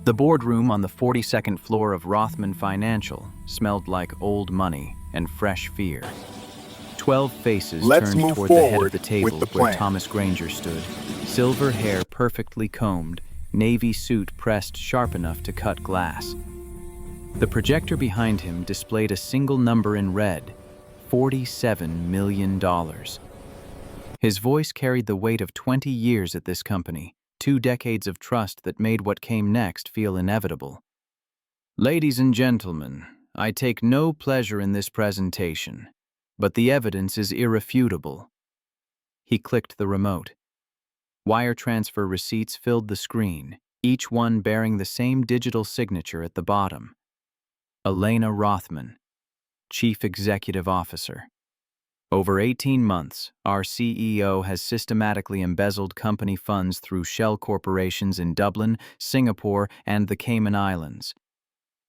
The boardroom on the 42nd floor of Rothman Financial smelled like old money and fresh fear. 12 faces Let's turned move toward the head of forward the with table the where plan. Thomas Granger stood. Silver hair perfectly combed, navy suit pressed sharp enough to cut glass. The projector behind him displayed a single number in red, $47 million. His voice carried the weight of 20 years at this company, 2 decades of trust that made what came next feel inevitable. Ladies and gentlemen, I take no pleasure in this presentation, but the evidence is irrefutable. He clicked the remote. Wire transfer receipts filled the screen, each one bearing the same digital signature at the bottom. Elena Rothman, Chief Executive Officer. Over 18 months, our CEO has systematically embezzled company funds through shell corporations in Dublin, Singapore, and the Cayman Islands.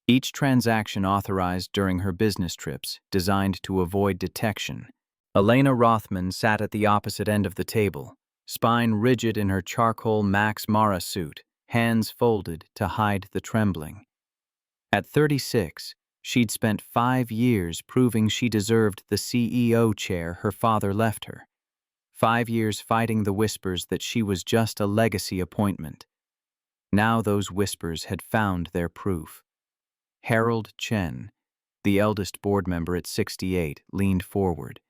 Each transaction authorized during her business trips, designed to avoid detection. Elena Rothman sat at the opposite end of the table, spine rigid in her charcoal Max Mara suit, hands folded to hide the trembling. At 36, she'd spent 5 years proving she deserved the CEO chair her father left her. 5 years fighting the whispers that she was just a legacy appointment. Now those whispers had found their proof. Harold Chen, the eldest board member at 68, leaned forward.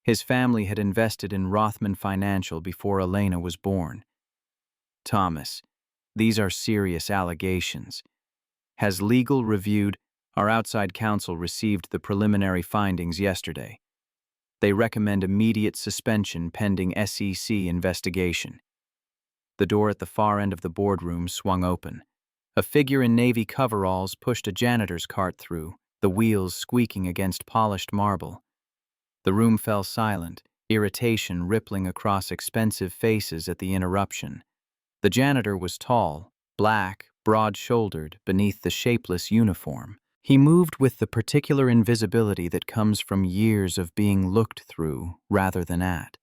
His family had invested in Rothman Financial before Elena was born. Thomas, these are serious allegations. Has legal reviewed? Our outside counsel received the preliminary findings yesterday. They recommend immediate suspension pending SEC investigation. The door at the far end of the boardroom swung open. A figure in navy coveralls pushed a janitor's cart through, the wheels squeaking against polished marble. The room fell silent, irritation rippling across expensive faces at the interruption. The janitor was tall, black, broad-shouldered beneath the shapeless uniform. He moved with the particular invisibility that comes from years of being looked through rather than at.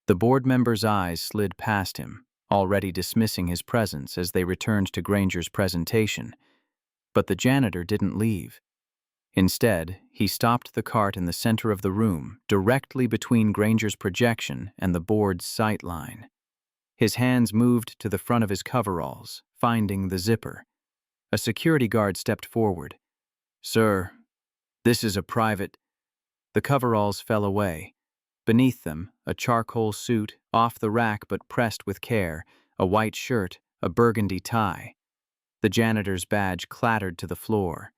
The board members' eyes slid past him, already dismissing his presence as they returned to Granger's presentation. But the janitor didn't leave. Instead, he stopped the cart in the center of the room, directly between Granger's projection and the board's sight line. His hands moved to the front of his coveralls, finding the zipper. A security guard stepped forward. "Sir, this is a private—" The coveralls fell away. Beneath them, a charcoal suit, off the rack but pressed with care, a white shirt, a burgundy tie. The janitor's badge clattered to the floor.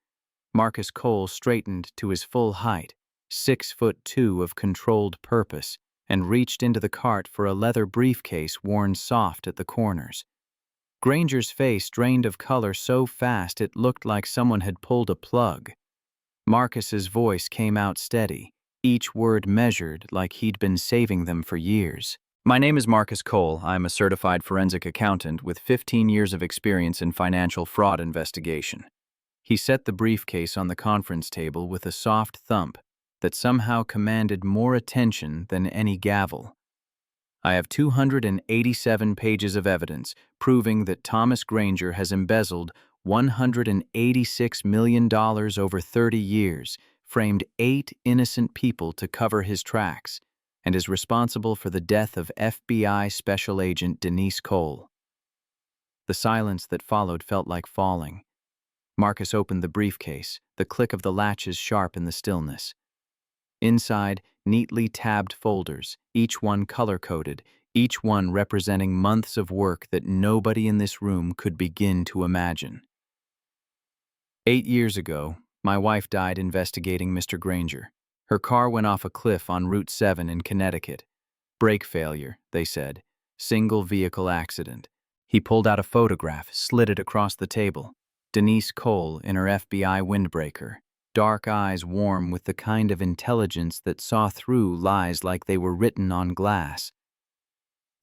Marcus Cole straightened to his full height, 6'2" of controlled purpose, and reached into the cart for a leather briefcase worn soft at the corners. Granger's face drained of color so fast it looked like someone had pulled a plug. Marcus's voice came out steady, each word measured like he'd been saving them for years. "My name is Marcus Cole. I'm a certified forensic accountant with 15 years of experience in financial fraud investigation." He set the briefcase on the conference table with a soft thump that somehow commanded more attention than any gavel. "I have 287 pages of evidence proving that Thomas Granger has embezzled $186 million over 30 years, framed 8 innocent people to cover his tracks, and is responsible for the death of FBI Special Agent Denise Cole." The silence that followed felt like falling. Marcus opened the briefcase, the click of the latches sharp in the stillness. Inside, neatly tabbed folders, each one color-coded, each one representing months of work that nobody in this room could begin to imagine. 8 years ago, my wife died investigating Mr. Granger. Her car went off a cliff on Route 7 in Connecticut. Brake failure, they said. Single vehicle accident. He pulled out a photograph, slid it across the table. Denise Cole in her FBI windbreaker. Dark eyes warm with the kind of intelligence that saw through lies like they were written on glass.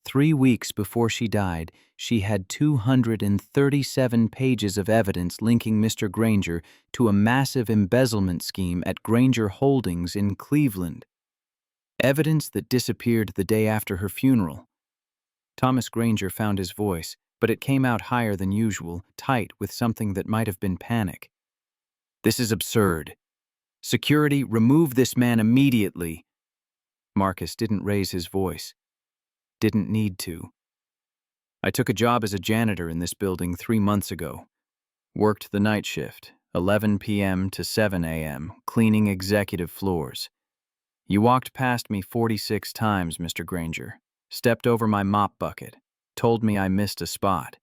3 weeks before she died, she had 237 pages of evidence linking Mr. Granger to a massive embezzlement scheme at Granger Holdings in Cleveland. Evidence that disappeared the day after her funeral. Thomas Granger found his voice, but it came out higher than usual, tight with something that might have been panic. "This is absurd. Security, remove this man immediately." Marcus didn't raise his voice. Didn't need to. "I took a job as a janitor in this building 3 months ago. Worked the night shift, 11 p.m. to 7 a.m., cleaning executive floors. You walked past me 46 times, Mr. Granger. Stepped over my mop bucket. Told me I missed a spot.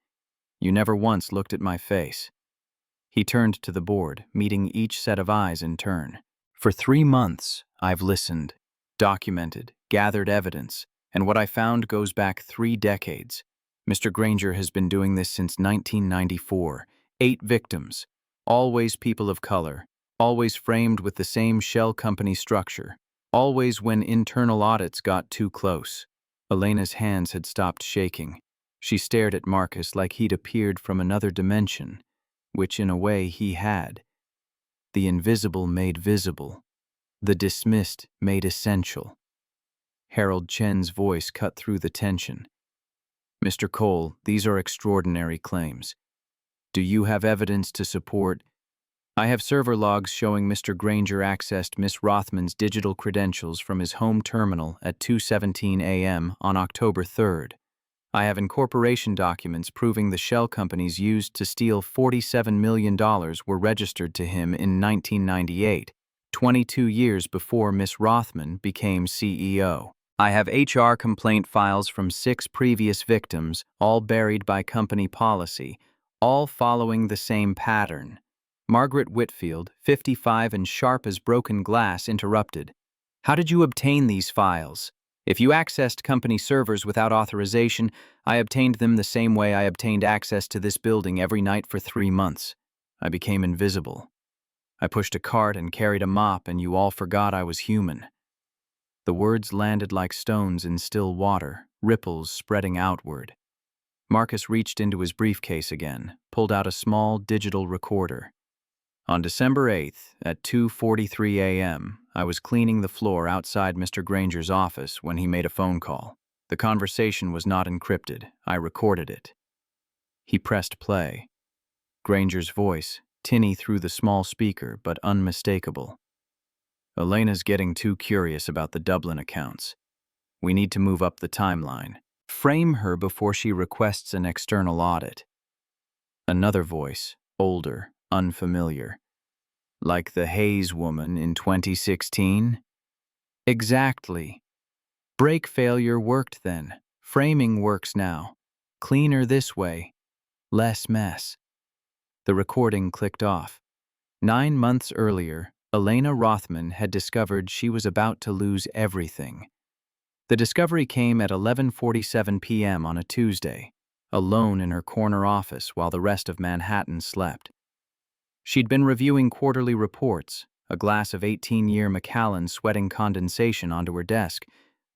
You never once looked at my face." He turned to the board, meeting each set of eyes in turn. "For 3 months, I've listened, documented, gathered evidence, and what I found goes back 3 decades. Mr. Granger has been doing this since 1994. 8 victims, always people of color, always framed with the same shell company structure, always when internal audits got too close." Elena's hands had stopped shaking. She stared at Marcus like he'd appeared from another dimension, which in a way he had. The invisible made visible. The dismissed made essential. Harold Chen's voice cut through the tension. "Mr. Cole, these are extraordinary claims. Do you have evidence to support?" "I have server logs showing Mr. Granger accessed Miss Rothman's digital credentials from his home terminal at 2:17 a.m. on October 3rd. I have incorporation documents proving the shell companies used to steal $47 million were registered to him in 1998, 22 years before Miss Rothman became CEO. I have HR complaint files from 6 previous victims, all buried by company policy, all following the same pattern." Margaret Whitfield, 55 and sharp as broken glass, interrupted. "How did you obtain these files? If you accessed company servers without authorization, I obtained them the same way I obtained access to this building every night for 3 months. I became invisible. I pushed a cart and carried a mop, and you all forgot I was human." The words landed like stones in still water, ripples spreading outward. Marcus reached into his briefcase again, pulled out a small digital recorder. "On December 8th, at 2:43 a.m., I was cleaning the floor outside Mr. Granger's office when he made a phone call. The conversation was not encrypted. I recorded it." He pressed play. Granger's voice, tinny through the small speaker but unmistakable. "Elena's getting too curious about the Dublin accounts. We need to move up the timeline. Frame her before she requests an external audit." Another voice, older, unfamiliar. "Like the Hayes woman in 2016? "Exactly. Break failure worked then. Framing works now. Cleaner this way. Less mess." The recording clicked off. 9 months earlier, Elena Rothman had discovered she was about to lose everything. The discovery came at 11:47 p.m. on a Tuesday, alone in her corner office while the rest of Manhattan slept. She'd been reviewing quarterly reports, a glass of 18-year Macallan sweating condensation onto her desk,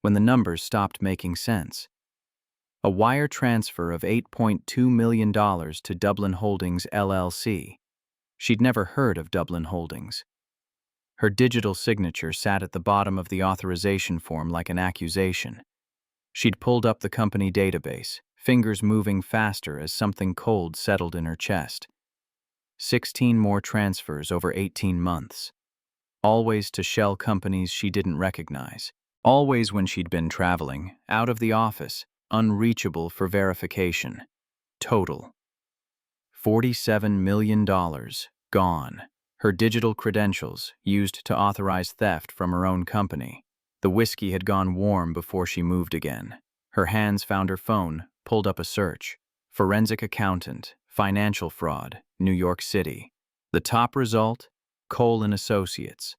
when the numbers stopped making sense. A wire transfer of $8.2 million to Dublin Holdings LLC. She'd never heard of Dublin Holdings. Her digital signature sat at the bottom of the authorization form like an accusation. She'd pulled up the company database, fingers moving faster as something cold settled in her chest. 16 more transfers over 18 months. Always to shell companies she didn't recognize. Always when she'd been traveling, out of the office, unreachable for verification. Total. $47 million. Gone. Her digital credentials, used to authorize theft from her own company. The whiskey had gone warm before she moved again. Her hands found her phone, pulled up a search. Forensic accountant, financial fraud, New York City. The top result? Cole and Associates.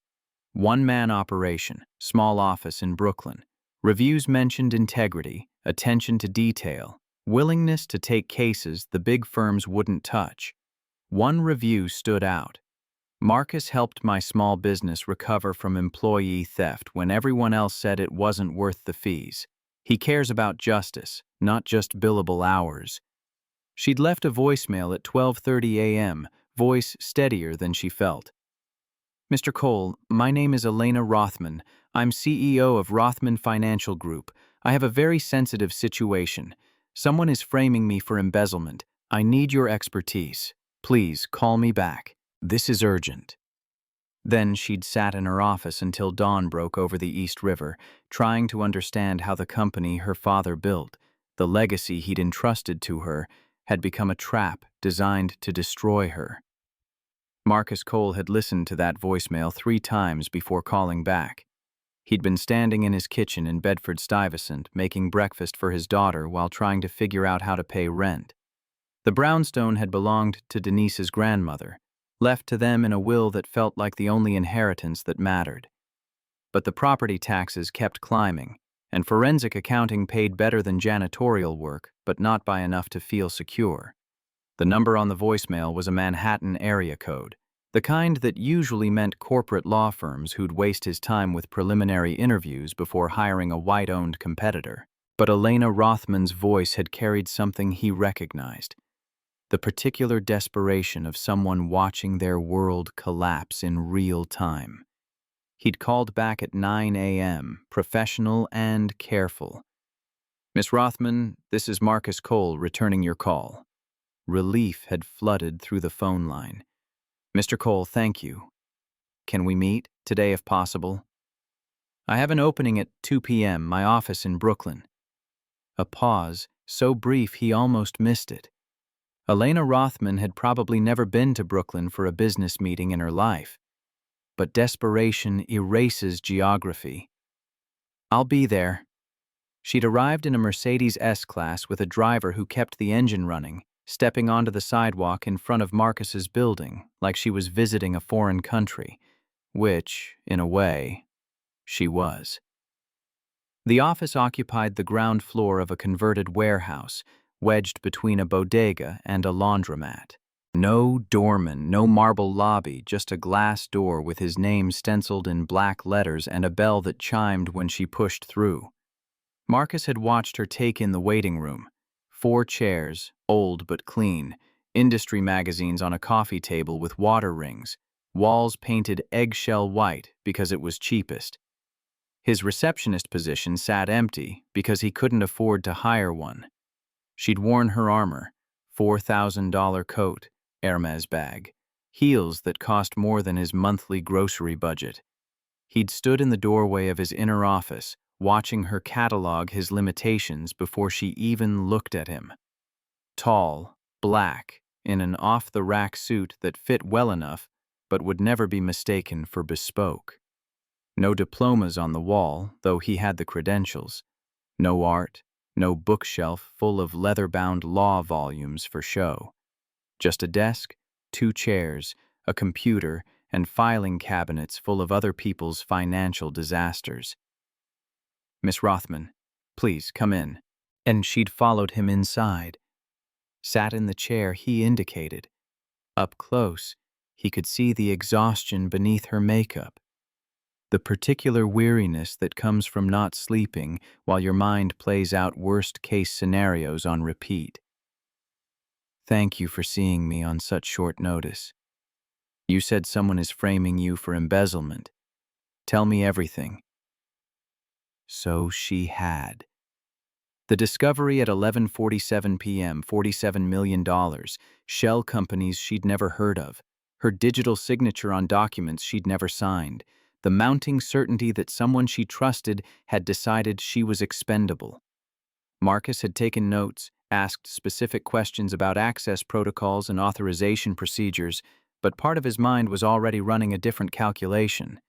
One-man operation, small office in Brooklyn. Reviews mentioned integrity, attention to detail, willingness to take cases the big firms wouldn't touch. One review stood out. "Marcus helped my small business recover from employee theft when everyone else said it wasn't worth the fees. He cares about justice, not just billable hours." She'd left a voicemail at 12:30 a.m., voice steadier than she felt. "Mr. Cole, my name is Elena Rothman. I'm CEO of Rothman Financial Group. I have a very sensitive situation. Someone is framing me for embezzlement. I need your expertise. Please, call me back. This is urgent." Then she'd sat in her office until dawn broke over the East River, trying to understand how the company her father built, the legacy he'd entrusted to her, had become a trap designed to destroy her. Marcus Cole had listened to that voicemail 3 times before calling back. He'd been standing in his kitchen in Bedford-Stuyvesant, making breakfast for his daughter while trying to figure out how to pay rent. The brownstone had belonged to Denise's grandmother, left to them in a will that felt like the only inheritance that mattered. But the property taxes kept climbing, and forensic accounting paid better than janitorial work, but not by enough to feel secure. The number on the voicemail was a Manhattan area code, the kind that usually meant corporate law firms who'd waste his time with preliminary interviews before hiring a white-owned competitor. But Elena Rothman's voice had carried something he recognized: the particular desperation of someone watching their world collapse in real time. He'd called back at 9 a.m., professional and careful. "Miss Rothman, this is Marcus Cole returning your call." Relief had flooded through the phone line. "Mr. Cole, thank you. Can we meet today if possible? I have an opening at 2 p.m., my office in Brooklyn." A pause, so brief he almost missed it. Elena Rothman had probably never been to Brooklyn for a business meeting in her life. But desperation erases geography. "I'll be there." She'd arrived in a Mercedes S-Class with a driver who kept the engine running, stepping onto the sidewalk in front of Marcus's building like she was visiting a foreign country, which, in a way, she was. The office occupied the ground floor of a converted warehouse, wedged between a bodega and a laundromat. No doorman, no marble lobby, just a glass door with his name stenciled in black letters and a bell that chimed when she pushed through. Marcus had watched her take in the waiting room. 4 chairs, old but clean, industry magazines on a coffee table with water rings, walls painted eggshell white because it was cheapest. His receptionist position sat empty because he couldn't afford to hire one. She'd worn her armor, $4,000 coat, Hermes bag, heels that cost more than his monthly grocery budget. He'd stood in the doorway of his inner office, watching her catalog his limitations before she even looked at him. Tall, black, in an off-the-rack suit that fit well enough, but would never be mistaken for bespoke. No diplomas on the wall, though he had the credentials. No art, no bookshelf full of leather-bound law volumes for show. Just a desk, 2 chairs, a computer, and filing cabinets full of other people's financial disasters. "Miss Rothman, please come in." And she'd followed him inside. Sat in the chair he indicated. Up close, he could see the exhaustion beneath her makeup. The particular weariness that comes from not sleeping while your mind plays out worst-case scenarios on repeat. "Thank you for seeing me on such short notice. You said someone is framing you for embezzlement. Tell me everything." So she had. The discovery at 11:47 p.m., $47 million, shell companies she'd never heard of, her digital signature on documents she'd never signed, the mounting certainty that someone she trusted had decided she was expendable. Marcus had taken notes, asked specific questions about access protocols and authorization procedures, but part of his mind was already running a different calculation.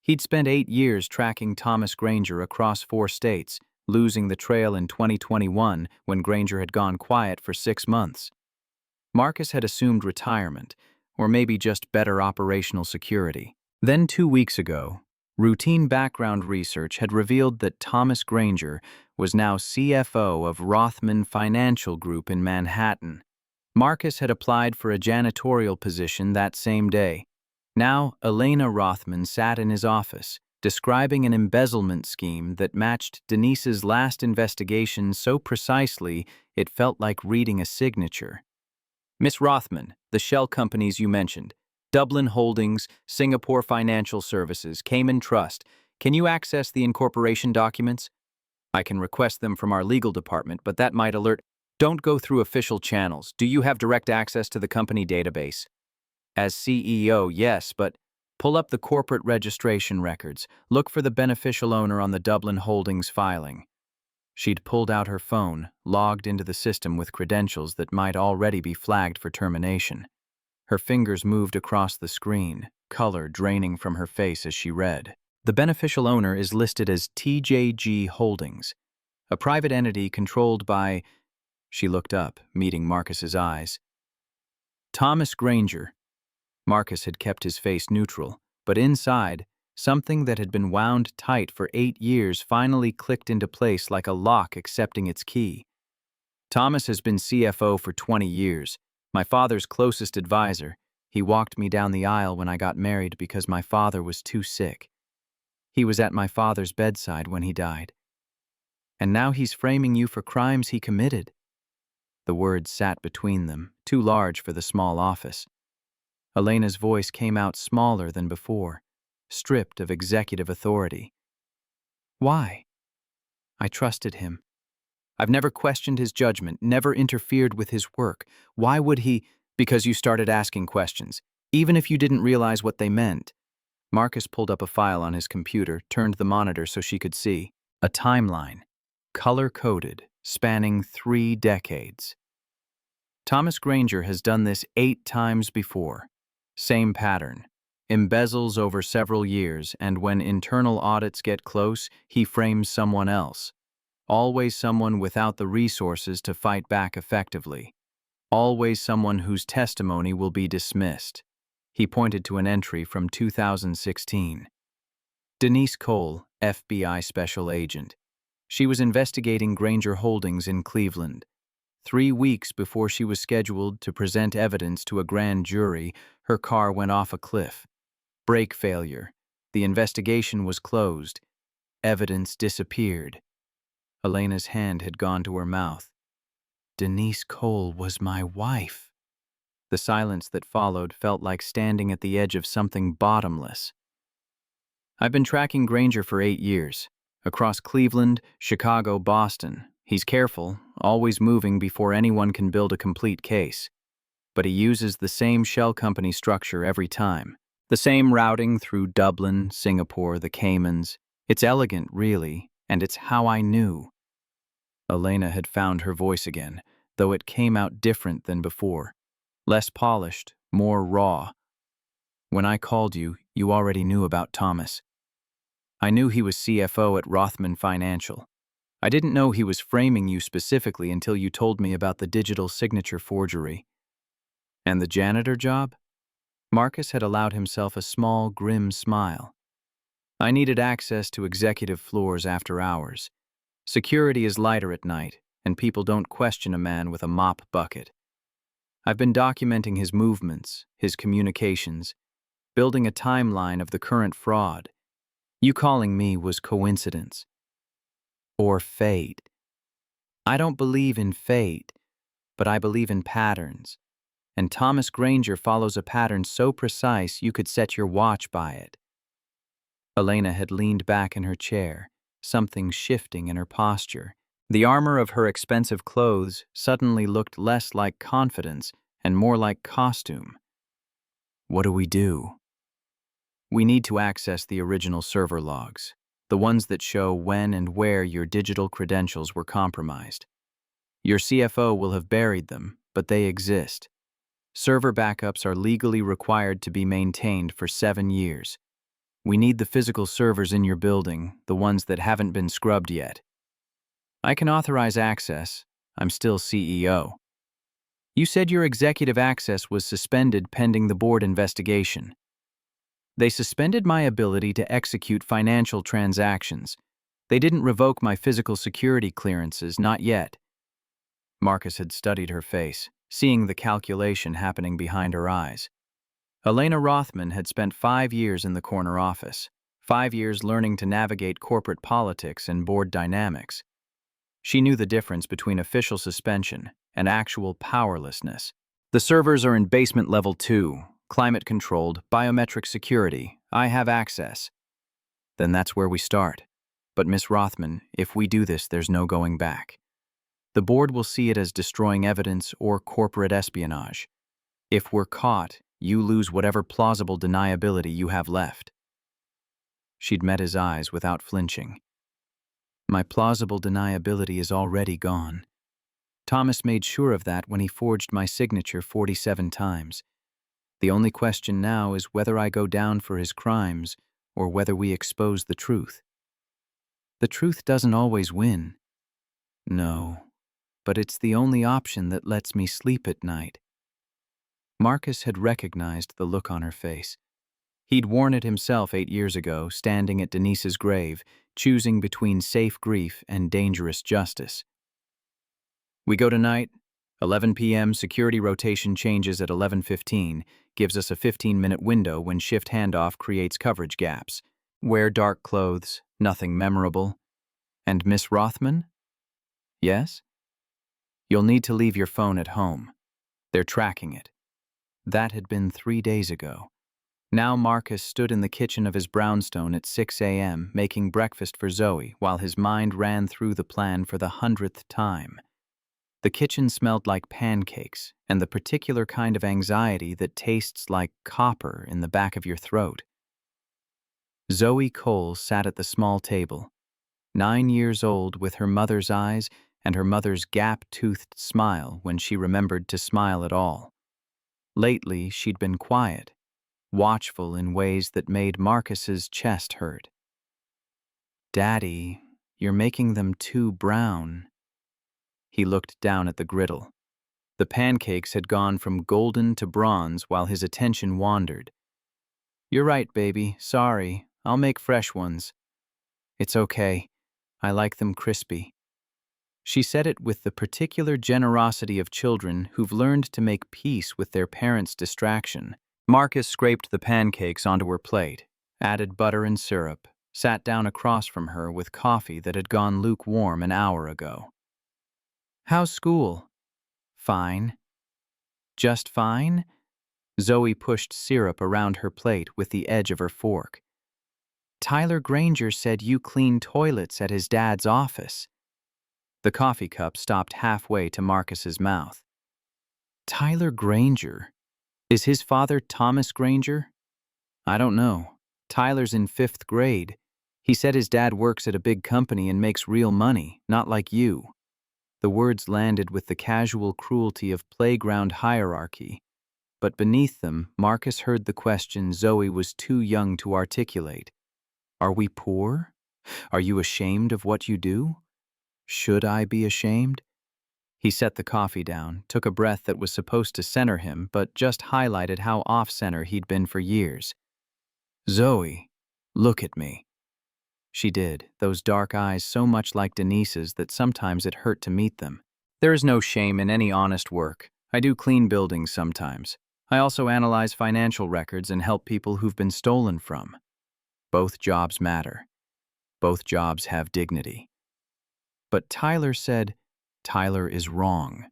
He'd spent 8 years tracking Thomas Granger across 4 states, losing the trail in 2021 when Granger had gone quiet for 6 months. Marcus had assumed retirement, or maybe just better operational security. Then 2 weeks ago, routine background research had revealed that Thomas Granger was now CFO of Rothman Financial Group in Manhattan. Marcus had applied for a janitorial position that same day. Now, Elena Rothman sat in his office, describing an embezzlement scheme that matched Denise's last investigation so precisely it felt like reading a signature. "Miss Rothman, the shell companies you mentioned, Dublin Holdings, Singapore Financial Services, Cayman Trust, can you access the incorporation documents?" I can request them from our legal department, but that might alert. Don't go through official channels. Do you have direct access to the company database? As CEO, yes, but pull up the corporate registration records. Look for the beneficial owner on the Dublin Holdings filing. She'd pulled out her phone, logged into the system with credentials that might already be flagged for termination. Her fingers moved across the screen, color draining from her face as she read. The beneficial owner is listed as TJG Holdings, a private entity controlled by... She looked up, meeting Marcus's eyes. Thomas Granger. Marcus had kept his face neutral, but inside, something that had been wound tight for 8 years finally clicked into place like a lock accepting its key. Thomas has been CFO for 20 years, my father's closest advisor. He walked me down the aisle when I got married because my father was too sick. He was at my father's bedside when he died. And now he's framing you for crimes he committed. The words sat between them, too large for the small office. Elena's voice came out smaller than before, stripped of executive authority. Why? I trusted him. I've never questioned his judgment, never interfered with his work. Why would he? Because you started asking questions, even if you didn't realize what they meant. Marcus pulled up a file on his computer, turned the monitor so she could see. A timeline, color-coded, spanning 3 decades. Thomas Granger has done this 8 times before. Same pattern. Embezzles over several years, and when internal audits get close, he frames someone else. Always someone without the resources to fight back effectively. Always someone whose testimony will be dismissed. He pointed to an entry from 2016. Denise Cole, FBI Special Agent. She was investigating Granger Holdings in Cleveland. 3 weeks before she was scheduled to present evidence to a grand jury, her car went off a cliff. Brake failure. The investigation was closed. Evidence disappeared. Elena's hand had gone to her mouth. Denise Cole was my wife. The silence that followed felt like standing at the edge of something bottomless. I've been tracking Granger for 8 years. Across Cleveland, Chicago, Boston. He's careful, always moving before anyone can build a complete case. But he uses the same shell company structure every time. The same routing through Dublin, Singapore, the Caymans. It's elegant, really, and it's how I knew. Elena had found her voice again, though it came out different than before. Less polished, more raw. When I called you, you already knew about Thomas. I knew he was CFO at Rothman Financial. I didn't know he was framing you specifically until you told me about the digital signature forgery. And the janitor job? Marcus had allowed himself a small, grim smile. I needed access to executive floors after hours. Security is lighter at night, and people don't question a man with a mop bucket. I've been documenting his movements, his communications, building a timeline of the current fraud. You calling me was coincidence. Or fate. I don't believe in fate, but I believe in patterns. And Thomas Granger follows a pattern so precise you could set your watch by it. Elena had leaned back in her chair, something shifting in her posture. The armor of her expensive clothes suddenly looked less like confidence and more like costume. What do we do? We need to access the original server logs, the ones that show when and where your digital credentials were compromised. Your CFO will have buried them, but they exist. Server backups are legally required to be maintained for 7 years. We need the physical servers in your building, the ones that haven't been scrubbed yet. I can authorize access. I'm still CEO. You said your executive access was suspended pending the board investigation. They suspended my ability to execute financial transactions. They didn't revoke my physical security clearances, not yet. Marcus had studied her face, seeing the calculation happening behind her eyes. Elena Rothman had spent 5 years in the corner office, 5 years learning to navigate corporate politics and board dynamics. She knew the difference between official suspension and actual powerlessness. The servers are in basement level 2, climate-controlled, biometric security. I have access. Then that's where we start. But Miss Rothman, if we do this, there's no going back. The board will see it as destroying evidence or corporate espionage. If we're caught, you lose whatever plausible deniability you have left." She'd met his eyes without flinching. "My plausible deniability is already gone. Thomas made sure of that when he forged my signature 47 times. The only question now is whether I go down for his crimes or whether we expose the truth. The truth doesn't always win. No, but it's the only option that lets me sleep at night." Marcus had recognized the look on her face. He'd worn it himself 8 years ago, standing at Denise's grave, choosing between safe grief and dangerous justice. "We go tonight. 11 p.m. security rotation changes at 11:15, gives us a 15-minute window when shift handoff creates coverage gaps. Wear dark clothes, nothing memorable. And Miss Rothman? Yes? You'll need to leave your phone at home. They're tracking it." That had been 3 days ago. Now Marcus stood in the kitchen of his brownstone at 6 a.m. making breakfast for Zoe while his mind ran through the plan for the 100th time. The kitchen smelled like pancakes and the particular kind of anxiety that tastes like copper in the back of your throat. Zoe Cole sat at the small table, 9 years old, with her mother's eyes and her mother's gap-toothed smile when she remembered to smile at all. Lately, she'd been quiet, watchful in ways that made Marcus's chest hurt. "Daddy, you're making them too brown." He looked down at the griddle. The pancakes had gone from golden to bronze while his attention wandered. "You're right, baby. Sorry. I'll make fresh ones." "It's okay. I like them crispy." She said it with the particular generosity of children who've learned to make peace with their parents' distraction. Marcus scraped the pancakes onto her plate, added butter and syrup, sat down across from her with coffee that had gone lukewarm an hour ago. "How's school?" "Fine." "Just fine?" Zoe pushed syrup around her plate with the edge of her fork. "Tyler Granger said you clean toilets at his dad's office." The coffee cup stopped halfway to Marcus's mouth. "Tyler Granger? Is his father Thomas Granger?" "I don't know. Tyler's in 5th grade. He said his dad works at a big company and makes real money, not like you." The words landed with the casual cruelty of playground hierarchy, but beneath them, Marcus heard the question Zoe was too young to articulate. "Are we poor? Are you ashamed of what you do? Should I be ashamed?" He set the coffee down, took a breath that was supposed to center him, but just highlighted how off-center he'd been for years. "Zoe, look at me." She did, those dark eyes so much like Denise's that sometimes it hurt to meet them. "There is no shame in any honest work. I do clean buildings sometimes. I also analyze financial records and help people who've been stolen from. Both jobs matter. Both jobs have dignity." But Tyler said, "Tyler is wrong.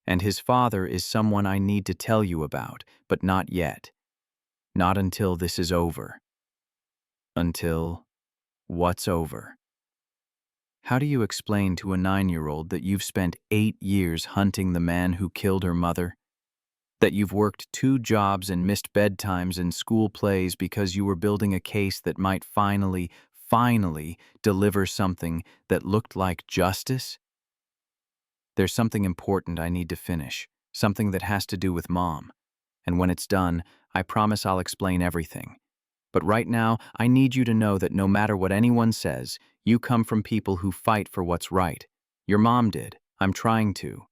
And his father is someone I need to tell you about, but not yet. Not until this is over." Until what's over? How do you explain to a 9-year-old that you've spent 8 years hunting the man who killed her mother? That you've worked 2 jobs and missed bedtimes and school plays because you were building a case that might finally deliver something that looked like justice? "There's something important I need to finish, something that has to do with Mom. And when it's done, I promise I'll explain everything. But right now, I need you to know that no matter what anyone says, you come from people who fight for what's right. Your mom did. I'm trying to.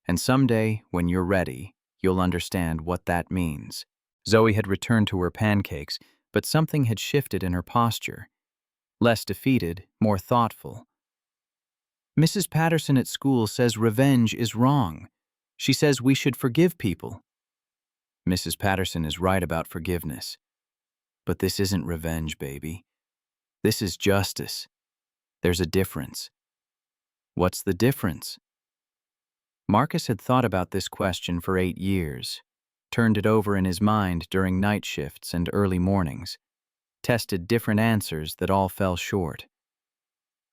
And someday, when you're ready, you'll understand what that means." Zoe had returned to her pancakes, but something had shifted in her posture. Less defeated, more thoughtful. "Mrs. Patterson at school says revenge is wrong. She says we should forgive people." "Mrs. Patterson is right about forgiveness. But this isn't revenge, baby. This is justice. There's a difference." "What's the difference?" Marcus had thought about this question for 8 years, turned it over in his mind during night shifts and early mornings, tested different answers that all fell short.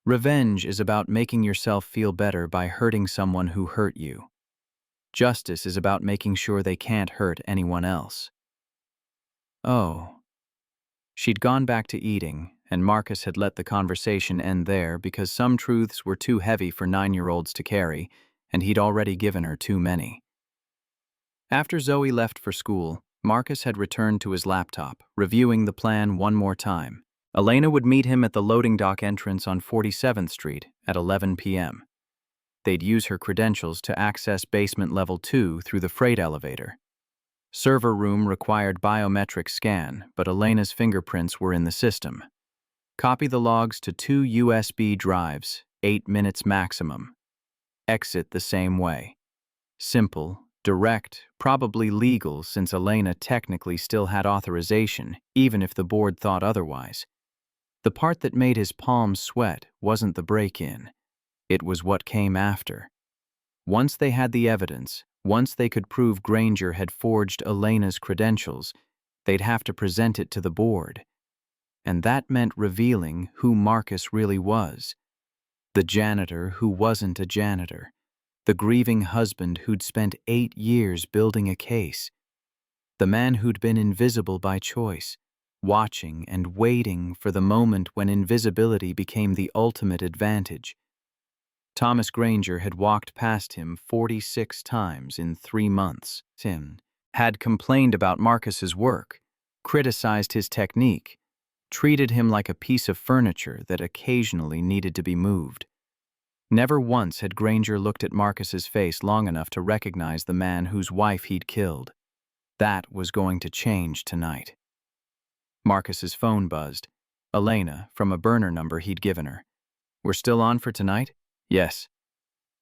Revenge is about making yourself feel better by hurting someone who hurt you. Justice is about making sure they can't hurt anyone else. Oh. She'd gone back to eating, and Marcus had let the conversation end there because some truths were too heavy for 9-year-olds to carry, and he'd already given her too many. After Zoe left for school, Marcus had returned to his laptop, reviewing the plan one more time. Elena would meet him at the loading dock entrance on 47th Street at 11 p.m. They'd use her credentials to access basement level 2 through the freight elevator. Server room required biometric scan, but Elena's fingerprints were in the system. Copy the logs to 2 USB drives, 8 minutes maximum. Exit the same way. Simple, direct, probably legal since Elena technically still had authorization, even if the board thought otherwise. The part that made his palms sweat wasn't the break-in. It was what came after. Once they had the evidence, once they could prove Granger had forged Elena's credentials, they'd have to present it to the board. And that meant revealing who Marcus really was. The janitor who wasn't a janitor. The grieving husband who'd spent 8 years building a case. The man who'd been invisible by choice, watching and waiting for the moment when invisibility became the ultimate advantage. Thomas Granger had walked past him 46 times in 3 months. Tim had complained about Marcus's work, criticized his technique, treated him like a piece of furniture that occasionally needed to be moved. Never once had Granger looked at Marcus's face long enough to recognize the man whose wife he'd killed. That was going to change tonight. Marcus's phone buzzed. Elena, from a burner number he'd given her. "We're still on for tonight?" "Yes."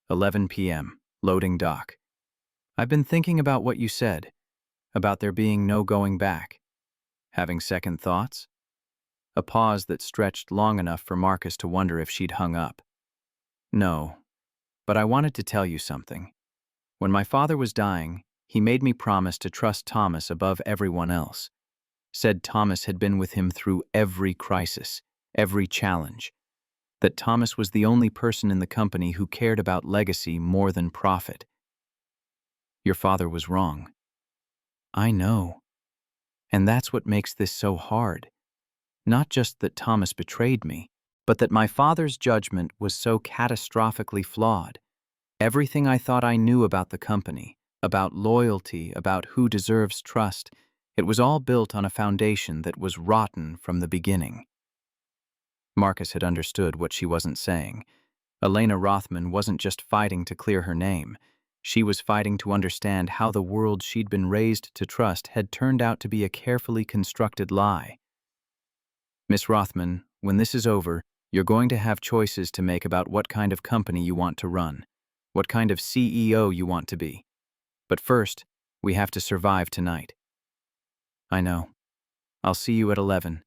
11 p.m., loading dock. "I've been thinking about what you said, about there being no going back. Having second thoughts?" A pause that stretched long enough for Marcus to wonder if she'd hung up. "No, but I wanted to tell you something. When my father was dying, he made me promise to trust Thomas above everyone else. Said Thomas had been with him through every crisis, every challenge. That Thomas was the only person in the company who cared about legacy more than profit. Your father was wrong." "I know. And that's what makes this so hard. Not just that Thomas betrayed me, but that my father's judgment was so catastrophically flawed. Everything I thought I knew about the company, about loyalty, about who deserves trust, it was all built on a foundation that was rotten from the beginning." Marcus had understood what she wasn't saying. Elena Rothman wasn't just fighting to clear her name. She was fighting to understand how the world she'd been raised to trust had turned out to be a carefully constructed lie. "Miss Rothman, when this is over, you're going to have choices to make about what kind of company you want to run, what kind of CEO you want to be. But first, we have to survive tonight." "I know. I'll see you at 11.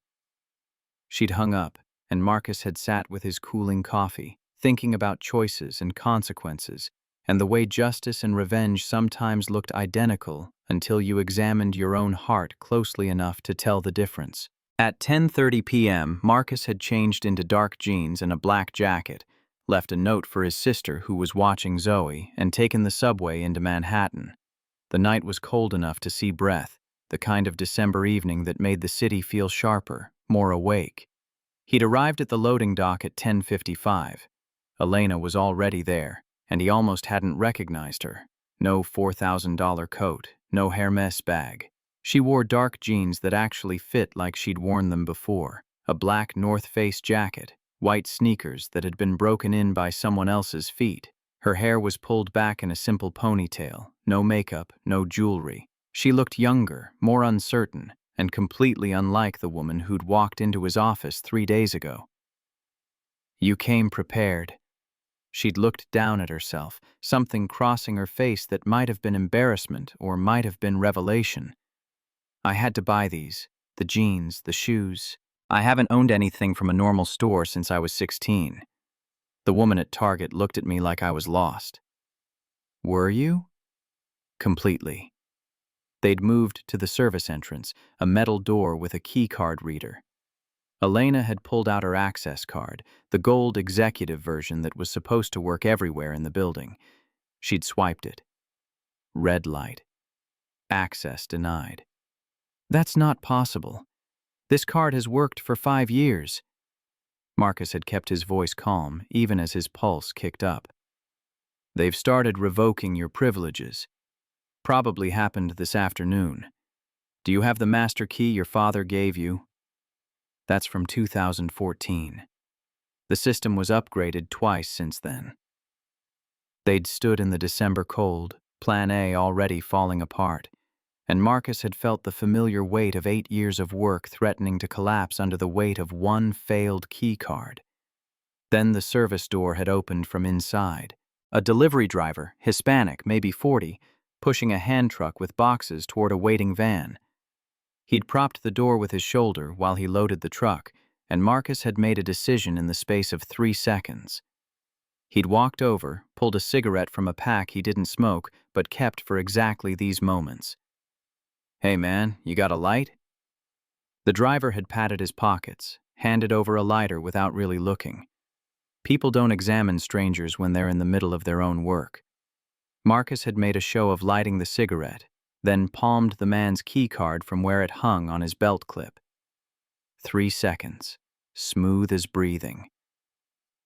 She'd hung up, and Marcus had sat with his cooling coffee, thinking about choices and consequences, and the way justice and revenge sometimes looked identical until you examined your own heart closely enough to tell the difference. At 10:30 p.m., Marcus had changed into dark jeans and a black jacket, left a note for his sister who was watching Zoe, and taken the subway into Manhattan. The night was cold enough to see breath, the kind of December evening that made the city feel sharper, more awake. He'd arrived at the loading dock at 10:55. Elena was already there, and he almost hadn't recognized her. No $4,000 coat, no Hermes bag. She wore dark jeans that actually fit like she'd worn them before, a black North Face jacket, white sneakers that had been broken in by someone else's feet. Her hair was pulled back in a simple ponytail, no makeup, no jewelry. She looked younger, more uncertain, and completely unlike the woman who'd walked into his office 3 days ago. "You came prepared." She'd looked down at herself, something crossing her face that might have been embarrassment or might have been revelation. "I had to buy these, the jeans, the shoes. I haven't owned anything from a normal store since I was 16. The woman at Target looked at me like I was lost." "Were you?" "Completely." They'd moved to the service entrance, a metal door with a key card reader. Elena had pulled out her access card, the gold executive version that was supposed to work everywhere in the building. She'd swiped it. Red light. Access denied. That's not possible. This card has worked for 5 years. Marcus had kept his voice calm, even as his pulse kicked up. They've started revoking your privileges. Probably happened this afternoon. Do you have the master key your father gave you? That's from 2014. The system was upgraded twice since then. They'd stood in the December cold, Plan A already falling apart, and Marcus had felt the familiar weight of 8 years of work threatening to collapse under the weight of one failed key card. Then the service door had opened from inside. A delivery driver, Hispanic, maybe 40, pushing a hand truck with boxes toward a waiting van. He'd propped the door with his shoulder while he loaded the truck, and Marcus had made a decision in the space of 3 seconds. He'd walked over, pulled a cigarette from a pack he didn't smoke but kept for exactly these moments. "Hey man, you got a light?" The driver had patted his pockets, handed over a lighter without really looking. People don't examine strangers when they're in the middle of their own work. Marcus had made a show of lighting the cigarette, then palmed the man's key card from where it hung on his belt clip. 3 seconds, smooth as breathing.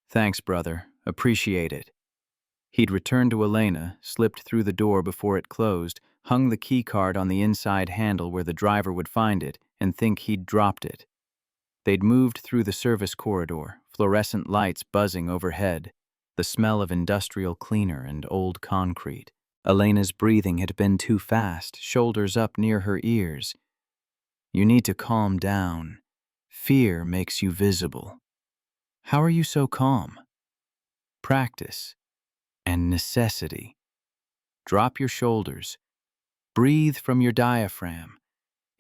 "Thanks, brother. Appreciate it." He'd returned to Elena, slipped through the door before it closed, hung the key card on the inside handle where the driver would find it and think he'd dropped it. They'd moved through the service corridor, fluorescent lights buzzing overhead, the smell of industrial cleaner and old concrete. Elena's breathing had been too fast, shoulders up near her ears. "You need to calm down. Fear makes you visible." "How are you so calm?" "Practice and necessity. Drop your shoulders. Breathe from your diaphragm.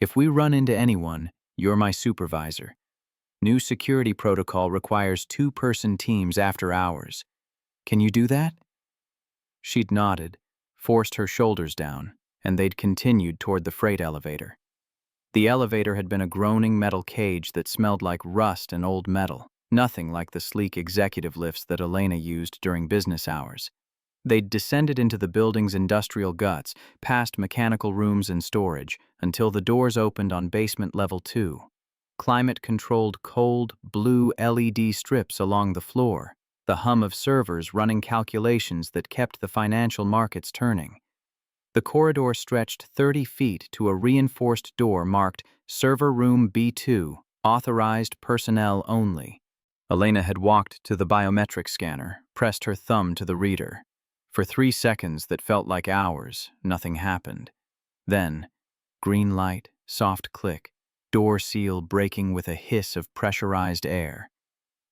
If we run into anyone, you're my supervisor. New security protocol requires 2-person teams after hours. Can you do that?" She'd nodded, forced her shoulders down, and they'd continued toward the freight elevator. The elevator had been a groaning metal cage that smelled like rust and old metal, nothing like the sleek executive lifts that Elena used during business hours. They'd descended into the building's industrial guts, past mechanical rooms and storage, until the doors opened on basement level 2. Climate-controlled cold, blue LED strips along the floor, the hum of servers running calculations that kept the financial markets turning. The corridor stretched 30 feet to a reinforced door marked Server Room B2, authorized personnel only. Elena had walked to the biometric scanner, pressed her thumb to the reader. For 3 seconds that felt like hours, nothing happened. Then, green light, soft click, door seal breaking with a hiss of pressurized air.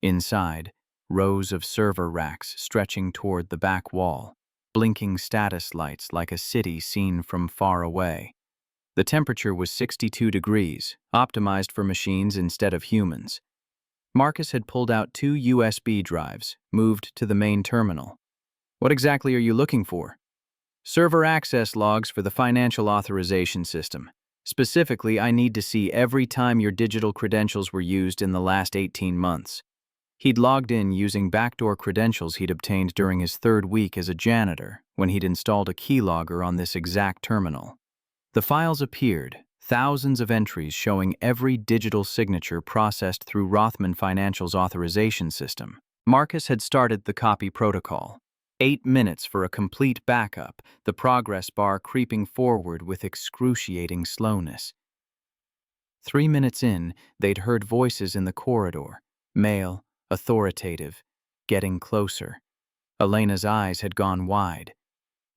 Inside, rows of server racks stretching toward the back wall, blinking status lights like a city seen from far away. The temperature was 62 degrees, optimized for machines instead of humans. Marcus had pulled out 2 USB drives, moved to the main terminal. "What exactly are you looking for?" "Server access logs for the financial authorization system. Specifically, I need to see every time your digital credentials were used in the last 18 months. He'd logged in using backdoor credentials he'd obtained during his 3rd week as a janitor when he'd installed a keylogger on this exact terminal. The files appeared, thousands of entries showing every digital signature processed through Rothman Financial's authorization system. Marcus had started the copy protocol. 8 minutes for a complete backup, the progress bar creeping forward with excruciating slowness. 3 minutes in, they'd heard voices in the corridor, male, authoritative, getting closer. Elena's eyes had gone wide.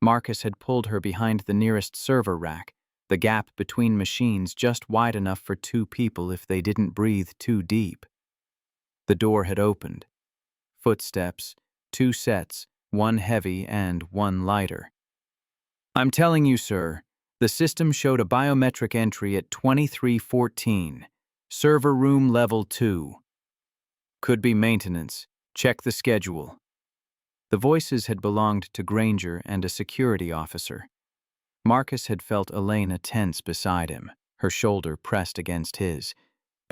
Marcus had pulled her behind the nearest server rack, the gap between machines just wide enough for 2 people if they didn't breathe too deep. The door had opened. Footsteps, 2 sets, one heavy and one lighter. "I'm telling you, sir, the system showed a biometric entry at 2314. Server room level 2. Could be maintenance. Check the schedule." The voices had belonged to Granger and a security officer. Marcus had felt Elena tense beside him, her shoulder pressed against his.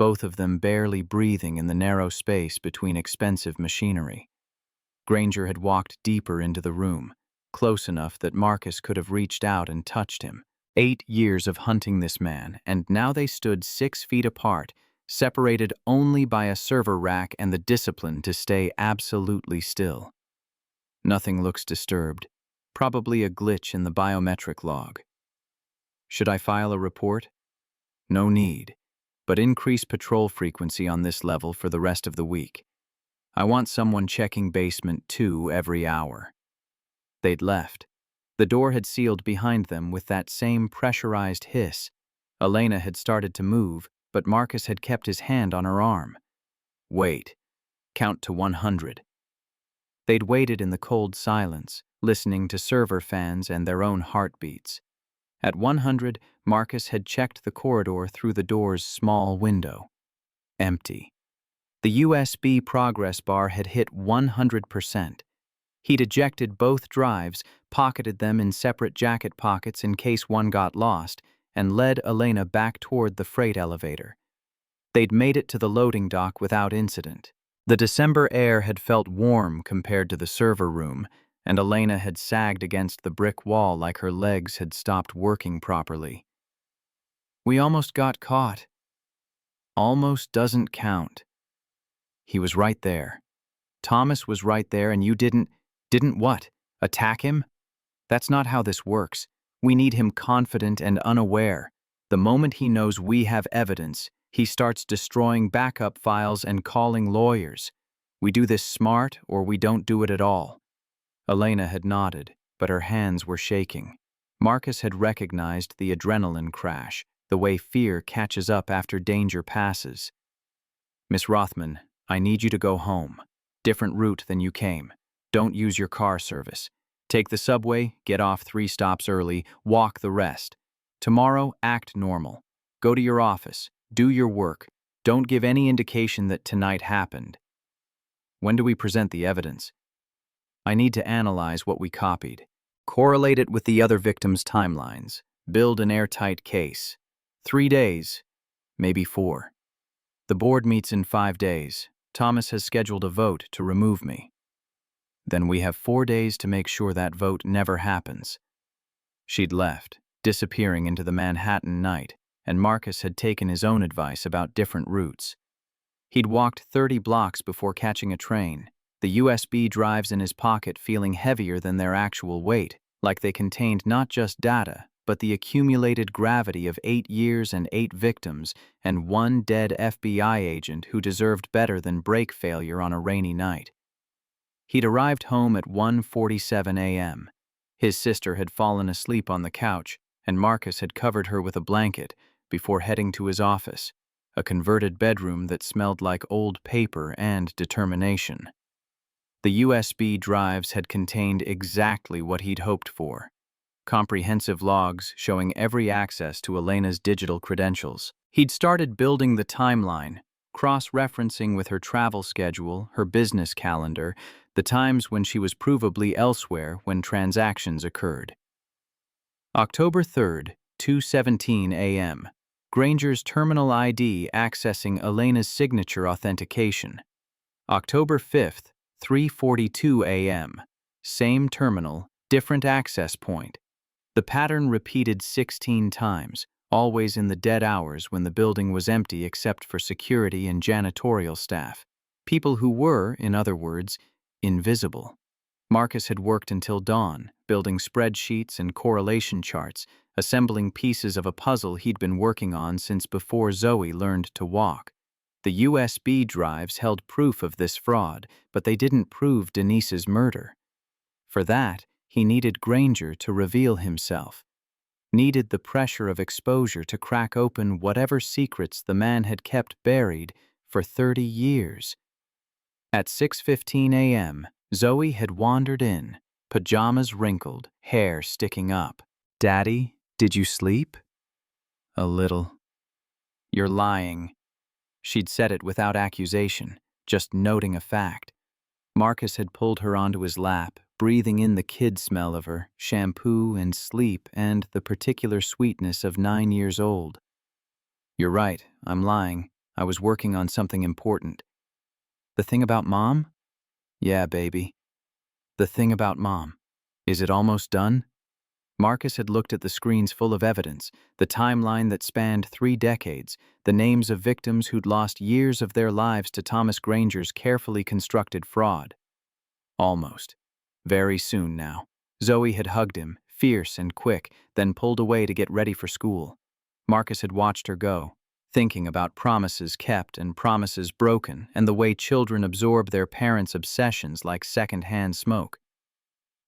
both of them barely breathing in the narrow space between expensive machinery. Granger had walked deeper into the room, close enough that Marcus could have reached out and touched him. 8 years of hunting this man, and now they stood 6 feet apart, separated only by a server rack and the discipline to stay absolutely still. Nothing looks disturbed, probably a glitch in the biometric log. Should I file a report? No need, but increase patrol frequency on this level for the rest of the week. I want someone checking basement 2 every hour. They'd left. The door had sealed behind them with that same pressurized hiss. Elena had started to move, but Marcus had kept his hand on her arm. Wait. Count to 100. They'd waited in the cold silence, listening to server fans and their own heartbeats. At 100, Marcus had checked the corridor through the door's small window. Empty. The USB progress bar had hit 100%. He'd ejected both drives, pocketed them in separate jacket pockets in case one got lost, and led Elena back toward the freight elevator. They'd made it to the loading dock without incident. The December air had felt warm compared to the server room, and Elena had sagged against the brick wall like her legs had stopped working properly. We almost got caught. Almost doesn't count. He was right there. Thomas was right there, and you didn't what? Attack him? That's not how this works. We need him confident and unaware. The moment he knows we have evidence, he starts destroying backup files and calling lawyers. We do this smart, or we don't do it at all. Elena had nodded, but her hands were shaking. Marcus had recognized the adrenaline crash, the way fear catches up after danger passes. Miss Rothman, I need you to go home. Different route than you came. Don't use your car service. Take the subway, get off 3 stops early, walk the rest. Tomorrow, act normal. Go to your office. Do your work. Don't give any indication that tonight happened. When do we present the evidence? I need to analyze what we copied. Correlate it with the other victims' timelines. Build an airtight case. 3 days, maybe 4. The board meets in 5 days. Thomas has scheduled a vote to remove me. Then we have 4 days to make sure that vote never happens. She'd left, disappearing into the Manhattan night, and Marcus had taken his own advice about different routes. He'd walked 30 blocks before catching a train, the USB drives in his pocket feeling heavier than their actual weight, like they contained not just data, but the accumulated gravity of 8 years and 8 victims and 1 dead FBI agent who deserved better than brake failure on a rainy night. He'd arrived home at 1:47 a.m. His sister had fallen asleep on the couch, and Marcus had covered her with a blanket before heading to his office, a converted bedroom that smelled like old paper and determination. The USB drives had contained exactly what he'd hoped for. Comprehensive logs showing every access to Elena's digital credentials. He'd started building the timeline, cross-referencing with her travel schedule, her business calendar, the times when she was provably elsewhere when transactions occurred. October 3rd, 2:17 a.m. Granger's terminal ID accessing Elena's signature authentication. October 5th, 3:42 a.m. Same terminal, different access point. The pattern repeated 16 times, always in the dead hours when the building was empty except for security and janitorial staff. People who were, in other words, invisible. Marcus had worked until dawn, building spreadsheets and correlation charts, assembling pieces of a puzzle he'd been working on since before Zoe learned to walk. The USB drives held proof of this fraud, but they didn't prove Denise's murder. For that, he needed Granger to reveal himself. Needed the pressure of exposure to crack open whatever secrets the man had kept buried for 30 years. At 6:15 a.m., Zoe had wandered in, pajamas wrinkled, hair sticking up. "Daddy, did you sleep?" "A little." "You're lying." She'd said it without accusation, just noting a fact. Marcus had pulled her onto his lap, breathing in the kid smell of her, shampoo and sleep and the particular sweetness of 9 years old. "You're right, I'm lying. I was working on something important. The thing about Mom? Yeah, baby. The thing about Mom. Is it almost done? Marcus had looked at the screens full of evidence, the timeline that spanned 3 decades, the names of victims who'd lost years of their lives to Thomas Granger's carefully constructed fraud. Almost. Very soon now. Zoe had hugged him, fierce and quick, then pulled away to get ready for school. Marcus had watched her go, thinking about promises kept and promises broken and the way children absorb their parents' obsessions like second-hand smoke.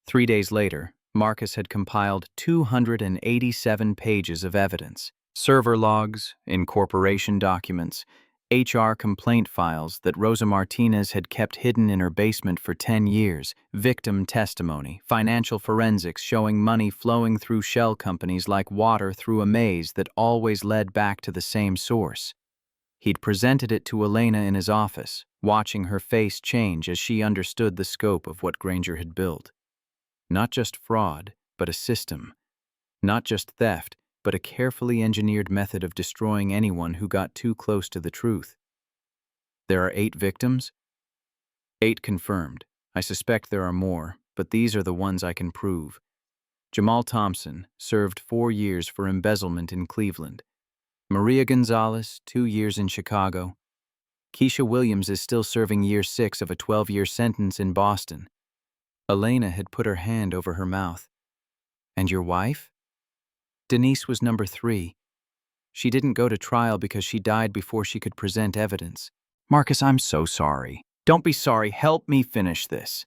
3 days later, Marcus had compiled 287 pages of evidence, server logs, incorporation documents, HR complaint files that Rosa Martinez had kept hidden in her basement for 10 years, victim testimony, financial forensics showing money flowing through shell companies like water through a maze that always led back to the same source. He'd presented it to Elena in his office, watching her face change as she understood the scope of what Granger had built. Not just fraud, but a system. Not just theft, but a carefully engineered method of destroying anyone who got too close to the truth. There are 8 victims? 8 confirmed. I suspect there are more, but these are the ones I can prove. Jamal Thompson served 4 years for embezzlement in Cleveland. Maria Gonzalez, 2 years in Chicago. Keisha Williams is still serving year 6 of a 12-year sentence in Boston. Elena had put her hand over her mouth. And your wife? Denise was number 3. She didn't go to trial because she died before she could present evidence. Marcus, I'm so sorry. Don't be sorry, help me finish this.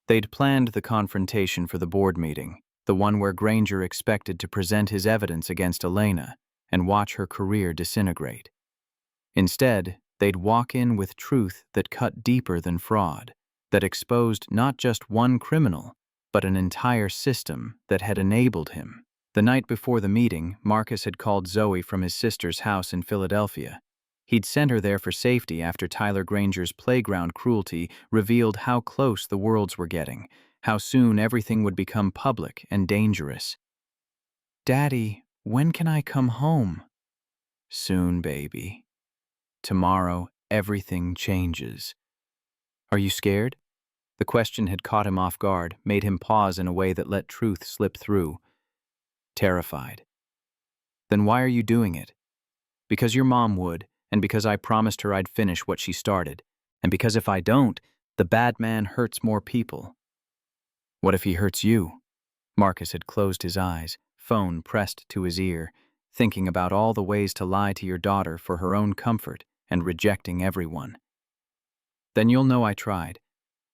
They'd planned the confrontation for the board meeting, the one where Granger expected to present his evidence against Elena and watch her career disintegrate. Instead, they'd walk in with truth that cut deeper than fraud, that exposed not just one criminal, but an entire system that had enabled him. The night before the meeting, Marcus had called Zoe from his sister's house in Philadelphia. He'd sent her there for safety after Tyler Granger's playground cruelty revealed how close the worlds were getting, how soon everything would become public and dangerous. Daddy, when can I come home? Soon, baby. Tomorrow, everything changes. Are you scared? The question had caught him off guard, made him pause in a way that let truth slip through. Terrified. Then why are you doing it? Because your mom would, and because I promised her I'd finish what she started, and because if I don't, the bad man hurts more people. What if he hurts you? Marcus had closed his eyes, phone pressed to his ear, thinking about all the ways to lie to your daughter for her own comfort and rejecting everyone. Then you'll know I tried.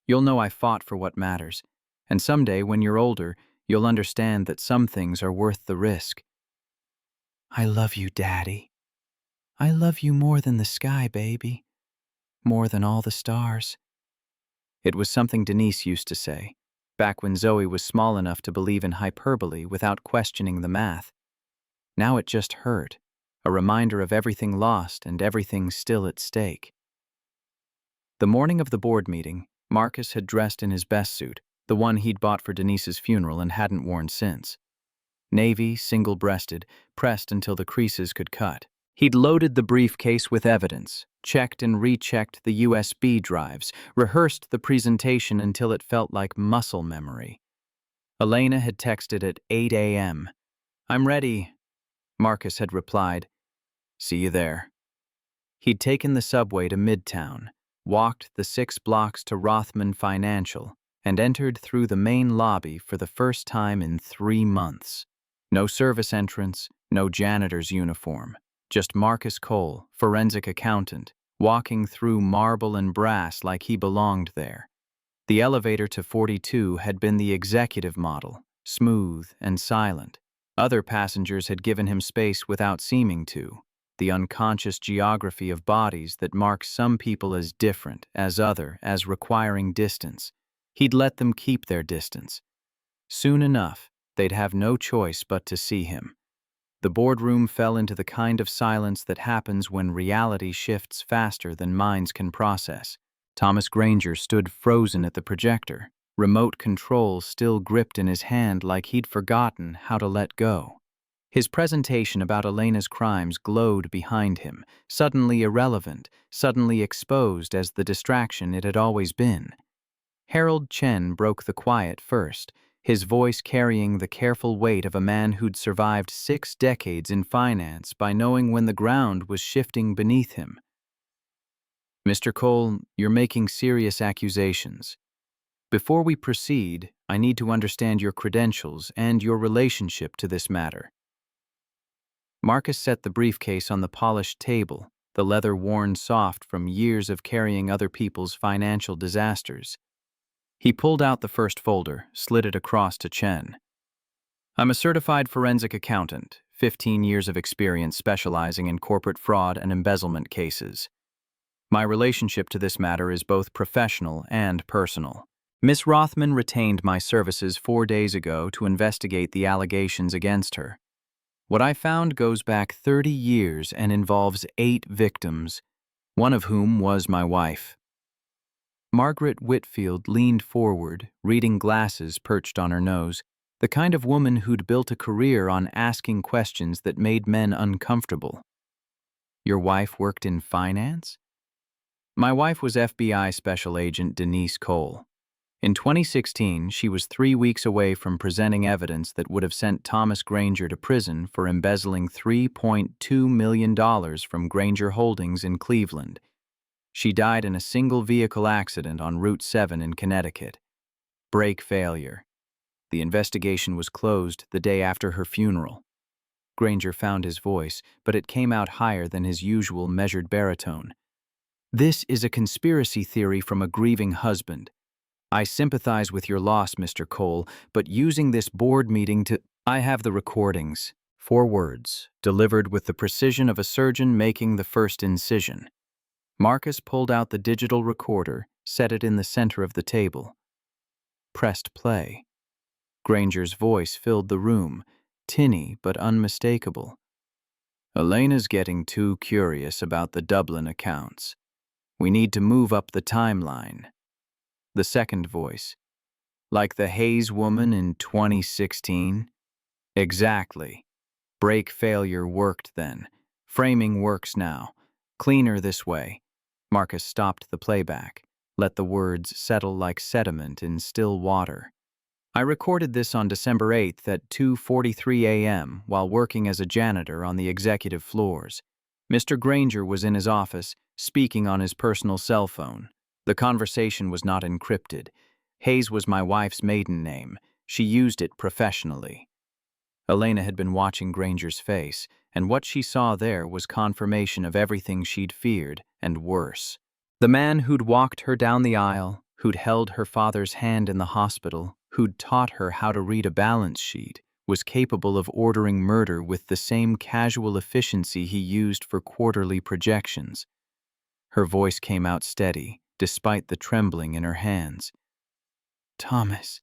You'll know I fought for what matters, and someday when you're older, you'll understand that some things are worth the risk. I love you, Daddy. I love you more than the sky, baby. More than all the stars. It was something Denise used to say, back when Zoe was small enough to believe in hyperbole without questioning the math. Now it just hurt, a reminder of everything lost and everything still at stake. The morning of the board meeting, Marcus had dressed in his best suit, the one he'd bought for Denise's funeral and hadn't worn since. Navy, single-breasted, pressed until the creases could cut. He'd loaded the briefcase with evidence, checked and rechecked the USB drives, rehearsed the presentation until it felt like muscle memory. Elena had texted at 8 a.m. I'm ready, Marcus had replied. See you there. He'd taken the subway to Midtown, walked the 6 blocks to Rothman Financial, and entered through the main lobby for the first time in 3 months. No service entrance, no janitor's uniform, just Marcus Cole, forensic accountant, walking through marble and brass like he belonged there. The elevator to 42 had been the executive model, smooth and silent. Other passengers had given him space without seeming to, the unconscious geography of bodies that marks some people as different, as other, as requiring distance. He'd let them keep their distance. Soon enough, they'd have no choice but to see him. The boardroom fell into the kind of silence that happens when reality shifts faster than minds can process. Thomas Granger stood frozen at the projector, remote control still gripped in his hand like he'd forgotten how to let go. His presentation about Elena's crimes glowed behind him, suddenly irrelevant, suddenly exposed as the distraction it had always been. Harold Chen broke the quiet first, his voice carrying the careful weight of a man who'd survived 6 decades in finance by knowing when the ground was shifting beneath him. Mr. Cole, you're making serious accusations. Before we proceed, I need to understand your credentials and your relationship to this matter. Marcus set the briefcase on the polished table, the leather worn soft from years of carrying other people's financial disasters. He pulled out the first folder, slid it across to Chen. I'm a certified forensic accountant, 15 years of experience specializing in corporate fraud and embezzlement cases. My relationship to this matter is both professional and personal. Miss Rothman retained my services 4 days ago to investigate the allegations against her. What I found goes back 30 years and involves 8 victims, one of whom was my wife. Margaret Whitfield leaned forward, reading glasses perched on her nose, the kind of woman who'd built a career on asking questions that made men uncomfortable. Your wife worked in finance? My wife was FBI Special Agent Denise Cole. In 2016, she was 3 weeks away from presenting evidence that would have sent Thomas Granger to prison for embezzling $3.2 million from Granger Holdings in Cleveland. She died in a single-vehicle accident on Route 7 in Connecticut. Brake failure. The investigation was closed the day after her funeral. Granger found his voice, but it came out higher than his usual measured baritone. This is a conspiracy theory from a grieving husband. I sympathize with your loss, Mr. Cole, but using this board meeting to... I have the recordings. 4 words, delivered with the precision of a surgeon making the first incision. Marcus pulled out the digital recorder, set it in the center of the table. Pressed play. Granger's voice filled the room, tinny but unmistakable. Elena's getting too curious about the Dublin accounts. We need to move up the timeline. The second voice. Like the Hayes woman in 2016? Exactly. Brake failure worked then. Framing works now. Cleaner this way. Marcus stopped the playback, let the words settle like sediment in still water. I recorded this on December 8th at 2:43 a.m. while working as a janitor on the executive floors. Mr. Granger was in his office, speaking on his personal cell phone. The conversation was not encrypted. Hayes was my wife's maiden name. She used it professionally. Elena had been watching Granger's face, and what she saw there was confirmation of everything she'd feared, and worse. The man who'd walked her down the aisle, who'd held her father's hand in the hospital, who'd taught her how to read a balance sheet, was capable of ordering murder with the same casual efficiency he used for quarterly projections. Her voice came out steady, despite the trembling in her hands. Thomas,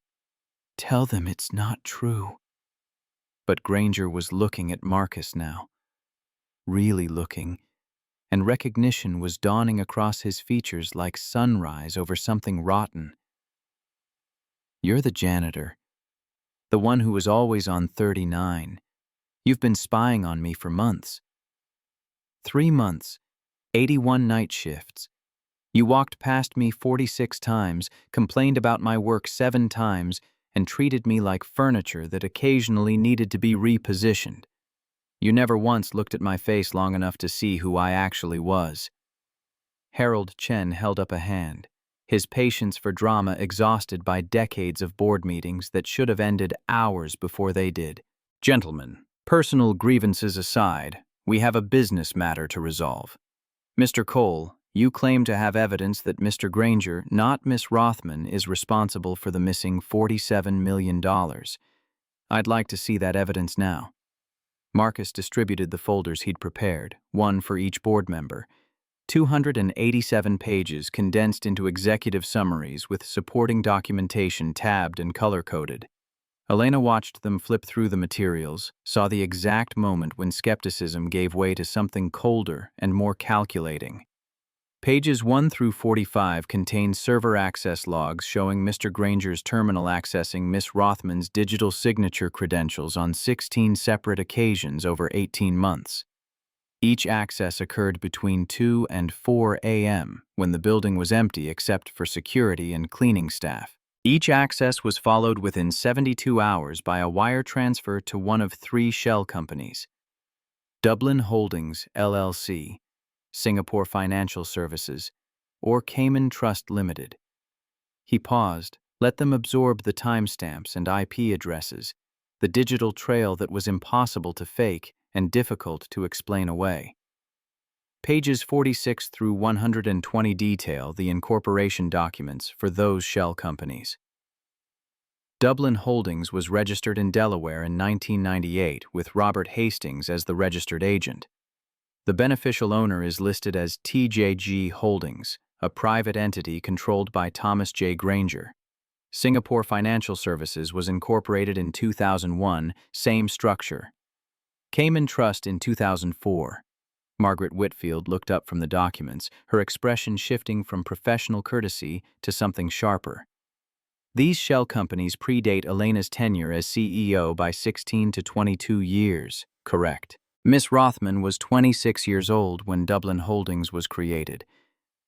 tell them it's not true. But Granger was looking at Marcus now. Really looking, and recognition was dawning across his features like sunrise over something rotten. You're the janitor, the one who was always on 39. You've been spying on me for months. 3 months, 81 night shifts. You walked past me 46 times, complained about my work 7 times, and treated me like furniture that occasionally needed to be repositioned. You never once looked at my face long enough to see who I actually was. Harold Chen held up a hand, his patience for drama exhausted by decades of board meetings that should have ended hours before they did. Gentlemen, personal grievances aside, we have a business matter to resolve. Mr. Cole, you claim to have evidence that Mr. Granger, not Miss Rothman, is responsible for the missing $47 million. I'd like to see that evidence now. Marcus distributed the folders he'd prepared, one for each board member. 287 pages condensed into executive summaries with supporting documentation tabbed and color-coded. Elena watched them flip through the materials, saw the exact moment when skepticism gave way to something colder and more calculating. Pages 1 through 45 contain server access logs showing Mr. Granger's terminal accessing Miss Rothman's digital signature credentials on 16 separate occasions over 18 months. Each access occurred between 2 and 4 a.m. when the building was empty except for security and cleaning staff. Each access was followed within 72 hours by a wire transfer to one of 3 shell companies: Dublin Holdings, LLC, Singapore Financial Services, or Cayman Trust Limited. He paused, let them absorb the timestamps and IP addresses, the digital trail that was impossible to fake and difficult to explain away. Pages 46 through 120 detail the incorporation documents for those shell companies. Dublin Holdings was registered in Delaware in 1998 with Robert Hastings as the registered agent. The beneficial owner is listed as TJG Holdings, a private entity controlled by Thomas J. Granger. Singapore Financial Services was incorporated in 2001, same structure. Cayman Trust in 2004. Margaret Whitfield looked up from the documents, her expression shifting from professional courtesy to something sharper. These shell companies predate Elena's tenure as CEO by 16 to 22 years, correct? Miss Rothman was 26 years old when Dublin Holdings was created.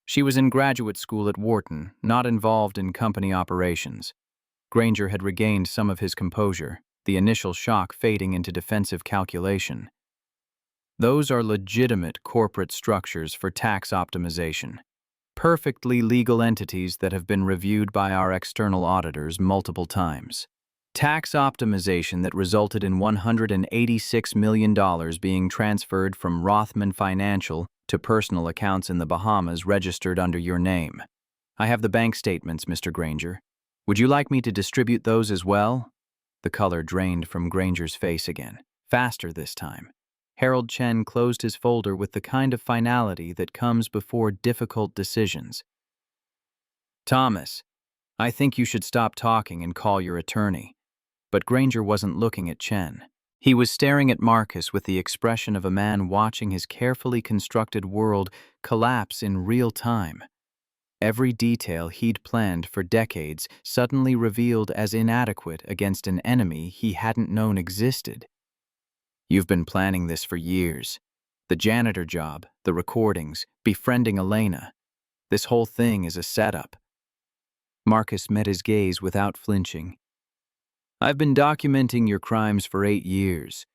She was in graduate school at Wharton, not involved in company operations. Granger had regained some of his composure, the initial shock fading into defensive calculation. Those are legitimate corporate structures for tax optimization. Perfectly legal entities that have been reviewed by our external auditors multiple times. Tax optimization that resulted in $186 million being transferred from Rothman Financial to personal accounts in the Bahamas registered under your name. I have the bank statements, Mr. Granger. Would you like me to distribute those as well? The color drained from Granger's face again, faster this time. Harold Chen closed his folder with the kind of finality that comes before difficult decisions. Thomas, I think you should stop talking and call your attorney. But Granger wasn't looking at Chen. He was staring at Marcus with the expression of a man watching his carefully constructed world collapse in real time. Every detail he'd planned for decades suddenly revealed as inadequate against an enemy he hadn't known existed. You've been planning this for years. The janitor job, the recordings, befriending Elena. This whole thing is a setup. Marcus met his gaze without flinching. I've been documenting your crimes for 8 years,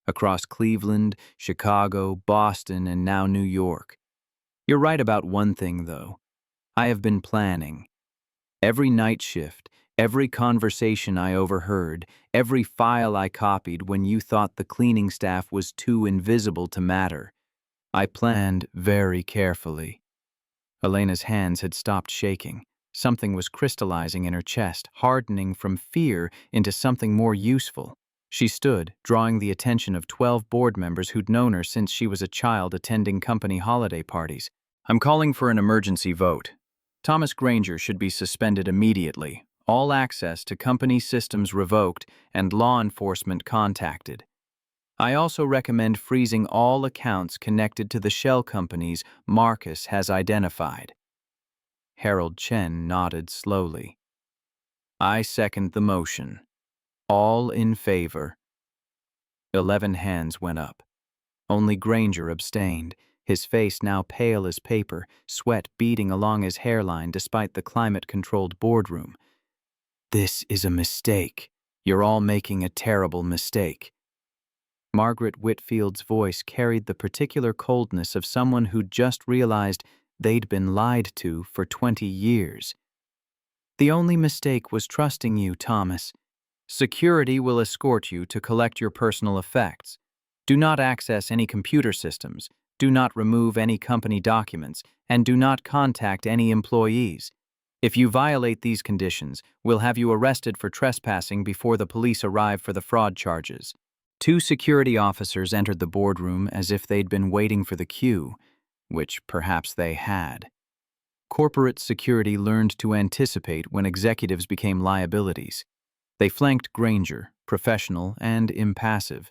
across Cleveland, Chicago, Boston, and now New York. You're right about one thing, though. I have been planning. Every night shift, every conversation I overheard, every file I copied when you thought the cleaning staff was too invisible to matter. I planned very carefully. Elena's hands had stopped shaking. Something was crystallizing in her chest, hardening from fear into something more useful. She stood, drawing the attention of 12 board members who'd known her since she was a child attending company holiday parties. I'm calling for an emergency vote. Thomas Granger should be suspended immediately, all access to company systems revoked, and law enforcement contacted. I also recommend freezing all accounts connected to the shell companies Marcus has identified. Harold Chen nodded slowly. I second the motion. All in favor. 11 hands went up. Only Granger abstained, his face now pale as paper, sweat beading along his hairline despite the climate-controlled boardroom. This is a mistake. You're all making a terrible mistake. Margaret Whitfield's voice carried the particular coldness of someone who'd just realized they'd been lied to for 20 years. The only mistake was trusting you, Thomas. Security will escort you to collect your personal effects. Do not access any computer systems, do not remove any company documents, and do not contact any employees. If you violate these conditions, we'll have you arrested for trespassing before the police arrive for the fraud charges. 2 security officers entered the boardroom as if they'd been waiting for the cue, which perhaps they had. Corporate security learned to anticipate when executives became liabilities. They flanked Granger, professional and impassive.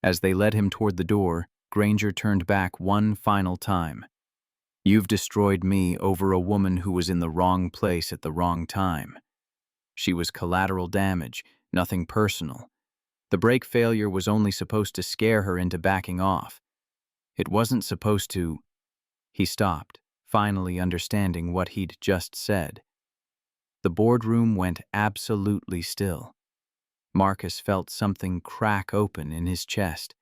As they led him toward the door, Granger turned back one final time. You've destroyed me over a woman who was in the wrong place at the wrong time. She was collateral damage, nothing personal. The brake failure was only supposed to scare her into backing off. It wasn't supposed to. He stopped, finally understanding what he'd just said. The boardroom went absolutely still. Marcus felt something crack open in his chest.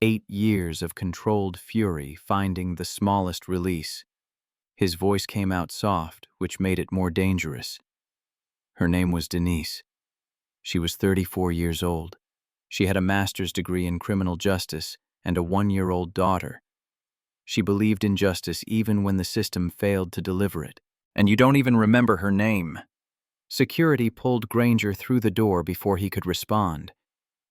8 years of controlled fury finding the smallest release. His voice came out soft, which made it more dangerous. Her name was Denise. She was 34 years old. She had a master's degree in criminal justice and a 1-year-old daughter. She believed in justice even when the system failed to deliver it. And you don't even remember her name. Security pulled Granger through the door before he could respond.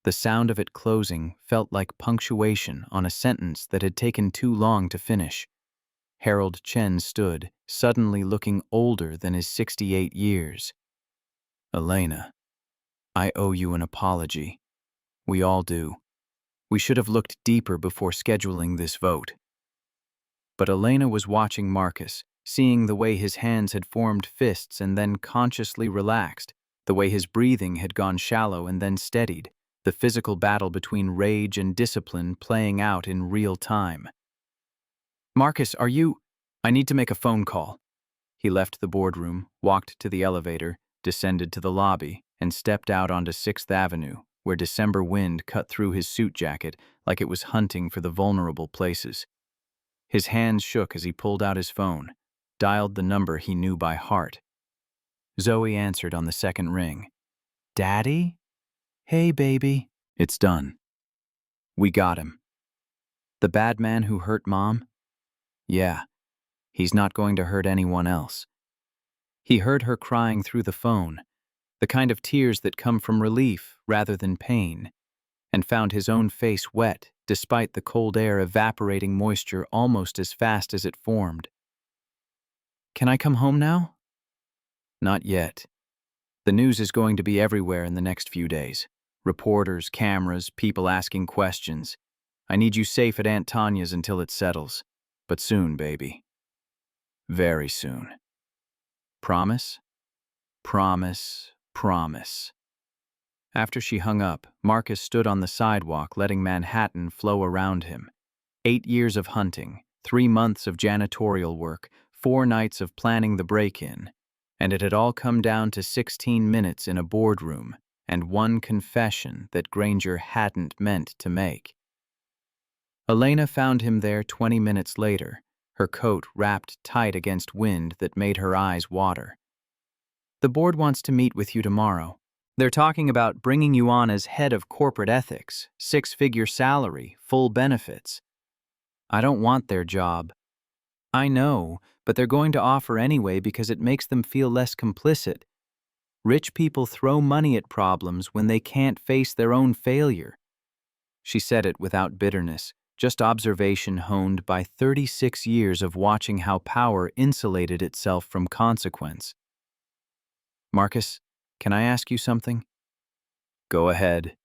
The sound of it closing felt like punctuation on a sentence that had taken too long to finish. Harold Chen stood, suddenly looking older than his 68 years. Elena, I owe you an apology. We all do. We should have looked deeper before scheduling this vote. But Elena was watching Marcus, seeing the way his hands had formed fists and then consciously relaxed, the way his breathing had gone shallow and then steadied, the physical battle between rage and discipline playing out in real time. Marcus, are you? I need to make a phone call. He left the boardroom, walked to the elevator, descended to the lobby, and stepped out onto 6th Avenue, where December wind cut through his suit jacket like it was hunting for the vulnerable places. His hands shook as he pulled out his phone, dialed the number he knew by heart. Zoe answered on the second ring. Daddy? Hey, baby. It's done. We got him. The bad man who hurt Mom? Yeah, he's not going to hurt anyone else. He heard her crying through the phone, the kind of tears that come from relief rather than pain, and found his own face wet despite the cold air evaporating moisture almost as fast as it formed. Can I come home now? Not yet. The news is going to be everywhere in the next few days. Reporters, cameras, people asking questions. I need you safe at Aunt Tanya's until it settles. But soon, baby. Very soon. Promise? Promise, promise. After she hung up, Marcus stood on the sidewalk letting Manhattan flow around him. 8 years of hunting, 3 months of janitorial work, 4 nights of planning the break-in, and it had all come down to 16 minutes in a boardroom and one confession that Granger hadn't meant to make. Elena found him there 20 minutes later, her coat wrapped tight against wind that made her eyes water. The board wants to meet with you tomorrow. They're talking about bringing you on as head of corporate ethics, 6-figure salary, full benefits. I don't want their job. I know, but they're going to offer anyway because it makes them feel less complicit. Rich people throw money at problems when they can't face their own failure. She said it without bitterness, just observation honed by 36 years of watching how power insulated itself from consequence. Marcus, can I ask you something? Go ahead.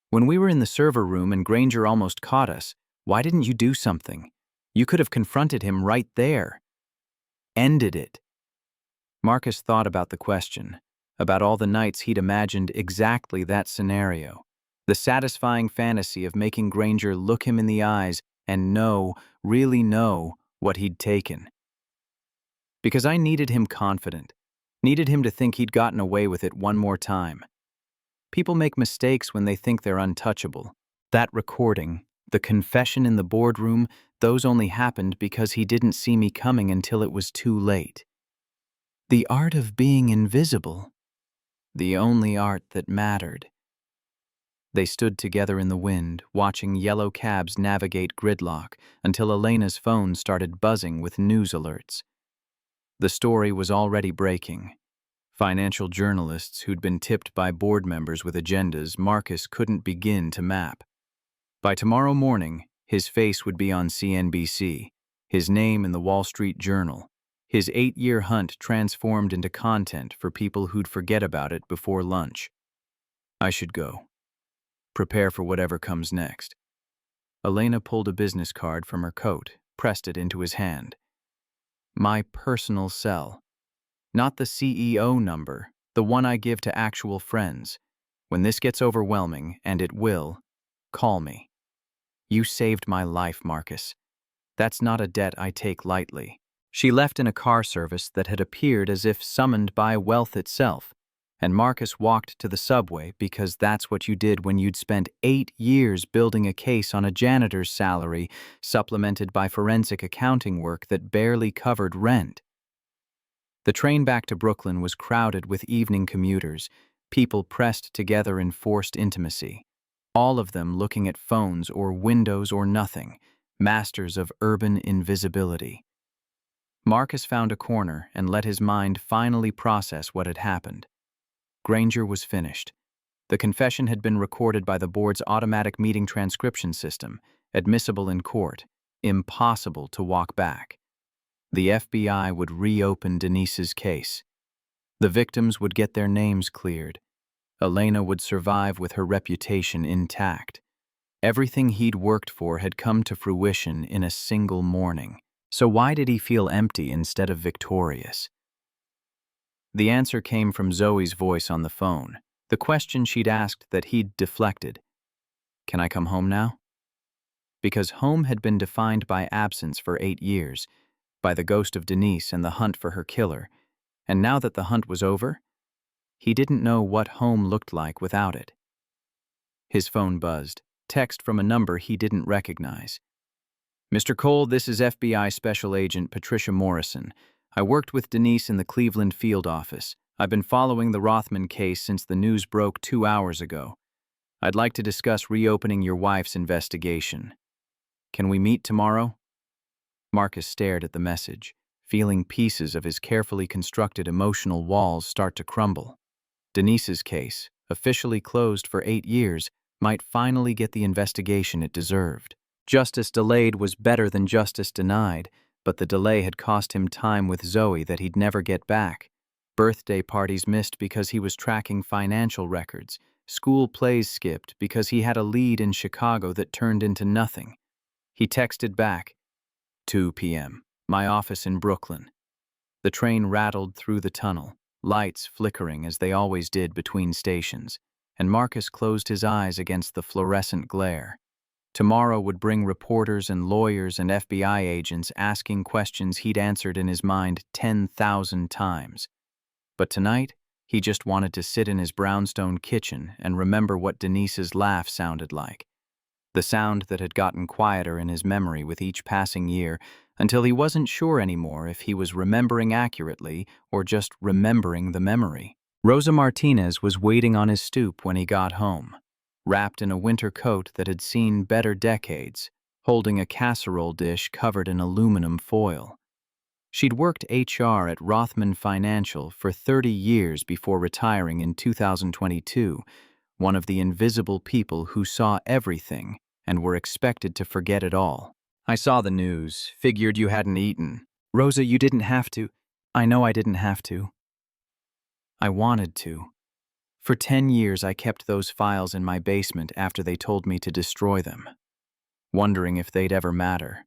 When we were in the server room and Granger almost caught us, why didn't you do something? You could have confronted him right there. Ended it. Marcus thought about the question, about all the nights he'd imagined exactly that scenario, the satisfying fantasy of making Granger look him in the eyes and know, really know, what he'd taken. Because I needed him confident, needed him to think he'd gotten away with it one more time. People make mistakes when they think they're untouchable. That recording, the confession in the boardroom, those only happened because he didn't see me coming until it was too late. The art of being invisible. The only art that mattered. They stood together in the wind, watching yellow cabs navigate gridlock until Elena's phone started buzzing with news alerts. The story was already breaking. Financial journalists who'd been tipped by board members with agendas Marcus couldn't begin to map. By tomorrow morning, his face would be on CNBC, his name in the Wall Street Journal, his 8-year hunt transformed into content for people who'd forget about it before lunch. I should go. Prepare for whatever comes next. Elena pulled a business card from her coat, pressed it into his hand. My personal cell. Not the CEO number, the one I give to actual friends. When this gets overwhelming, and it will, call me. You saved my life, Marcus. That's not a debt I take lightly. She left in a car service that had appeared as if summoned by wealth itself, and Marcus walked to the subway because that's what you did when you'd spent 8 years building a case on a janitor's salary, supplemented by forensic accounting work that barely covered rent. The train back to Brooklyn was crowded with evening commuters, people pressed together in forced intimacy, all of them looking at phones or windows or nothing, masters of urban invisibility. Marcus found a corner and let his mind finally process what had happened. Granger was finished. The confession had been recorded by the board's automatic meeting transcription system, admissible in court, impossible to walk back. The FBI would reopen Denise's case. The victims would get their names cleared. Elena would survive with her reputation intact. Everything he'd worked for had come to fruition in a single morning. So why did he feel empty instead of victorious? The answer came from Zoe's voice on the phone, the question she'd asked that he'd deflected. Can I come home now? Because home had been defined by absence for 8 years, by the ghost of Denise and the hunt for her killer, and now that the hunt was over, he didn't know what home looked like without it. His phone buzzed, text from a number he didn't recognize. Mr. Cole, this is FBI Special Agent Patricia Morrison. I worked with Denise in the Cleveland field office. I've been following the Rothman case since the news broke 2 hours ago. I'd like to discuss reopening your wife's investigation. Can we meet tomorrow? Marcus stared at the message, feeling pieces of his carefully constructed emotional walls start to crumble. Denise's case, officially closed for 8 years, might finally get the investigation it deserved. Justice delayed was better than justice denied, but the delay had cost him time with Zoe that he'd never get back. Birthday parties missed because he was tracking financial records. School plays skipped because he had a lead in Chicago that turned into nothing. He texted back, 2 p.m., my office in Brooklyn. The train rattled through the tunnel, lights flickering as they always did between stations, and Marcus closed his eyes against the fluorescent glare. Tomorrow would bring reporters and lawyers and FBI agents asking questions he'd answered in his mind 10,000 times. But tonight, he just wanted to sit in his brownstone kitchen and remember what Denise's laugh sounded like. The sound that had gotten quieter in his memory with each passing year until he wasn't sure anymore if he was remembering accurately or just remembering the memory. Rosa Martinez was waiting on his stoop when he got home, wrapped in a winter coat that had seen better decades, holding a casserole dish covered in aluminum foil. She'd worked HR at Rothman Financial for 30 years before retiring in 2022, one of the invisible people who saw everything and were expected to forget it all. I saw the news, figured you hadn't eaten. Rosa, you didn't have to. I know I didn't have to. I wanted to. For 10 years I kept those files in my basement after they told me to destroy them, wondering if they'd ever matter.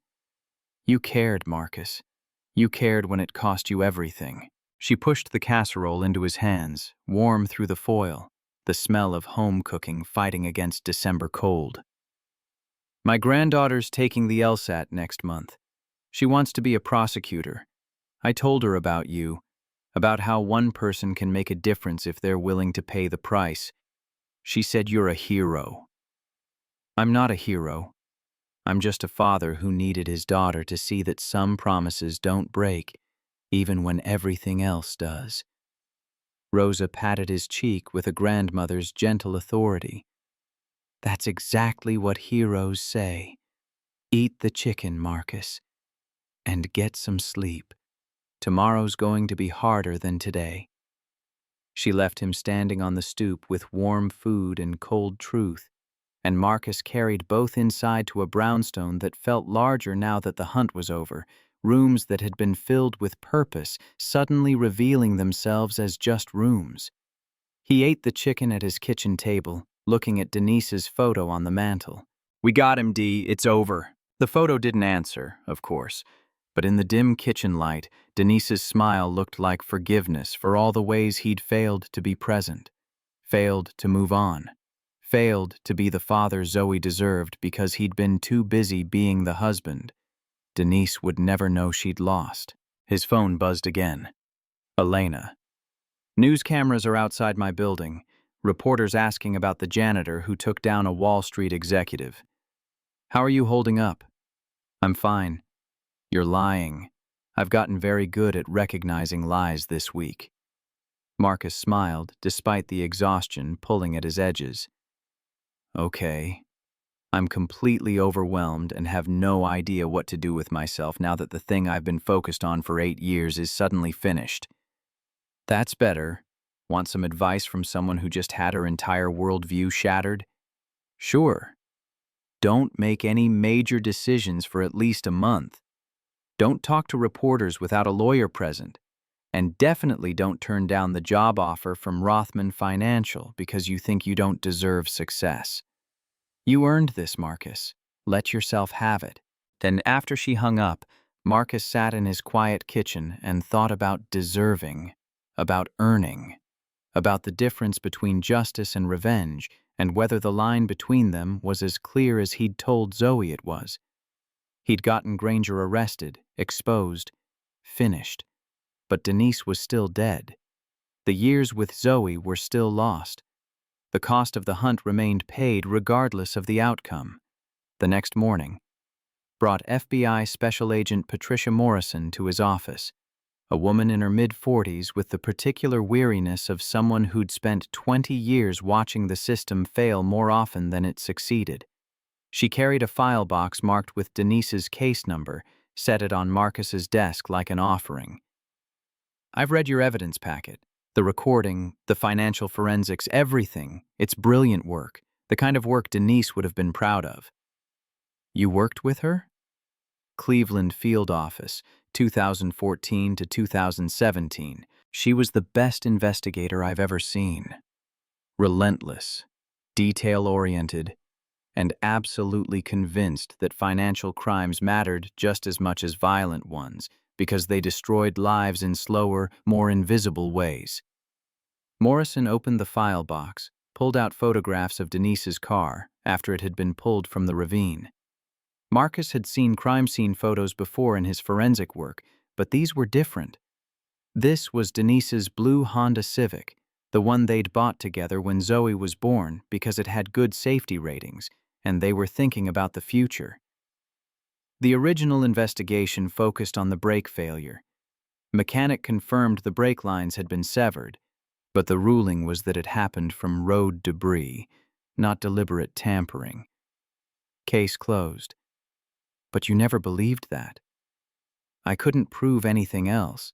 You cared, Marcus. You cared when it cost you everything. She pushed the casserole into his hands, warm through the foil, the smell of home cooking fighting against December cold. My granddaughter's taking the LSAT next month. She wants to be a prosecutor. I told her about you, about how one person can make a difference if they're willing to pay the price. She said you're a hero. I'm not a hero. I'm just a father who needed his daughter to see that some promises don't break, even when everything else does. Rosa patted his cheek with a grandmother's gentle authority. That's exactly what heroes say. Eat the chicken, Marcus, and get some sleep. Tomorrow's going to be harder than today. She left him standing on the stoop with warm food and cold truth, and Marcus carried both inside to a brownstone that felt larger now that the hunt was over, rooms that had been filled with purpose suddenly revealing themselves as just rooms. He ate the chicken at his kitchen table, looking at Denise's photo on the mantel. We got him, Dee. It's over. The photo didn't answer, of course, but in the dim kitchen light, Denise's smile looked like forgiveness for all the ways he'd failed to be present, failed to move on, failed to be the father Zoe deserved because he'd been too busy being the husband Denise would never know she'd lost. His phone buzzed again. Elena. News cameras are outside my building. Reporters asking about the janitor who took down a Wall Street executive. How are you holding up? I'm fine. You're lying. I've gotten very good at recognizing lies this week. Marcus smiled, despite the exhaustion pulling at his edges. Okay. I'm completely overwhelmed and have no idea what to do with myself now that the thing I've been focused on for 8 years is suddenly finished. That's better. Want some advice from someone who just had her entire worldview shattered? Sure. Don't make any major decisions for at least a month. Don't talk to reporters without a lawyer present. And definitely don't turn down the job offer from Rothman Financial because you think you don't deserve success. You earned this, Marcus. Let yourself have it. Then after she hung up, Marcus sat in his quiet kitchen and thought about deserving, about earning, about the difference between justice and revenge, and whether the line between them was as clear as he'd told Zoe it was. He'd gotten Granger arrested, exposed, finished. But Denise was still dead. The years with Zoe were still lost. The cost of the hunt remained paid regardless of the outcome. The next morning, brought FBI Special Agent Patricia Morrison to his office, a woman in her mid-40s with the particular weariness of someone who'd spent 20 years watching the system fail more often than it succeeded. She carried a file box marked with Denise's case number, set it on Marcus's desk like an offering. I've read your evidence packet. The recording, the financial forensics, everything. It's brilliant work, the kind of work Denise would have been proud of. You worked with her? Cleveland Field Office, 2014 to 2017. She was the best investigator I've ever seen. Relentless, detail-oriented, and absolutely convinced that financial crimes mattered just as much as violent ones, because they destroyed lives in slower, more invisible ways. Morrison opened the file box, pulled out photographs of Denise's car after it had been pulled from the ravine. Marcus had seen crime scene photos before in his forensic work, but these were different. This was Denise's blue Honda Civic, the one they'd bought together when Zoe was born because it had good safety ratings, and they were thinking about the future. The original investigation focused on the brake failure. Mechanic confirmed the brake lines had been severed, but the ruling was that it happened from road debris, not deliberate tampering. Case closed. But you never believed that. I couldn't prove anything else.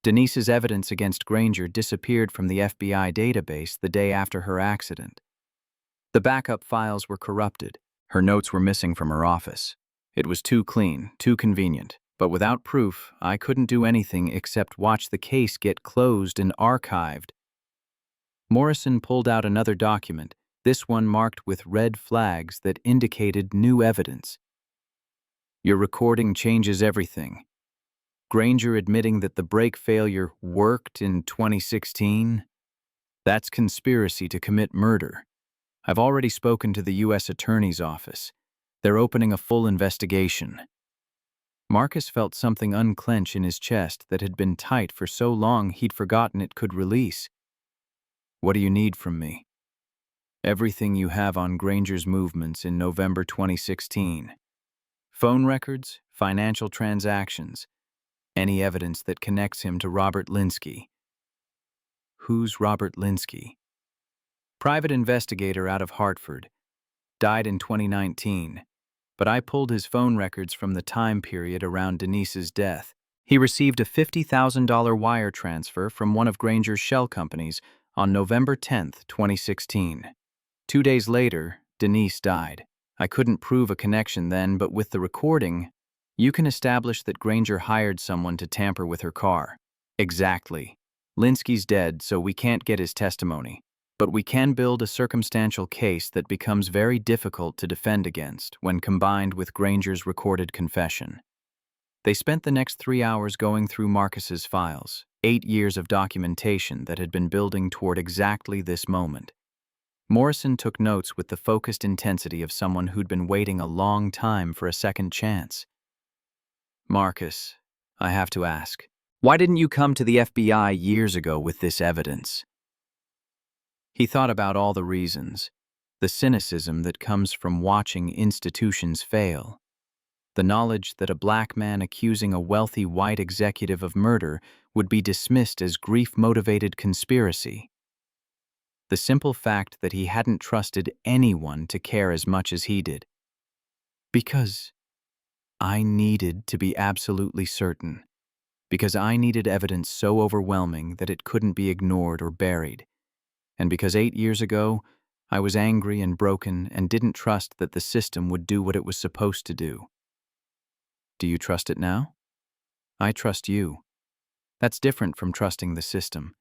Denise's evidence against Granger disappeared from the FBI database the day after her accident. The backup files were corrupted. Her notes were missing from her office. It was too clean, too convenient, but without proof, I couldn't do anything except watch the case get closed and archived. Morrison pulled out another document, this one marked with red flags that indicated new evidence. Your recording changes everything. Granger admitting that the brake failure worked in 2016? That's conspiracy to commit murder. I've already spoken to the U.S. Attorney's Office. They're opening a full investigation. Marcus felt something unclench in his chest that had been tight for so long he'd forgotten it could release. What do you need from me? Everything you have on Granger's movements in November 2016. Phone records, financial transactions, any evidence that connects him to Robert Linsky. Who's Robert Linsky? Private investigator out of Hartford. Died in 2019, but I pulled his phone records from the time period around Denise's death. He received a $50,000 wire transfer from one of Granger's shell companies on November 10, 2016. 2 days later, Denise died. I couldn't prove a connection then, but with the recording, you can establish that Granger hired someone to tamper with her car. Exactly. Linsky's dead, so we can't get his testimony. But we can build a circumstantial case that becomes very difficult to defend against when combined with Granger's recorded confession. They spent the next 3 hours going through Marcus's files, 8 years of documentation that had been building toward exactly this moment. Morrison took notes with the focused intensity of someone who'd been waiting a long time for a second chance. Marcus, I have to ask, why didn't you come to the FBI years ago with this evidence? He thought about all the reasons, the cynicism that comes from watching institutions fail, the knowledge that a black man accusing a wealthy white executive of murder would be dismissed as grief-motivated conspiracy, the simple fact that he hadn't trusted anyone to care as much as he did. Because I needed to be absolutely certain, because I needed evidence so overwhelming that it couldn't be ignored or buried, and because 8 years ago, I was angry and broken and didn't trust that the system would do what it was supposed to do. Do you trust it now? I trust you. That's different from trusting the system.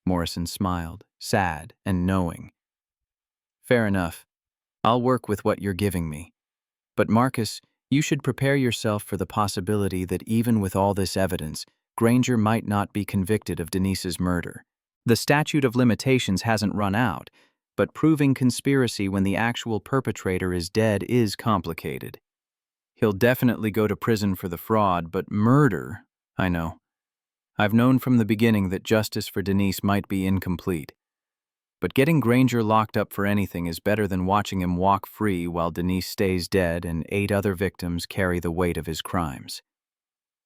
Morrison smiled, sad and knowing. Fair enough. I'll work with what you're giving me. But Marcus, you should prepare yourself for the possibility that even with all this evidence, Granger might not be convicted of Denise's murder. The statute of limitations hasn't run out, but proving conspiracy when the actual perpetrator is dead is complicated. He'll definitely go to prison for the fraud, but murder, I know. I've known from the beginning that justice for Denise might be incomplete. But getting Granger locked up for anything is better than watching him walk free while Denise stays dead and 8 other victims carry the weight of his crimes.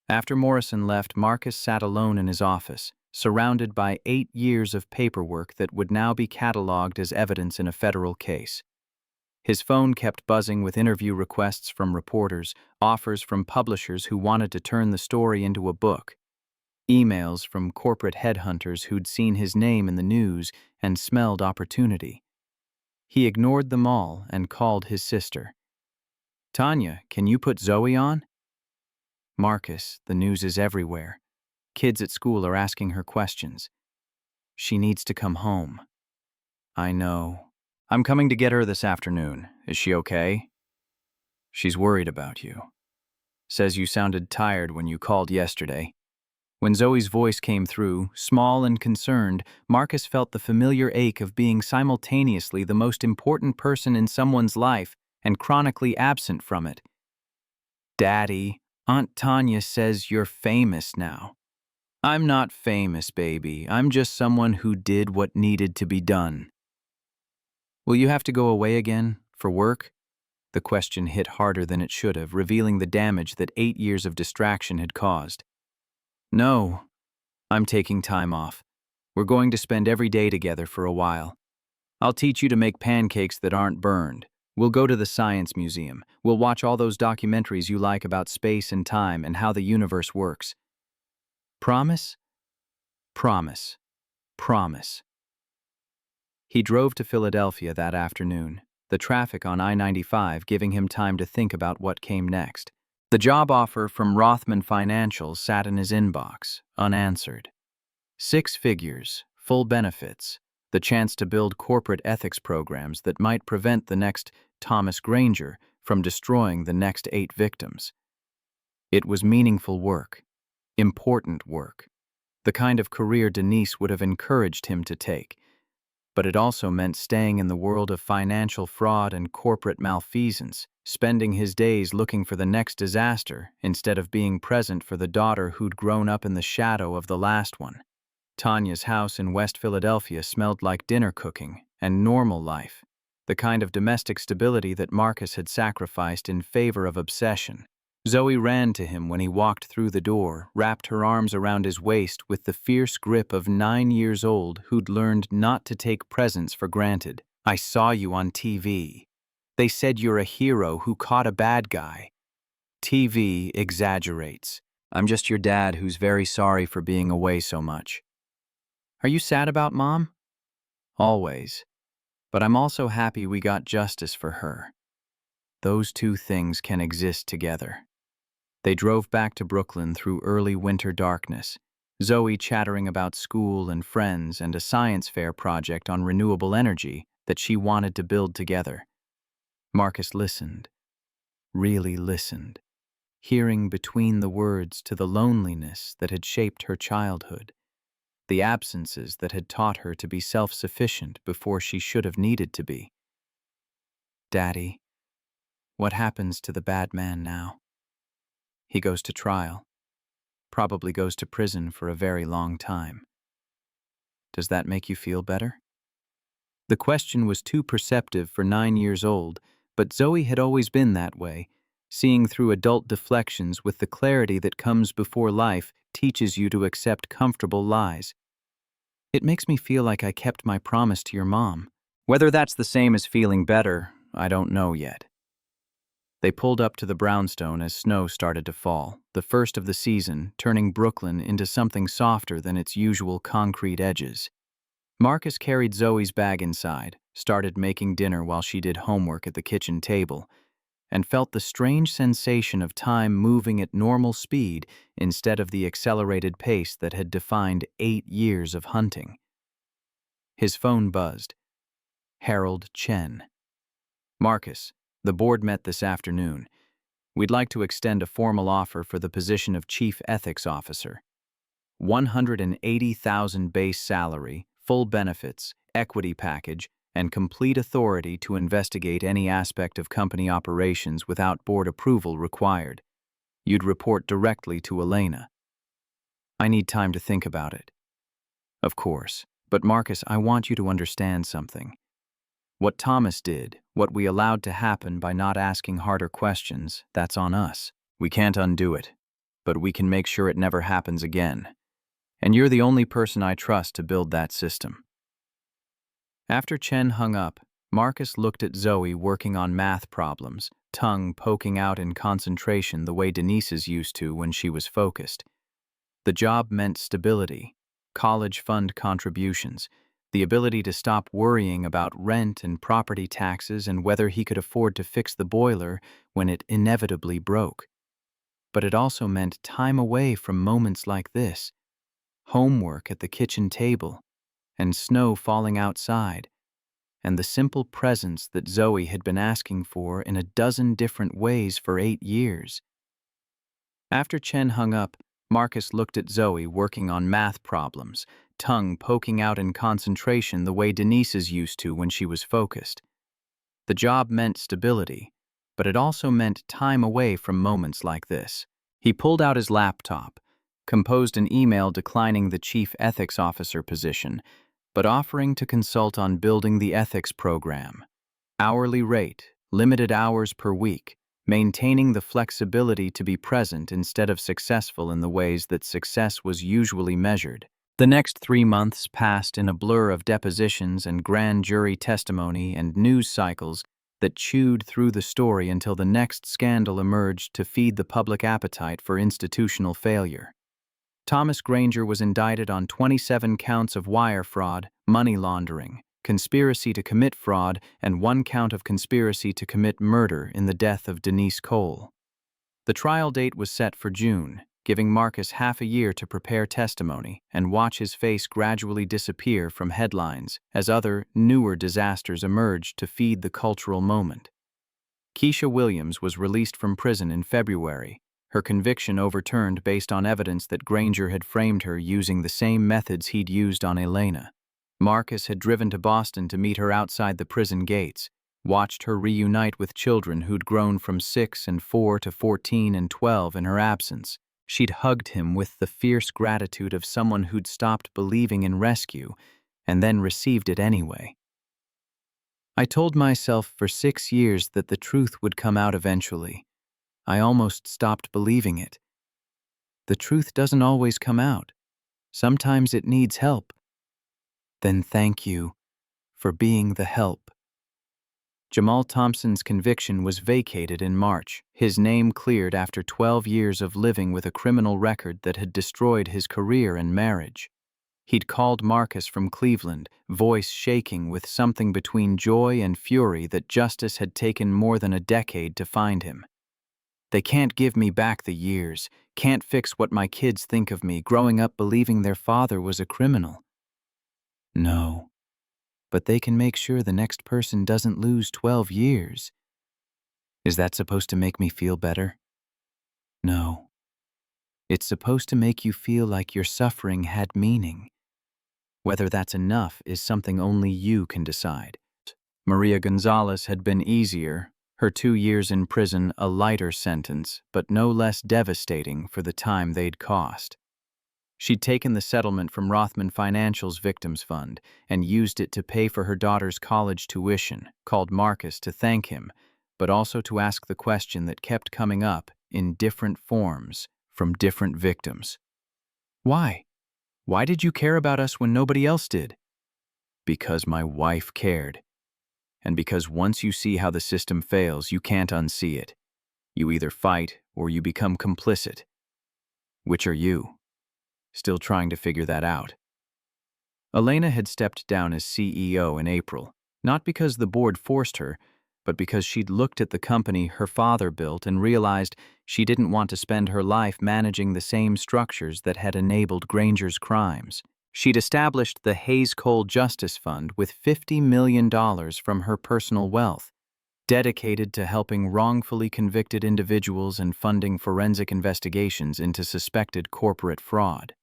After Morrison left, Marcus sat alone in his office, surrounded by 8 years of paperwork that would now be cataloged as evidence in a federal case. His phone kept buzzing with interview requests from reporters, offers from publishers who wanted to turn the story into a book, emails from corporate headhunters who'd seen his name in the news and smelled opportunity. He ignored them all and called his sister. Tanya, can you put Zoe on? Marcus, the news is everywhere. Kids at school are asking her questions. She needs to come home. I know. I'm coming to get her this afternoon. Is she okay? She's worried about you. Says you sounded tired when you called yesterday. When Zoe's voice came through, small and concerned, Marcus felt the familiar ache of being simultaneously the most important person in someone's life and chronically absent from it. Daddy, Aunt Tanya says you're famous now. I'm not famous, baby. I'm just someone who did what needed to be done. Will you have to go away again, for work? The question hit harder than it should have, revealing the damage that 8 years of distraction had caused. No, I'm taking time off. We're going to spend every day together for a while. I'll teach you to make pancakes that aren't burned. We'll go to the Science Museum. We'll watch all those documentaries you like about space and time and how the universe works. Promise? Promise. Promise. He drove to Philadelphia that afternoon, the traffic on I-95 giving him time to think about what came next. The job offer from Rothman Financial sat in his inbox, unanswered. 6 figures, full benefits, the chance to build corporate ethics programs that might prevent the next Thomas Granger from destroying the next 8 victims. It was meaningful work, important work, the kind of career Denise would have encouraged him to take. But it also meant staying in the world of financial fraud and corporate malfeasance, spending his days looking for the next disaster instead of being present for the daughter who'd grown up in the shadow of the last one. Tanya's house in West Philadelphia smelled like dinner cooking and normal life, the kind of domestic stability that Marcus had sacrificed in favor of obsession. Zoe ran to him when he walked through the door, wrapped her arms around his waist with the fierce grip of 9 years old who'd learned not to take presents for granted. I saw you on TV. They said you're a hero who caught a bad guy. TV exaggerates. I'm just your dad who's very sorry for being away so much. Are you sad about Mom? Always. But I'm also happy we got justice for her. Those two things can exist together. They drove back to Brooklyn through early winter darkness, Zoe chattering about school and friends and a science fair project on renewable energy that she wanted to build together. Marcus listened, really listened, hearing between the words to the loneliness that had shaped her childhood, the absences that had taught her to be self-sufficient before she should have needed to be. Daddy, what happens to the bad man now? He goes to trial, probably goes to prison for a very long time. Does that make you feel better? The question was too perceptive for 9 years old, but Zoe had always been that way, seeing through adult deflections with the clarity that comes before life teaches you to accept comfortable lies. It makes me feel like I kept my promise to your mom. Whether that's the same as feeling better, I don't know yet. They pulled up to the brownstone as snow started to fall, the first of the season, turning Brooklyn into something softer than its usual concrete edges. Marcus carried Zoe's bag inside, started making dinner while she did homework at the kitchen table, and felt the strange sensation of time moving at normal speed instead of the accelerated pace that had defined 8 years of hunting. His phone buzzed. Harold Chen. Marcus, the board met this afternoon. We'd like to extend a formal offer for the position of Chief Ethics Officer. 180,000 base salary, full benefits, equity package, and complete authority to investigate any aspect of company operations without board approval required. You'd report directly to Elena. I need time to think about it. Of course, but Marcus, I want you to understand something. What Thomas did, what we allowed to happen by not asking harder questions, that's on us. We can't undo it, but we can make sure it never happens again. And you're the only person I trust to build that system. After Chen hung up, Marcus looked at Zoe working on math problems, tongue poking out in concentration the way Denise's used to when she was focused. The job meant stability, college fund contributions, the ability to stop worrying about rent and property taxes and whether he could afford to fix the boiler when it inevitably broke. But it also meant time away from moments like this, homework at the kitchen table, and snow falling outside, and the simple presence that Zoe had been asking for in a dozen different ways for 8 years. After Chen hung up, Marcus looked at Zoe working on math problems, tongue poking out in concentration the way Denise's used to when she was focused. The job meant stability, but it also meant time away from moments like this. He pulled out his laptop, composed an email declining the chief ethics officer position, but offering to consult on building the ethics program. Hourly rate, limited hours per week, maintaining the flexibility to be present instead of successful in the ways that success was usually measured. The next 3 months passed in a blur of depositions and grand jury testimony and news cycles that chewed through the story until the next scandal emerged to feed the public appetite for institutional failure. Thomas Granger was indicted on 27 counts of wire fraud, money laundering, conspiracy to commit fraud, and 1 count of conspiracy to commit murder in the death of Denise Cole. The trial date was set for June, giving Marcus half a year to prepare testimony and watch his face gradually disappear from headlines as other, newer disasters emerged to feed the cultural moment. Keisha Williams was released from prison in February, her conviction overturned based on evidence that Granger had framed her using the same methods he'd used on Elena. Marcus had driven to Boston to meet her outside the prison gates, watched her reunite with children who'd grown from 6 and 4 to 14 and 12 in her absence. She'd hugged him with the fierce gratitude of someone who'd stopped believing in rescue and then received it anyway. I told myself for 6 years that the truth would come out eventually. I almost stopped believing it. The truth doesn't always come out. Sometimes it needs help. Then thank you for being the help. Jamal Thompson's conviction was vacated in March, his name cleared after 12 years of living with a criminal record that had destroyed his career and marriage. He'd called Marcus from Cleveland, voice shaking with something between joy and fury that justice had taken more than a decade to find him. They can't give me back the years, can't fix what my kids think of me growing up believing their father was a criminal. No, but they can make sure the next person doesn't lose 12 years. Is that supposed to make me feel better? No. It's supposed to make you feel like your suffering had meaning. Whether that's enough is something only you can decide. Maria Gonzalez had been easier, her 2 years in prison a lighter sentence, but no less devastating for the time they'd cost. She'd taken the settlement from Rothman Financial's Victims Fund and used it to pay for her daughter's college tuition, called Marcus to thank him, but also to ask the question that kept coming up in different forms from different victims. Why? Why did you care about us when nobody else did? Because my wife cared. And because once you see how the system fails, you can't unsee it. You either fight or you become complicit. Which are you? Still trying to figure that out. Elena had stepped down as CEO in April, not because the board forced her, but because she'd looked at the company her father built and realized she didn't want to spend her life managing the same structures that had enabled Granger's crimes. She'd established the Hayes Cole Justice Fund with $50 million from her personal wealth, dedicated to helping wrongfully convicted individuals and funding forensic investigations into suspected corporate fraud.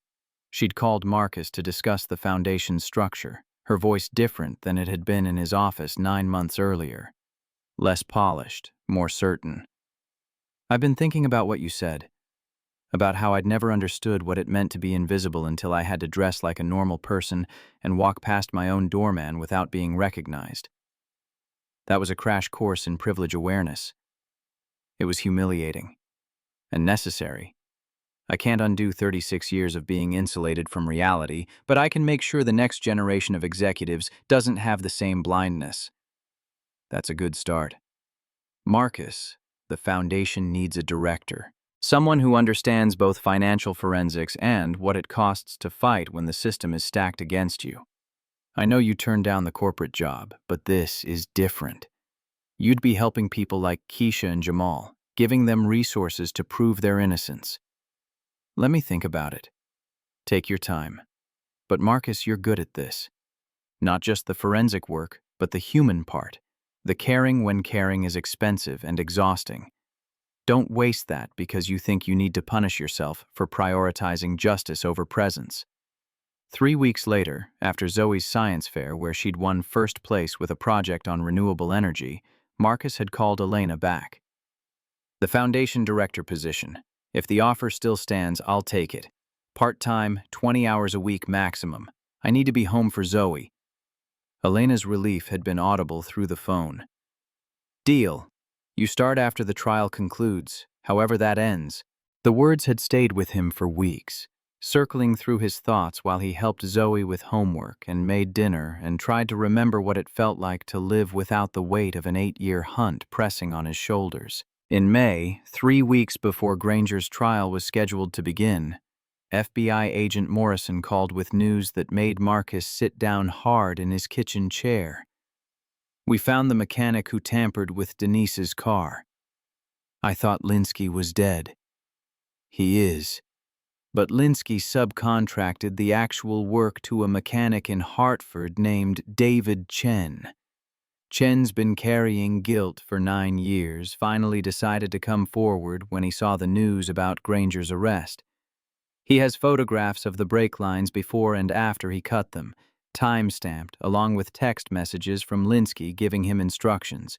She'd called Marcus to discuss the foundation's structure, her voice different than it had been in his office 9 months earlier. Less polished, more certain. I've been thinking about what you said, about how I'd never understood what it meant to be invisible until I had to dress like a normal person and walk past my own doorman without being recognized. That was a crash course in privilege awareness. It was humiliating and necessary. I can't undo 36 years of being insulated from reality, but I can make sure the next generation of executives doesn't have the same blindness. That's a good start. Marcus, the foundation needs a director, someone who understands both financial forensics and what it costs to fight when the system is stacked against you. I know you turned down the corporate job, but this is different. You'd be helping people like Keisha and Jamal, giving them resources to prove their innocence. Let me think about it. Take your time. But Marcus, you're good at this. Not just the forensic work, but the human part. The caring when caring is expensive and exhausting. Don't waste that because you think you need to punish yourself for prioritizing justice over presence. 3 weeks later, after Zoe's science fair where she'd won first place with a project on renewable energy, Marcus had called Elena back. The foundation director position. If the offer still stands, I'll take it. Part-time, 20 hours a week maximum. I need to be home for Zoe. Elena's relief had been audible through the phone. Deal. You start after the trial concludes, however that ends. The words had stayed with him for weeks, circling through his thoughts while he helped Zoe with homework and made dinner and tried to remember what it felt like to live without the weight of an 8-year hunt pressing on his shoulders. In May, 3 weeks before Granger's trial was scheduled to begin, FBI agent Morrison called with news that made Marcus sit down hard in his kitchen chair. We found the mechanic who tampered with Denise's car. I thought Linsky was dead. He is. But Linsky subcontracted the actual work to a mechanic in Hartford named David Chen. Chen's been carrying guilt for 9 years, finally decided to come forward when he saw the news about Granger's arrest. He has photographs of the brake lines before and after he cut them, time-stamped, along with text messages from Linsky giving him instructions.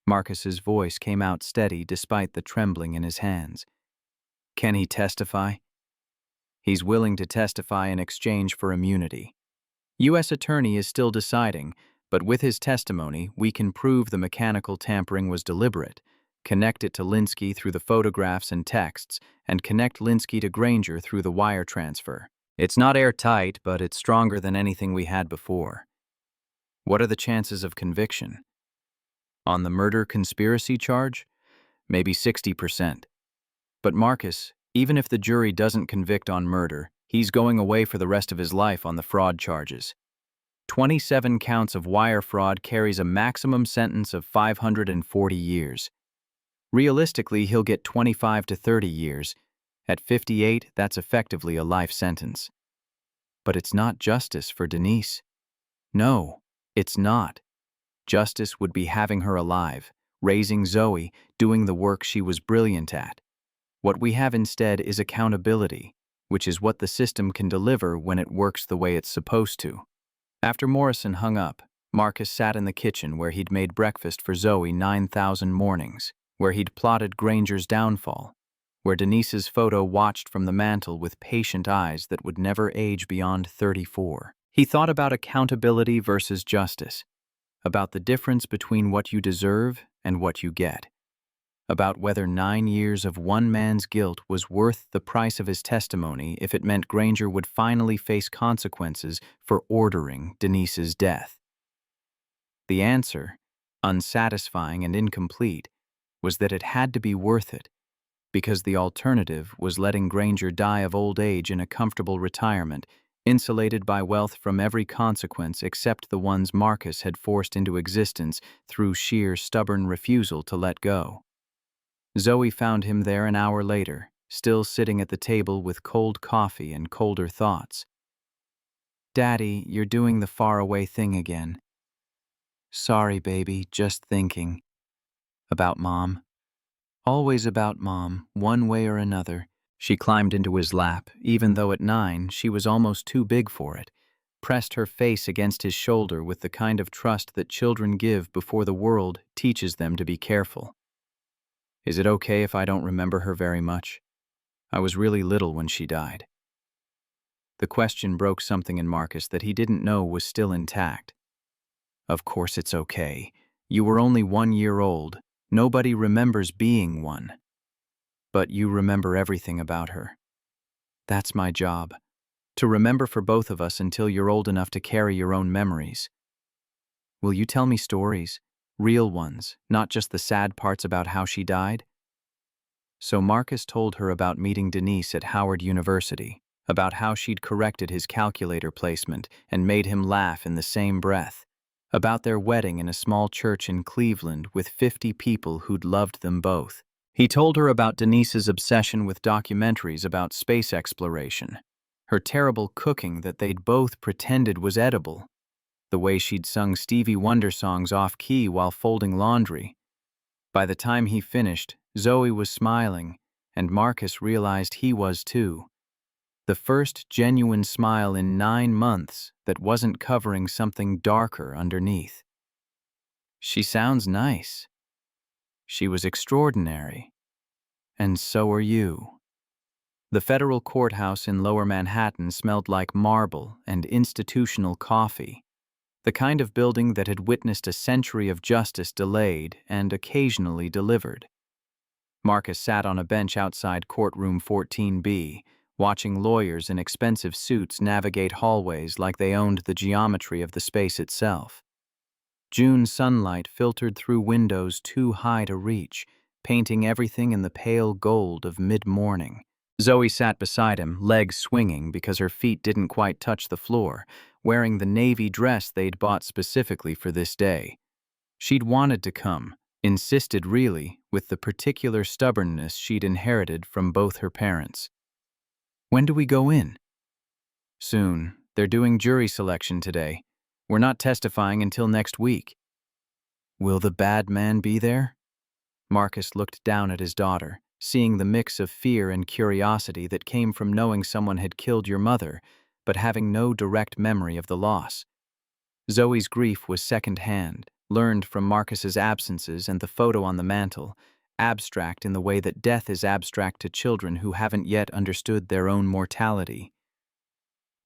Marcus's voice came out steady despite the trembling in his hands. Can he testify? He's willing to testify in exchange for immunity. U.S. Attorney is still deciding, but with his testimony, we can prove the mechanical tampering was deliberate, connect it to Linsky through the photographs and texts, and connect Linsky to Granger through the wire transfer. It's not airtight, but it's stronger than anything we had before. What are the chances of conviction? On the murder conspiracy charge? Maybe 60%. But Marcus, even if the jury doesn't convict on murder, he's going away for the rest of his life on the fraud charges. 27 counts of wire fraud carries a maximum sentence of 540 years. Realistically, he'll get 25 to 30 years. At 58, that's effectively a life sentence. But it's not justice for Denise. No, it's not. Justice would be having her alive, raising Zoe, doing the work she was brilliant at. What we have instead is accountability, which is what the system can deliver when it works the way it's supposed to. After Morrison hung up, Marcus sat in the kitchen where he'd made breakfast for Zoe 9,000 mornings, where he'd plotted Granger's downfall, where Denise's photo watched from the mantel with patient eyes that would never age beyond 34. He thought about accountability versus justice, about the difference between what you deserve and what you get, about whether 9 years of one man's guilt was worth the price of his testimony if it meant Granger would finally face consequences for ordering Denise's death. The answer, unsatisfying and incomplete, was that it had to be worth it, because the alternative was letting Granger die of old age in a comfortable retirement, insulated by wealth from every consequence except the ones Marcus had forced into existence through sheer stubborn refusal to let go. Zoe found him there an hour later, still sitting at the table with cold coffee and colder thoughts. "Daddy, you're doing the faraway thing again." "Sorry, baby, just thinking." "About Mom?" "Always about Mom, one way or another." She climbed into his lap, even though at 9 she was almost too big for it, pressed her face against his shoulder with the kind of trust that children give before the world teaches them to be careful. "Is it okay if I don't remember her very much? I was really little when she died." The question broke something in Marcus that he didn't know was still intact. "Of course it's okay. You were only 1 year old. Nobody remembers being one. But you remember everything about her. That's my job. To remember for both of us until you're old enough to carry your own memories. Will you tell me stories? Real ones, not just the sad parts about how she died?" So Marcus told her about meeting Denise at Howard University, about how she'd corrected his calculator placement and made him laugh in the same breath, about their wedding in a small church in Cleveland with 50 people who'd loved them both. He told her about Denise's obsession with documentaries about space exploration, her terrible cooking that they'd both pretended was edible, the way she'd sung Stevie Wonder songs off-key while folding laundry. By the time he finished, Zoe was smiling, and Marcus realized he was too. The first genuine smile in 9 months that wasn't covering something darker underneath. "She sounds nice." "She was extraordinary. And so are you." The federal courthouse in Lower Manhattan smelled like marble and institutional coffee, the kind of building that had witnessed a century of justice delayed and occasionally delivered. Marcus sat on a bench outside courtroom 14B, watching lawyers in expensive suits navigate hallways like they owned the geometry of the space itself. June sunlight filtered through windows too high to reach, painting everything in the pale gold of mid-morning. Zoe sat beside him, legs swinging because her feet didn't quite touch the floor, wearing the navy dress they'd bought specifically for this day. She'd wanted to come, insisted really, with the particular stubbornness she'd inherited from both her parents. "When do we go in?" "Soon. They're doing jury selection today. We're not testifying until next week." "Will the bad man be there?" Marcus looked down at his daughter, seeing the mix of fear and curiosity that came from knowing someone had killed your mother, but having no direct memory of the loss. Zoe's grief was second-hand, learned from Marcus's absences and the photo on the mantel, abstract in the way that death is abstract to children who haven't yet understood their own mortality.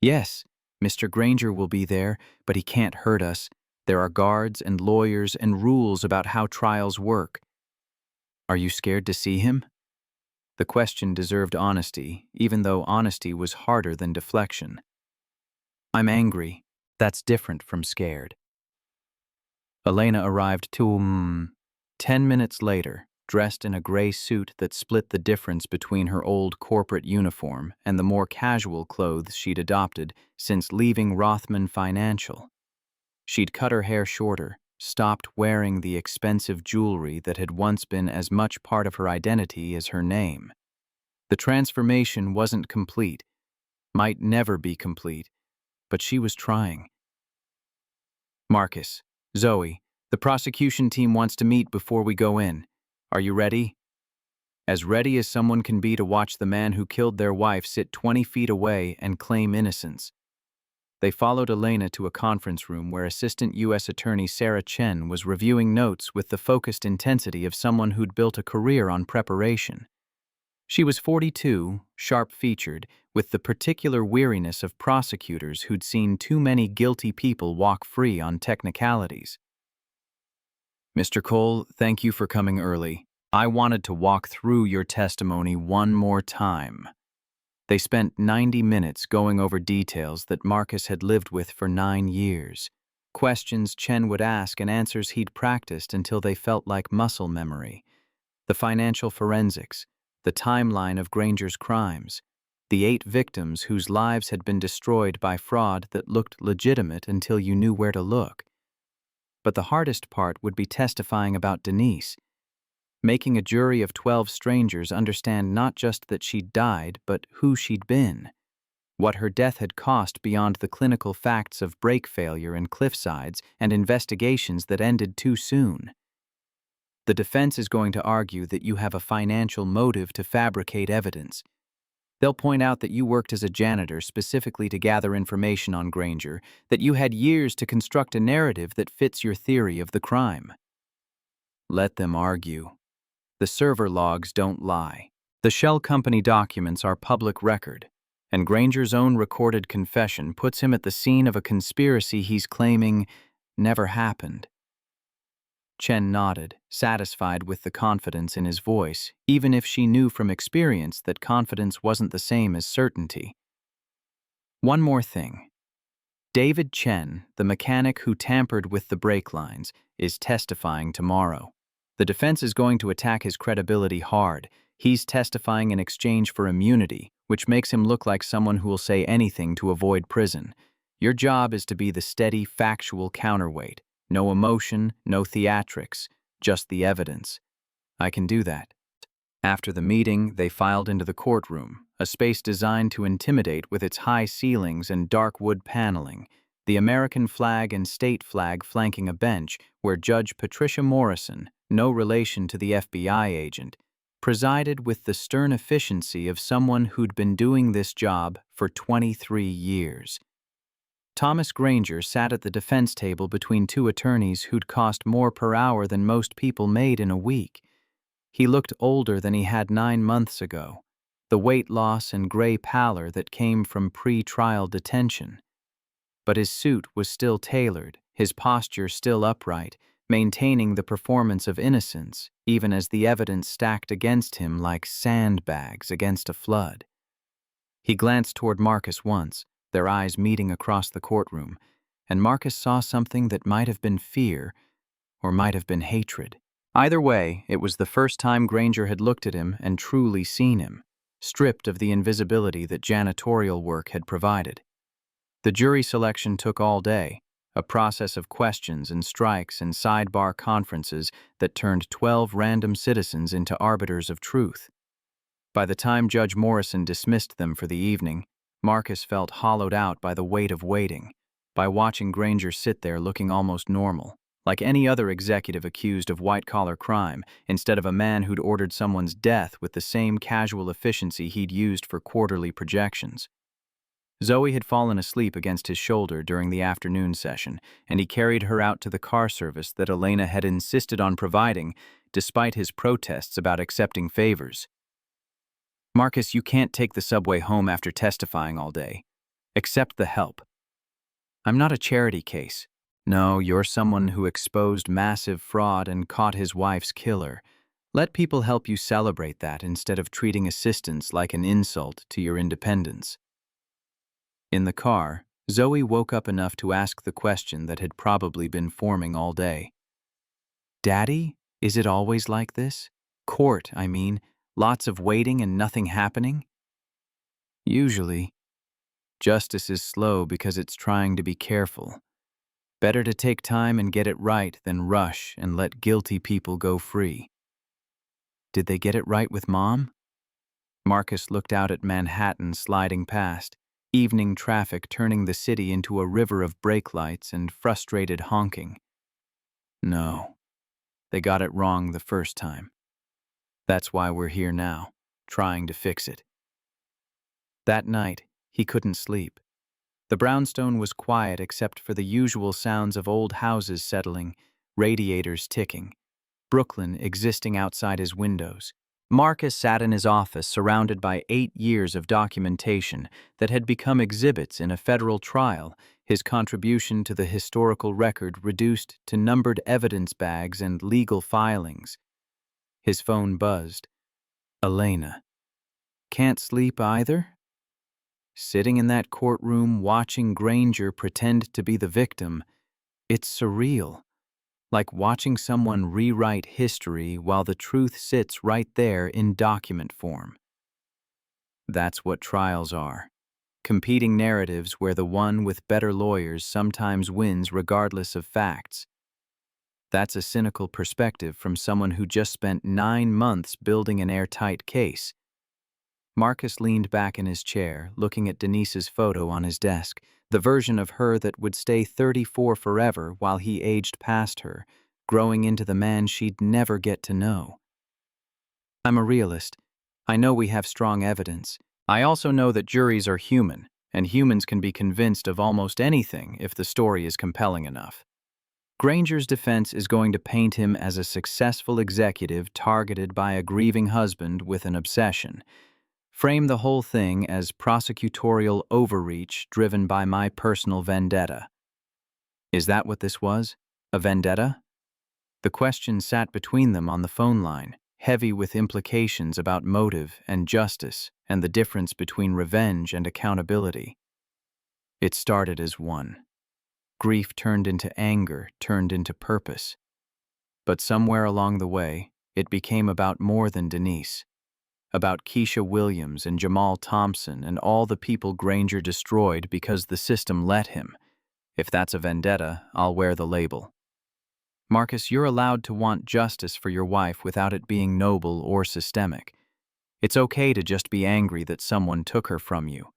"Yes, Mr. Granger will be there, but he can't hurt us. There are guards and lawyers and rules about how trials work." "Are you scared to see him?" The question deserved honesty, even though honesty was harder than deflection. "I'm angry. That's different from scared." Elena arrived 10 minutes later, dressed in a gray suit that split the difference between her old corporate uniform and the more casual clothes she'd adopted since leaving Rothman Financial. She'd cut her hair shorter, stopped wearing the expensive jewelry that had once been as much part of her identity as her name. The transformation wasn't complete, might never be complete, but she was trying. Marcus, Zoe, the prosecution team wants to meet before we go in. Are you ready? As ready as someone can be to watch the man who killed their wife sit 20 feet away and claim innocence. They followed Elena to a conference room where Assistant U.S. Attorney Sarah Chen was reviewing notes with the focused intensity of someone who'd built a career on preparation. She was 42, sharp-featured, with the particular weariness of prosecutors who'd seen too many guilty people walk free on technicalities. Mr. Cole, thank you for coming early. I wanted to walk through your testimony one more time. They spent 90 minutes going over details that Marcus had lived with for 9 years. Questions Chen would ask and answers he'd practiced until they felt like muscle memory. The financial forensics, the timeline of Granger's crimes, the 8 victims whose lives had been destroyed by fraud that looked legitimate until you knew where to look. But the hardest part would be testifying about Denise, making a jury of 12 strangers understand not just that she'd died, but who she'd been, what her death had cost beyond the clinical facts of brake failure and cliffsides and investigations that ended too soon. The defense is going to argue that you have a financial motive to fabricate evidence. They'll point out that you worked as a janitor specifically to gather information on Granger, that you had years to construct a narrative that fits your theory of the crime. Let them argue. The server logs don't lie. The shell company documents are public record, and Granger's own recorded confession puts him at the scene of a conspiracy he's claiming never happened. Chen nodded, satisfied with the confidence in his voice, even if she knew from experience that confidence wasn't the same as certainty. One more thing. David Chen, the mechanic who tampered with the brake lines, is testifying tomorrow. The defense is going to attack his credibility hard. He's testifying in exchange for immunity, which makes him look like someone who will say anything to avoid prison. Your job is to be the steady, factual counterweight. No emotion, no theatrics, just the evidence. I can do that. After the meeting, they filed into the courtroom, a space designed to intimidate with its high ceilings and dark wood paneling, the American flag and state flag flanking a bench where Judge Patricia Morrison, no relation to the FBI agent, presided with the stern efficiency of someone who'd been doing this job for 23 years. Thomas Granger sat at the defense table between 2 attorneys who'd cost more per hour than most people made in a week. He looked older than he had 9 months ago, the weight loss and gray pallor that came from pre-trial detention. But his suit was still tailored, his posture still upright, maintaining the performance of innocence, even as the evidence stacked against him like sandbags against a flood. He glanced toward Marcus once, their eyes meeting across the courtroom, and Marcus saw something that might have been fear or might have been hatred. Either way, it was the first time Granger had looked at him and truly seen him, stripped of the invisibility that janitorial work had provided. The jury selection took all day, a process of questions and strikes and sidebar conferences that turned 12 random citizens into arbiters of truth. By the time Judge Morrison dismissed them for the evening, Marcus felt hollowed out by the weight of waiting, by watching Granger sit there looking almost normal, like any other executive accused of white-collar crime, instead of a man who'd ordered someone's death with the same casual efficiency he'd used for quarterly projections. Zoe had fallen asleep against his shoulder during the afternoon session, and he carried her out to the car service that Elena had insisted on providing, despite his protests about accepting favors. Marcus, you can't take the subway home after testifying all day. Accept the help. I'm not a charity case. No, you're someone who exposed massive fraud and caught his wife's killer. Let people help you celebrate that instead of treating assistance like an insult to your independence. In the car, Zoe woke up enough to ask the question that had probably been forming all day. Daddy, is it always like this? Court, I mean. Lots of waiting and nothing happening? Usually. Justice is slow because it's trying to be careful. Better to take time and get it right than rush and let guilty people go free. Did they get it right with Mom? Marcus looked out at Manhattan sliding past, evening traffic turning the city into a river of brake lights and frustrated honking. No, they got it wrong the first time. That's why we're here now, trying to fix it. That night, he couldn't sleep. The brownstone was quiet except for the usual sounds of old houses settling, radiators ticking, Brooklyn existing outside his windows. Marcus sat in his office surrounded by 8 years of documentation that had become exhibits in a federal trial, his contribution to the historical record reduced to numbered evidence bags and legal filings. His phone buzzed. Elena. Can't sleep either? Sitting in that courtroom watching Granger pretend to be the victim, it's surreal. Like watching someone rewrite history while the truth sits right there in document form. That's what trials are. Competing narratives where the one with better lawyers sometimes wins regardless of facts. That's a cynical perspective from someone who just spent 9 months building an airtight case. Marcus leaned back in his chair, looking at Denise's photo on his desk, the version of her that would stay 34 forever while he aged past her, growing into the man she'd never get to know. I'm a realist. I know we have strong evidence. I also know that juries are human, and humans can be convinced of almost anything if the story is compelling enough. Granger's defense is going to paint him as a successful executive targeted by a grieving husband with an obsession. Frame the whole thing as prosecutorial overreach driven by my personal vendetta. Is that what this was? A vendetta? The question sat between them on the phone line, heavy with implications about motive and justice and the difference between revenge and accountability. It started as one. Grief turned into anger, turned into purpose. But somewhere along the way, it became about more than Denise. About Keisha Williams and Jamal Thompson and all the people Granger destroyed because the system let him. If that's a vendetta, I'll wear the label. Marcus, you're allowed to want justice for your wife without it being noble or systemic. It's okay to just be angry that someone took her from you.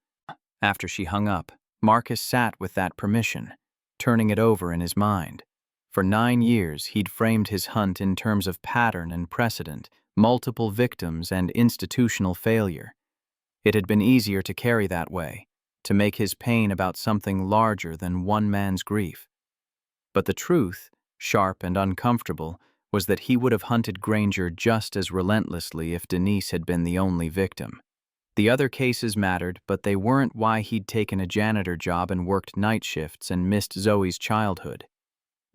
After she hung up, Marcus sat with that permission, turning it over in his mind. For 9 years, he'd framed his hunt in terms of pattern and precedent, multiple victims and institutional failure. It had been easier to carry that way, to make his pain about something larger than one man's grief. But the truth, sharp and uncomfortable, was that he would have hunted Granger just as relentlessly if Denise had been the only victim. The other cases mattered, but they weren't why he'd taken a janitor job and worked night shifts and missed Zoe's childhood.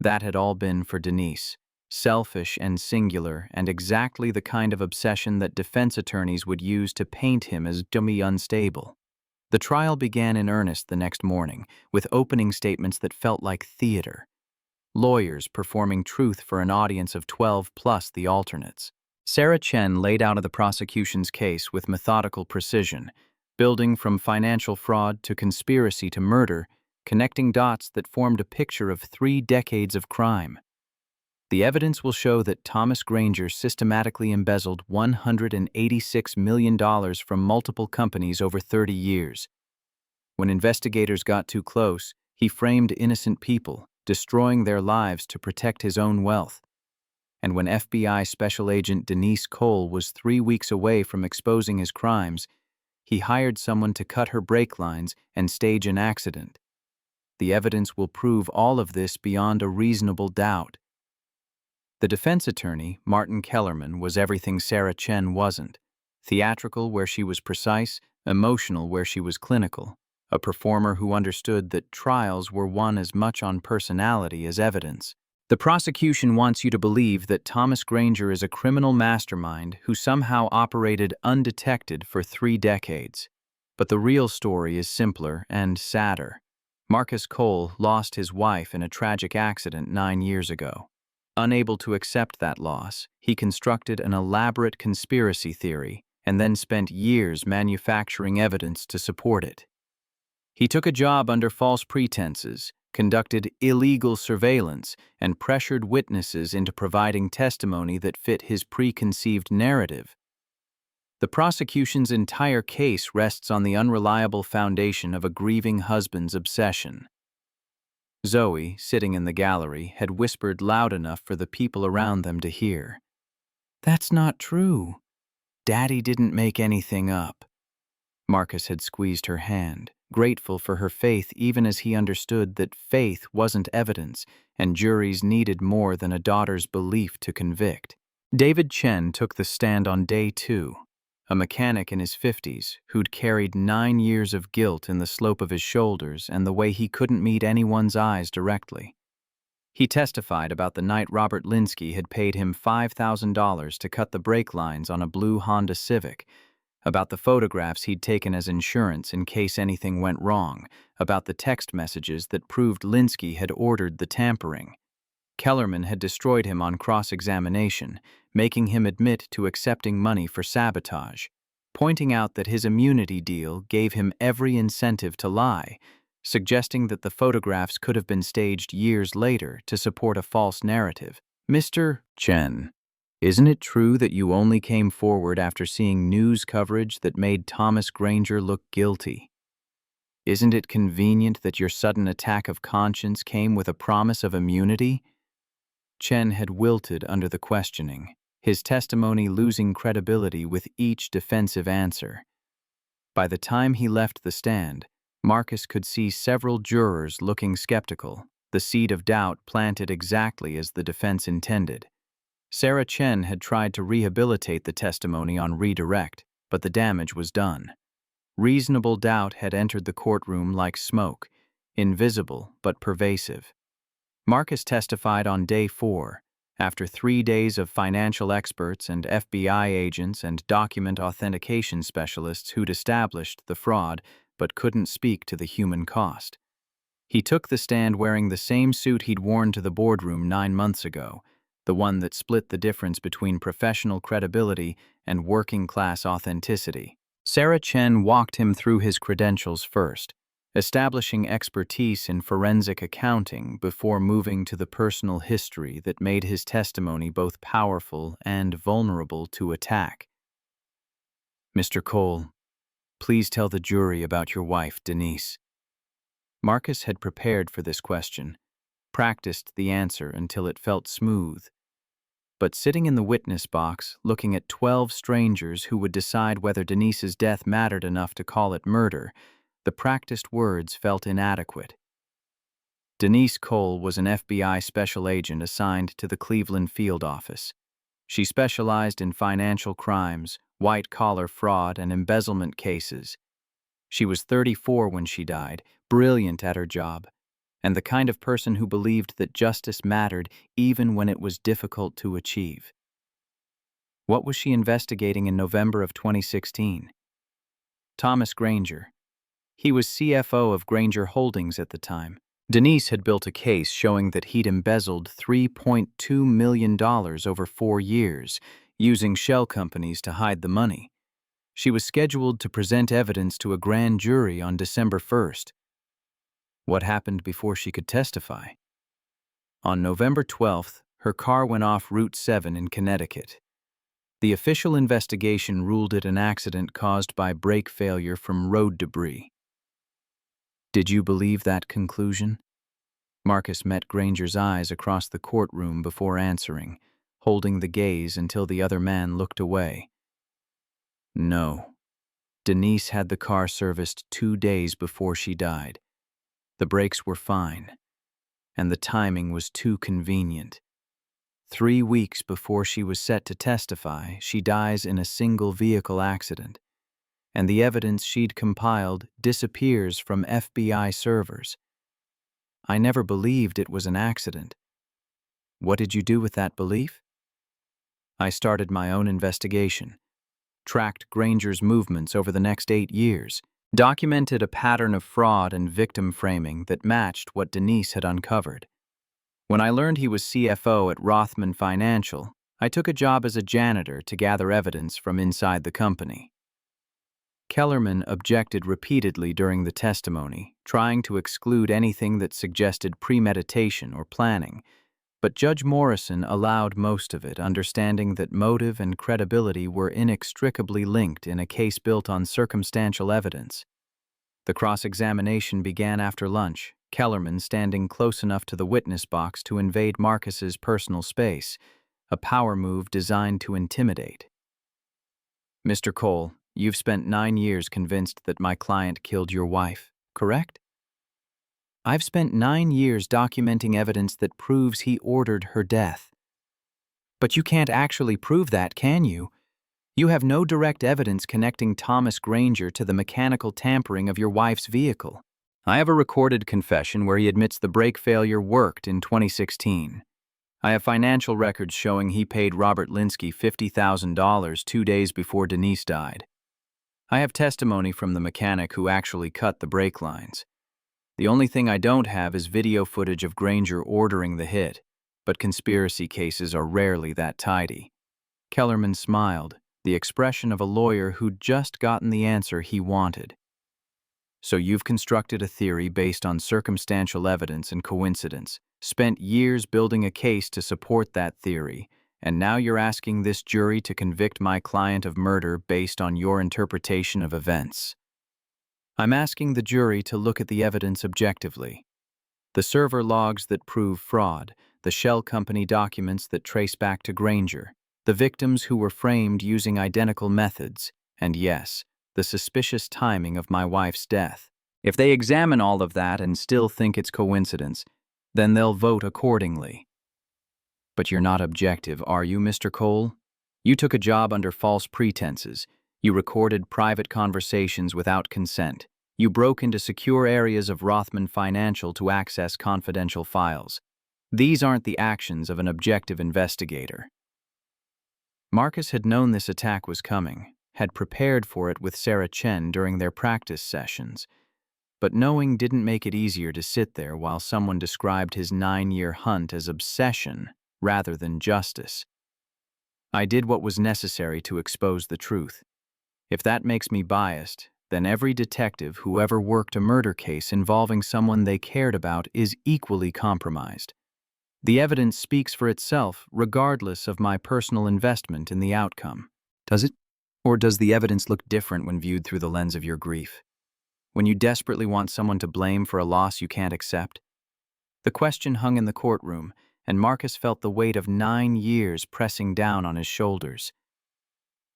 That had all been for Denise. Selfish and singular, and exactly the kind of obsession that defense attorneys would use to paint him as dummy unstable. The trial began in earnest the next morning, with opening statements that felt like theater. Lawyers performing truth for an audience of 12 plus the alternates. Sarah Chen laid out the prosecution's case with methodical precision, building from financial fraud to conspiracy to murder, connecting dots that formed a picture of 3 decades of crime. The evidence will show that Thomas Granger systematically embezzled $186 million from multiple companies over 30 years. When investigators got too close, he framed innocent people, destroying their lives to protect his own wealth. And when FBI Special Agent Denise Cole was 3 weeks away from exposing his crimes, he hired someone to cut her brake lines and stage an accident. The evidence will prove all of this beyond a reasonable doubt. The defense attorney, Martin Kellerman, was everything Sarah Chen wasn't. Theatrical where she was precise, emotional where she was clinical. A performer who understood that trials were won as much on personality as evidence. The prosecution wants you to believe that Thomas Granger is a criminal mastermind who somehow operated undetected for 3 decades. But the real story is simpler and sadder. Marcus Cole lost his wife in a tragic accident 9 years ago. Unable to accept that loss, he constructed an elaborate conspiracy theory and then spent years manufacturing evidence to support it. He took a job under false pretenses, conducted illegal surveillance, and pressured witnesses into providing testimony that fit his preconceived narrative. The prosecution's entire case rests on the unreliable foundation of a grieving husband's obsession. Zoe, sitting in the gallery, had whispered loud enough for the people around them to hear. "That's not true. Daddy didn't make anything up." Marcus had squeezed her hand, grateful for her faith even as he understood that faith wasn't evidence and juries needed more than a daughter's belief to convict. David Chen took the stand on day 2, a mechanic in his 50s who'd carried 9 years of guilt in the slope of his shoulders and the way he couldn't meet anyone's eyes directly. He testified about the night Robert Linsky had paid him $5,000 to cut the brake lines on a blue Honda Civic, about the photographs he'd taken as insurance in case anything went wrong, about the text messages that proved Linsky had ordered the tampering. Kellerman had destroyed him on cross-examination, making him admit to accepting money for sabotage, pointing out that his immunity deal gave him every incentive to lie, suggesting that the photographs could have been staged years later to support a false narrative. "Mr. Chen, isn't it true that you only came forward after seeing news coverage that made Thomas Granger look guilty? Isn't it convenient that your sudden attack of conscience came with a promise of immunity?" Chen had wilted under the questioning, his testimony losing credibility with each defensive answer. By the time he left the stand, Marcus could see several jurors looking skeptical, the seed of doubt planted exactly as the defense intended. Sarah Chen had tried to rehabilitate the testimony on redirect, but the damage was done. Reasonable doubt had entered the courtroom like smoke, invisible but pervasive. Marcus testified on day 4, after 3 days of financial experts and FBI agents and document authentication specialists who'd established the fraud but couldn't speak to the human cost. He took the stand wearing the same suit he'd worn to the boardroom 9 months ago, the one that split the difference between professional credibility and working-class authenticity. Sarah Chen walked him through his credentials first, establishing expertise in forensic accounting before moving to the personal history that made his testimony both powerful and vulnerable to attack. "Mr. Cole, please tell the jury about your wife, Denise." Marcus had prepared for this question, practiced the answer until it felt smooth. But sitting in the witness box, looking at 12 strangers who would decide whether Denise's death mattered enough to call it murder, the practiced words felt inadequate. Denise Cole was an FBI special agent assigned to the Cleveland field office. She specialized in financial crimes, white-collar fraud, and embezzlement cases. She was 34 when she died, brilliant at her job, and the kind of person who believed that justice mattered even when it was difficult to achieve. What was she investigating in November of 2016? Thomas Granger. He was CFO of Granger Holdings at the time. Denise had built a case showing that he'd embezzled $3.2 million over 4 years, using shell companies to hide the money. She was scheduled to present evidence to a grand jury on December 1st. What happened before she could testify? On November 12th, her car went off Route 7 in Connecticut. The official investigation ruled it an accident caused by brake failure from road debris. Did you believe that conclusion? Marcus met Granger's eyes across the courtroom before answering, holding the gaze until the other man looked away. No. Denise had the car serviced 2 days before she died. The brakes were fine, and the timing was too convenient. 3 weeks before she was set to testify, she dies in a single vehicle accident, and the evidence she'd compiled disappears from FBI servers. I never believed it was an accident. What did you do with that belief? I started my own investigation, tracked Granger's movements over the next 8 years, documented a pattern of fraud and victim framing that matched what Denise had uncovered. When I learned he was CFO at Rothman Financial, I took a job as a janitor to gather evidence from inside the company. Kellerman objected repeatedly during the testimony, trying to exclude anything that suggested premeditation or planning, but Judge Morrison allowed most of it, understanding that motive and credibility were inextricably linked in a case built on circumstantial evidence. The cross-examination began after lunch, Kellerman standing close enough to the witness box to invade Marcus's personal space, a power move designed to intimidate. "Mr. Cole, you've spent 9 years convinced that my client killed your wife, correct?" "I've spent 9 years documenting evidence that proves he ordered her death." "But you can't actually prove that, can you? You have no direct evidence connecting Thomas Granger to the mechanical tampering of your wife's vehicle." "I have a recorded confession where he admits the brake failure worked in 2016. I have financial records showing he paid Robert Linsky $50,000 2 days before Denise died. I have testimony from the mechanic who actually cut the brake lines. The only thing I don't have is video footage of Granger ordering the hit, but conspiracy cases are rarely that tidy." Kellerman smiled, the expression of a lawyer who'd just gotten the answer he wanted. "So you've constructed a theory based on circumstantial evidence and coincidence, spent years building a case to support that theory, and now you're asking this jury to convict my client of murder based on your interpretation of events." "I'm asking the jury to look at the evidence objectively. The server logs that prove fraud, the shell company documents that trace back to Granger, the victims who were framed using identical methods, and yes, the suspicious timing of my wife's death. If they examine all of that and still think it's coincidence, then they'll vote accordingly." "But you're not objective, are you, Mr. Cole? You took a job under false pretenses. You recorded private conversations without consent. You broke into secure areas of Rothman Financial to access confidential files. These aren't the actions of an objective investigator." Marcus had known this attack was coming, had prepared for it with Sarah Chen during their practice sessions, but knowing didn't make it easier to sit there while someone described his 9-year hunt as obsession rather than justice. "I did what was necessary to expose the truth. If that makes me biased, then every detective who ever worked a murder case involving someone they cared about is equally compromised. The evidence speaks for itself regardless of my personal investment in the outcome." "Does it? Or does the evidence look different when viewed through the lens of your grief? When you desperately want someone to blame for a loss you can't accept?" The question hung in the courtroom, and Marcus felt the weight of 9 years pressing down on his shoulders.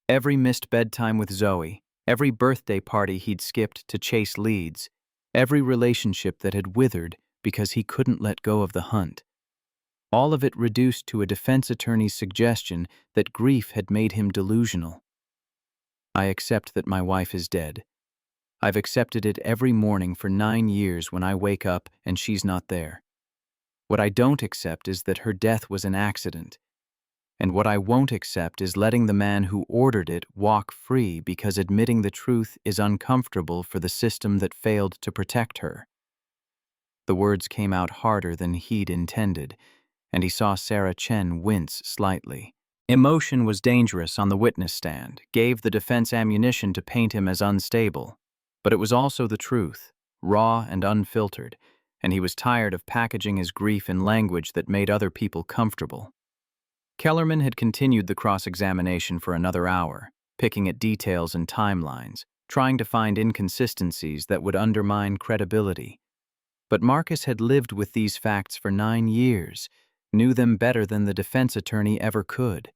Every missed bedtime with Zoe, every birthday party he'd skipped to chase leads, every relationship that had withered because he couldn't let go of the hunt. All of it reduced to a defense attorney's suggestion that grief had made him delusional. "I accept that my wife is dead. I've accepted it every morning for 9 years when I wake up and she's not there. What I don't accept is that her death was an accident. And what I won't accept is letting the man who ordered it walk free because admitting the truth is uncomfortable for the system that failed to protect her." The words came out harder than he'd intended, and he saw Sarah Chen wince slightly. Emotion was dangerous on the witness stand, gave the defense ammunition to paint him as unstable. But it was also the truth, raw and unfiltered, and he was tired of packaging his grief in language that made other people comfortable. Kellerman had continued the cross-examination for another hour, picking at details and timelines, trying to find inconsistencies that would undermine credibility. But Marcus had lived with these facts for 9 years, knew them better than the defense attorney ever could.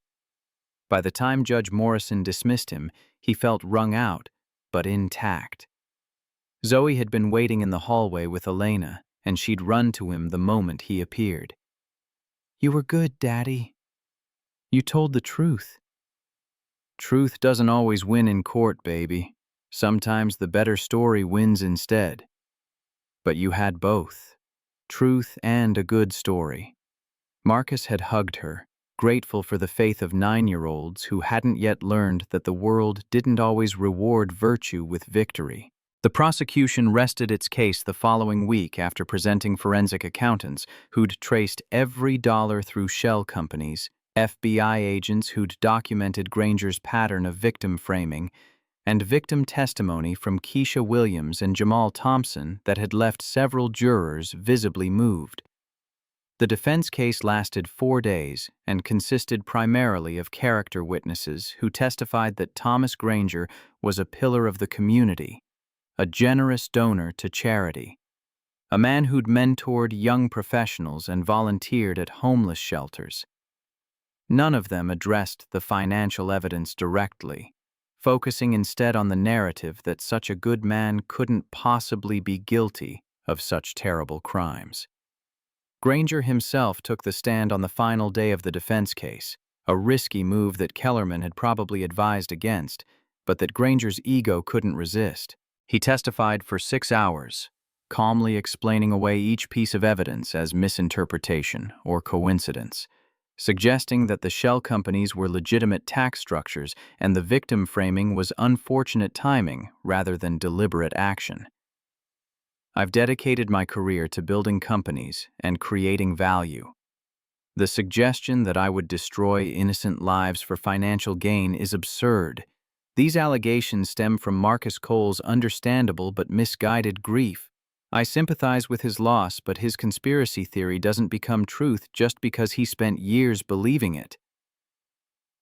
By the time Judge Morrison dismissed him, he felt wrung out, but intact. Zoe had been waiting in the hallway with Elena, and she'd run to him the moment he appeared. "You were good, Daddy. You told the truth." "Truth doesn't always win in court, baby. Sometimes the better story wins instead. But you had both, truth and a good story." Marcus had hugged her, grateful for the faith of 9-year-olds who hadn't yet learned that the world didn't always reward virtue with victory. The prosecution rested its case the following week after presenting forensic accountants who'd traced every dollar through shell companies, FBI agents who'd documented Granger's pattern of victim framing, and victim testimony from Keisha Williams and Jamal Thompson that had left several jurors visibly moved. The defense case lasted 4 days and consisted primarily of character witnesses who testified that Thomas Granger was a pillar of the community, a generous donor to charity, a man who'd mentored young professionals and volunteered at homeless shelters. None of them addressed the financial evidence directly, focusing instead on the narrative that such a good man couldn't possibly be guilty of such terrible crimes. Granger himself took the stand on the final day of the defense case, a risky move that Kellerman had probably advised against, but that Granger's ego couldn't resist. He testified for 6 hours, calmly explaining away each piece of evidence as misinterpretation or coincidence, suggesting that the shell companies were legitimate tax structures and the victim framing was unfortunate timing rather than deliberate action. I've dedicated my career to building companies and creating value. The suggestion that I would destroy innocent lives for financial gain is absurd. These allegations stem from Marcus Cole's understandable but misguided grief. I sympathize with his loss, but his conspiracy theory doesn't become truth just because he spent years believing it.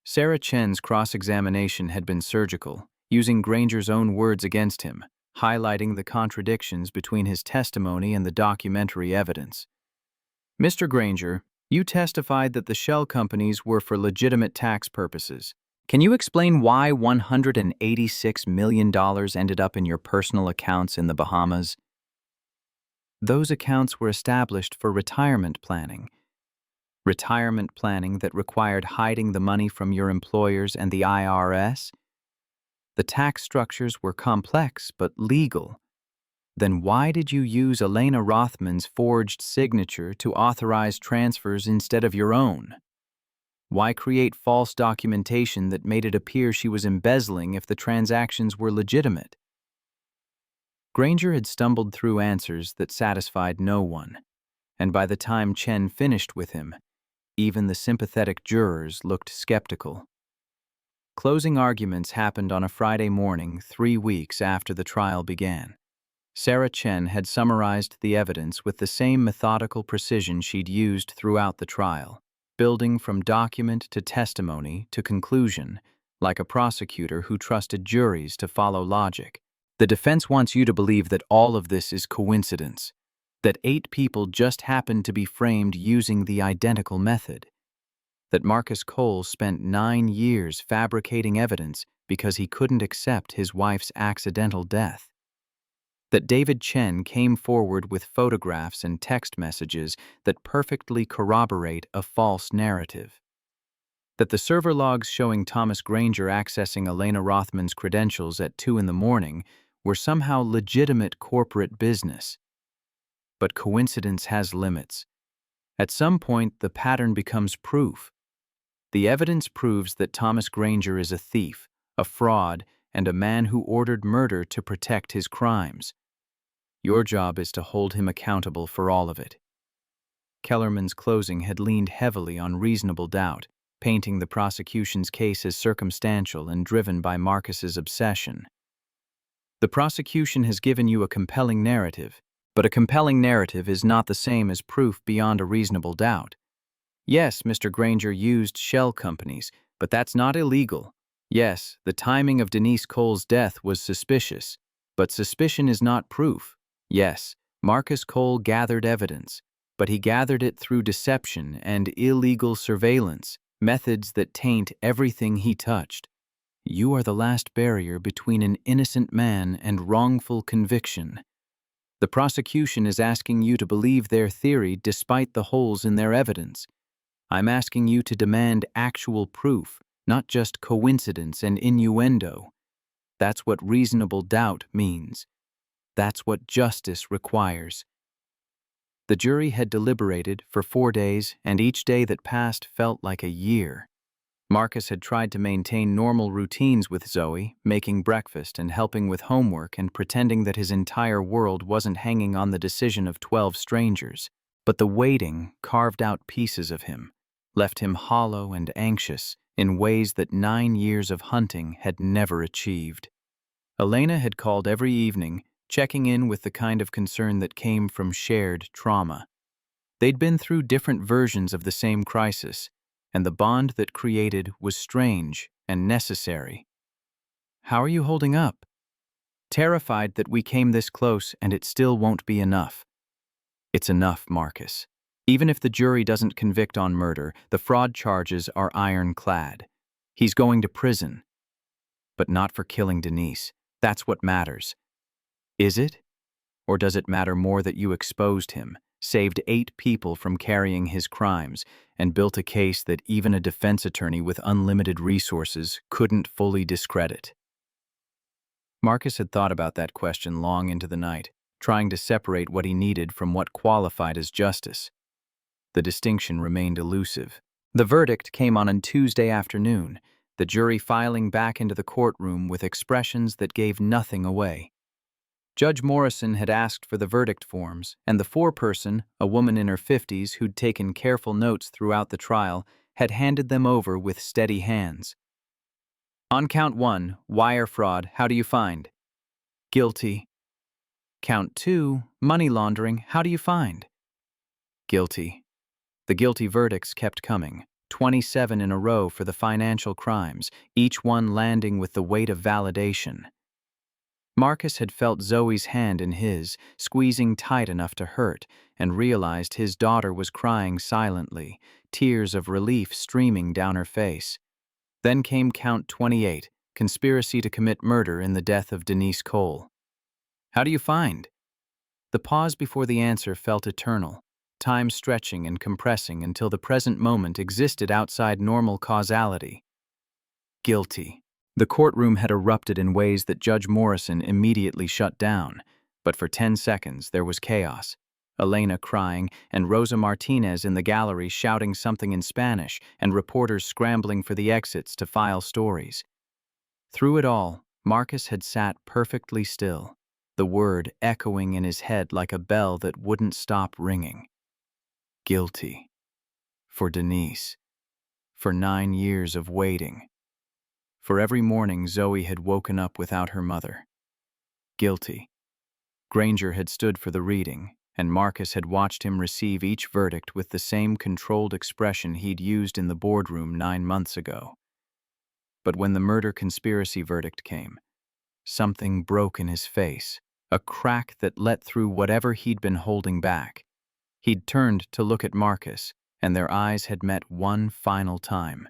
Sarah Chen's cross-examination had been surgical, using Granger's own words against him, highlighting the contradictions between his testimony and the documentary evidence. Mr. Granger, you testified that the shell companies were for legitimate tax purposes. Can you explain why $186 million ended up in your personal accounts in the Bahamas? Those accounts were established for retirement planning. Retirement planning that required hiding the money from your employers and the IRS? The tax structures were complex but legal. Then why did you use Elena Rothman's forged signature to authorize transfers instead of your own? Why create false documentation that made it appear she was embezzling if the transactions were legitimate? Granger had stumbled through answers that satisfied no one, and by the time Chen finished with him, even the sympathetic jurors looked skeptical. Closing arguments happened on a Friday morning 3 weeks after the trial began. Sarah Chen had summarized the evidence with the same methodical precision she'd used throughout the trial, building from document to testimony to conclusion, like a prosecutor who trusted juries to follow logic. The defense wants you to believe that all of this is coincidence, that 8 people just happened to be framed using the identical method, that Marcus Cole spent 9 years fabricating evidence because he couldn't accept his wife's accidental death, that David Chen came forward with photographs and text messages that perfectly corroborate a false narrative, that the server logs showing Thomas Granger accessing Elena Rothman's credentials at 2 in the morning were somehow legitimate corporate business. But coincidence has limits. At some point, the pattern becomes proof. The evidence proves that Thomas Granger is a thief, a fraud, and a man who ordered murder to protect his crimes. Your job is to hold him accountable for all of it. Kellerman's closing had leaned heavily on reasonable doubt, painting the prosecution's case as circumstantial and driven by Marcus's obsession. The prosecution has given you a compelling narrative, but a compelling narrative is not the same as proof beyond a reasonable doubt. Yes, Mr. Granger used shell companies, but that's not illegal. Yes, the timing of Denise Cole's death was suspicious, but suspicion is not proof. Yes, Marcus Cole gathered evidence, but he gathered it through deception and illegal surveillance, methods that taint everything he touched. You are the last barrier between an innocent man and wrongful conviction. The prosecution is asking you to believe their theory despite the holes in their evidence. I'm asking you to demand actual proof, not just coincidence and innuendo. That's what reasonable doubt means. That's what justice requires. The jury had deliberated for 4 days, and each day that passed felt like a year. Marcus had tried to maintain normal routines with Zoe, making breakfast and helping with homework and pretending that his entire world wasn't hanging on the decision of 12 strangers. But the waiting carved out pieces of him, left him hollow and anxious in ways that 9 years of hunting had never achieved. Elena had called every evening, checking in with the kind of concern that came from shared trauma. They'd been through different versions of the same crisis, and the bond that created was strange and necessary. "How are you holding up?" "Terrified that we came this close and it still won't be enough." "It's enough, Marcus. Even if the jury doesn't convict on murder, the fraud charges are ironclad. He's going to prison. But not for killing Denise. That's what matters." "Is it? Or does it matter more that you exposed him, saved 8 people from carrying his crimes, and built a case that even a defense attorney with unlimited resources couldn't fully discredit?" Marcus had thought about that question long into the night, trying to separate what he needed from what qualified as justice. The distinction remained elusive. The verdict came on a Tuesday afternoon, the jury filing back into the courtroom with expressions that gave nothing away. Judge Morrison had asked for the verdict forms, and the foreperson, a woman in her 50s who'd taken careful notes throughout the trial, had handed them over with steady hands. "On count 1, wire fraud, how do you find?" "Guilty." "Count 2, money laundering, how do you find?" "Guilty." The guilty verdicts kept coming, 27 in a row for the financial crimes, each one landing with the weight of validation. Marcus had felt Zoe's hand in his, squeezing tight enough to hurt, and realized his daughter was crying silently, tears of relief streaming down her face. Then came count 28, conspiracy to commit murder in the death of Denise Cole. "How do you find?" The pause before the answer felt eternal, time stretching and compressing until the present moment existed outside normal causality. "Guilty." The courtroom had erupted in ways that Judge Morrison immediately shut down, but for 10 seconds there was chaos. Elena crying, and Rosa Martinez in the gallery shouting something in Spanish, and reporters scrambling for the exits to file stories. Through it all, Marcus had sat perfectly still, the word echoing in his head like a bell that wouldn't stop ringing. Guilty. For Denise. For 9 years of waiting. For every morning Zoe had woken up without her mother. Guilty. Granger had stood for the reading, and Marcus had watched him receive each verdict with the same controlled expression he'd used in the boardroom 9 months ago. But when the murder conspiracy verdict came, something broke in his face, a crack that let through whatever he'd been holding back. He'd turned to look at Marcus, and their eyes had met one final time.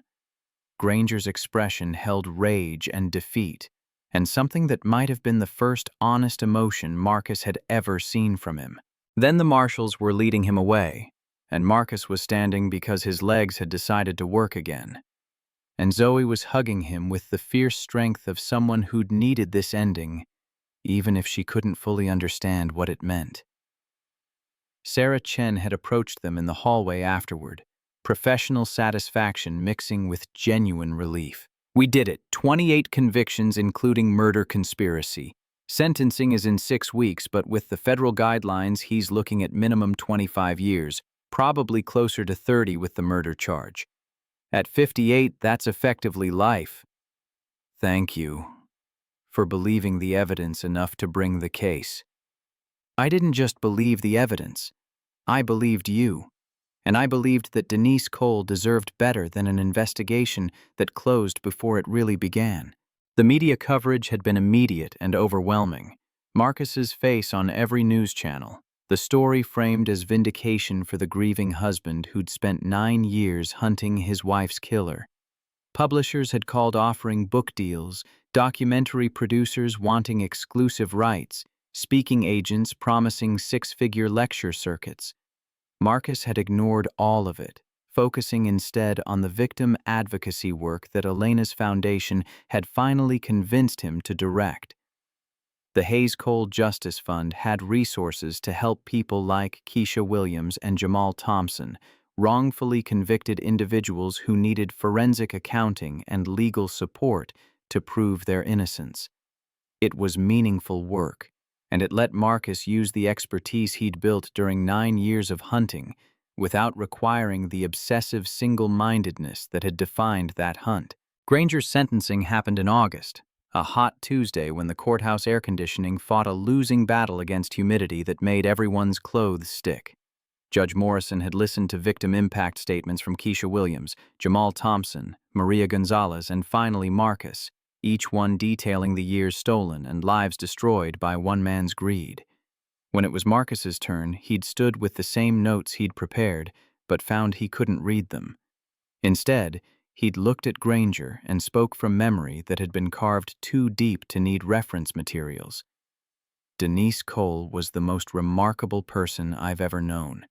Granger's expression held rage and defeat, and something that might have been the first honest emotion Marcus had ever seen from him. Then the marshals were leading him away, and Marcus was standing because his legs had decided to work again. And Zoe was hugging him with the fierce strength of someone who'd needed this ending, even if she couldn't fully understand what it meant. Sarah Chen had approached them in the hallway afterward, professional satisfaction mixing with genuine relief. "We did it. 28 convictions, including murder conspiracy. Sentencing is in 6 weeks, but with the federal guidelines, he's looking at minimum 25 years, probably closer to 30 with the murder charge. At 58, that's effectively life." "Thank you for believing the evidence enough to bring the case." "I didn't just believe the evidence. I believed you. And I believed that Denise Cole deserved better than an investigation that closed before it really began." The media coverage had been immediate and overwhelming. Marcus's face on every news channel, the story framed as vindication for the grieving husband who'd spent 9 years hunting his wife's killer. Publishers had called offering book deals, documentary producers wanting exclusive rights, speaking agents promising 6-figure lecture circuits. Marcus had ignored all of it, focusing instead on the victim advocacy work that Elena's foundation had finally convinced him to direct. The Hayes Cole Justice Fund had resources to help people like Keisha Williams and Jamal Thompson, wrongfully convicted individuals who needed forensic accounting and legal support to prove their innocence. It was meaningful work, and it let Marcus use the expertise he'd built during 9 years of hunting without requiring the obsessive single-mindedness that had defined that hunt. Granger's sentencing happened in August, a hot Tuesday when the courthouse air conditioning fought a losing battle against humidity that made everyone's clothes stick. Judge Morrison had listened to victim impact statements from Keisha Williams, Jamal Thompson, Maria Gonzalez, and finally Marcus, each one detailing the years stolen and lives destroyed by one man's greed. When it was Marcus's turn, he'd stood with the same notes he'd prepared, but found he couldn't read them. Instead, he'd looked at Granger and spoke from memory that had been carved too deep to need reference materials. Denise Cole was the most remarkable person I've ever known.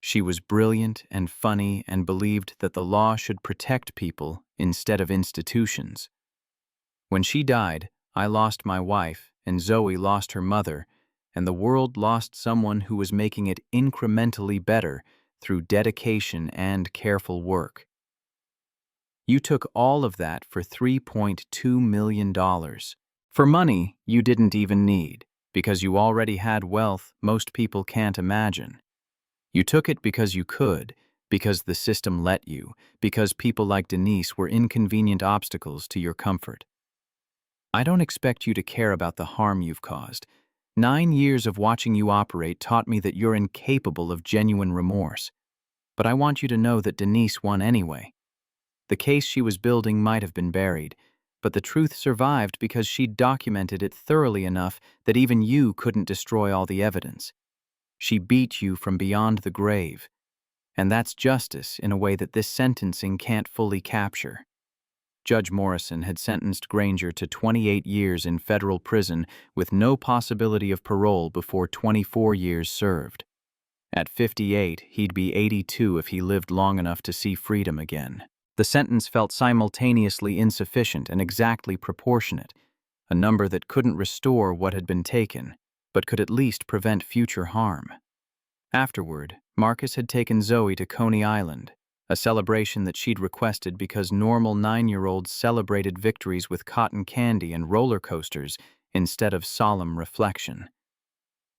She was brilliant and funny and believed that the law should protect people instead of institutions. When she died, I lost my wife, and Zoe lost her mother, and the world lost someone who was making it incrementally better through dedication and careful work. You took all of that for $3.2 million. For money you didn't even need, because you already had wealth most people can't imagine. You took it because you could, because the system let you, because people like Denise were inconvenient obstacles to your comfort. I don't expect you to care about the harm you've caused. 9 years of watching you operate taught me that you're incapable of genuine remorse. But I want you to know that Denise won anyway. The case she was building might have been buried, but the truth survived because she'd documented it thoroughly enough that even you couldn't destroy all the evidence. She beat you from beyond the grave, and that's justice in a way that this sentencing can't fully capture. Judge Morrison had sentenced Granger to 28 years in federal prison with no possibility of parole before 24 years served. At 58, he'd be 82 if he lived long enough to see freedom again. The sentence felt simultaneously insufficient and exactly proportionate, a number that couldn't restore what had been taken, but could at least prevent future harm. Afterward, Marcus had taken Zoe to Coney Island, a celebration that she'd requested because normal 9-year-olds celebrated victories with cotton candy and roller coasters instead of solemn reflection.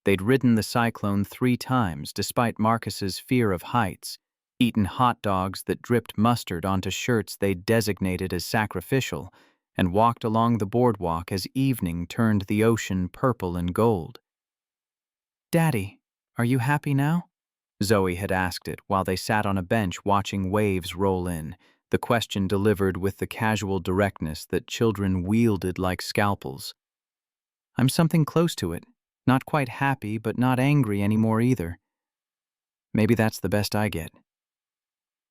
They'd ridden the cyclone 3 times despite Marcus's fear of heights, eaten hot dogs that dripped mustard onto shirts they'd designated as sacrificial, and walked along the boardwalk as evening turned the ocean purple and gold. "Daddy, are you happy now?" Zoe had asked it while they sat on a bench watching waves roll in, the question delivered with the casual directness that children wielded like scalpels. "I'm something close to it. Not quite happy, but not angry anymore either. Maybe that's the best I get."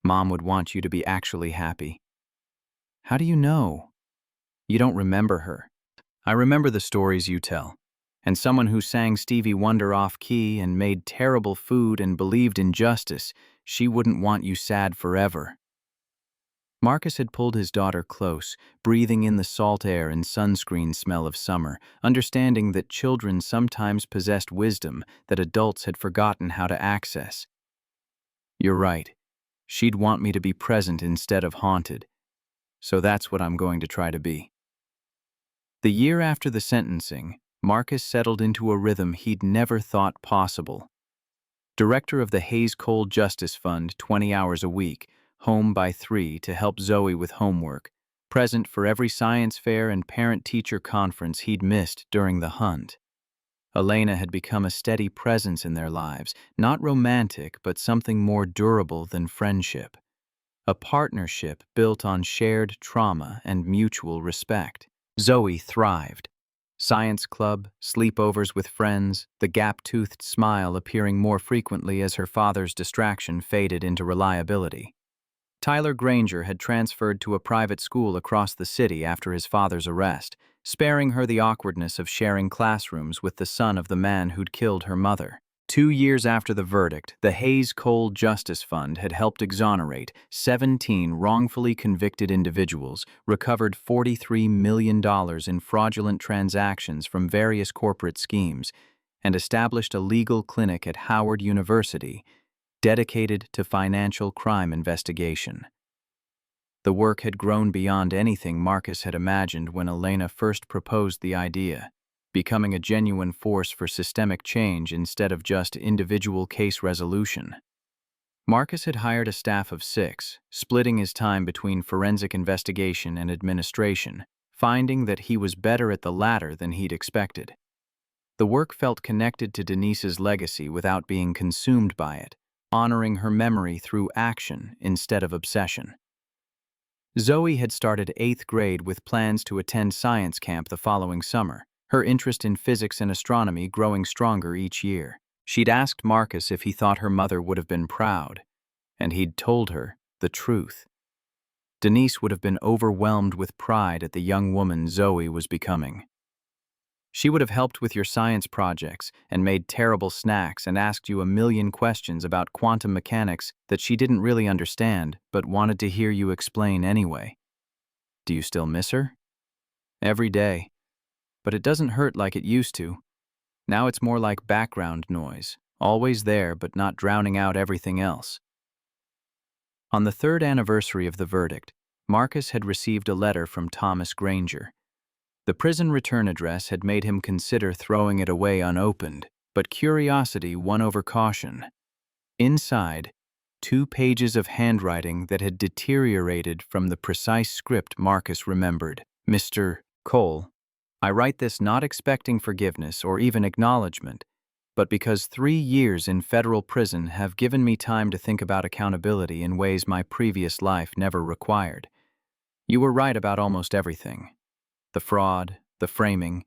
"Mom would want you to be actually happy." "How do you know?" "You don't remember her. I remember the stories you tell. And someone who sang Stevie Wonder off-key and made terrible food and believed in justice, she wouldn't want you sad forever." Marcus had pulled his daughter close, breathing in the salt air and sunscreen smell of summer, understanding that children sometimes possessed wisdom that adults had forgotten how to access. "You're right. She'd want me to be present instead of haunted. So that's what I'm going to try to be." The year after the sentencing, Marcus settled into a rhythm he'd never thought possible. Director of the Hayes Cole Justice Fund 20 hours a week, home by 3 to help Zoe with homework, present for every science fair and parent-teacher conference he'd missed during the hunt. Elena had become a steady presence in their lives, not romantic but something more durable than friendship. A partnership built on shared trauma and mutual respect. Zoe thrived. Science club, sleepovers with friends, the gap-toothed smile appearing more frequently as her father's distraction faded into reliability. Tyler Granger had transferred to a private school across the city after his father's arrest, sparing her the awkwardness of sharing classrooms with the son of the man who'd killed her mother. 2 years after the verdict, the Hayes Cole Justice Fund had helped exonerate 17 wrongfully convicted individuals, recovered $43 million in fraudulent transactions from various corporate schemes, and established a legal clinic at Howard University dedicated to financial crime investigation. The work had grown beyond anything Marcus had imagined when Elena first proposed the idea, becoming a genuine force for systemic change instead of just individual case resolution. Marcus had hired a staff of 6, splitting his time between forensic investigation and administration, finding that he was better at the latter than he'd expected. The work felt connected to Denise's legacy without being consumed by it, honoring her memory through action instead of obsession. Zoe had started 8th grade with plans to attend science camp the following summer, her interest in physics and astronomy growing stronger each year. She'd asked Marcus if he thought her mother would have been proud, and he'd told her the truth. Denise would have been overwhelmed with pride at the young woman Zoe was becoming. She would have helped with your science projects and made terrible snacks and asked you a million questions about quantum mechanics that she didn't really understand but wanted to hear you explain anyway. Do you still miss her? Every day. But it doesn't hurt like it used to. Now it's more like background noise, always there but not drowning out everything else. On the 3rd anniversary of the verdict, Marcus had received a letter from Thomas Granger. The prison return address had made him consider throwing it away unopened, but curiosity won over caution. Inside, 2 pages of handwriting that had deteriorated from the precise script Marcus remembered. Mr. Cole, I write this not expecting forgiveness or even acknowledgement, but because 3 years in federal prison have given me time to think about accountability in ways my previous life never required. You were right about almost everything. The fraud, the framing,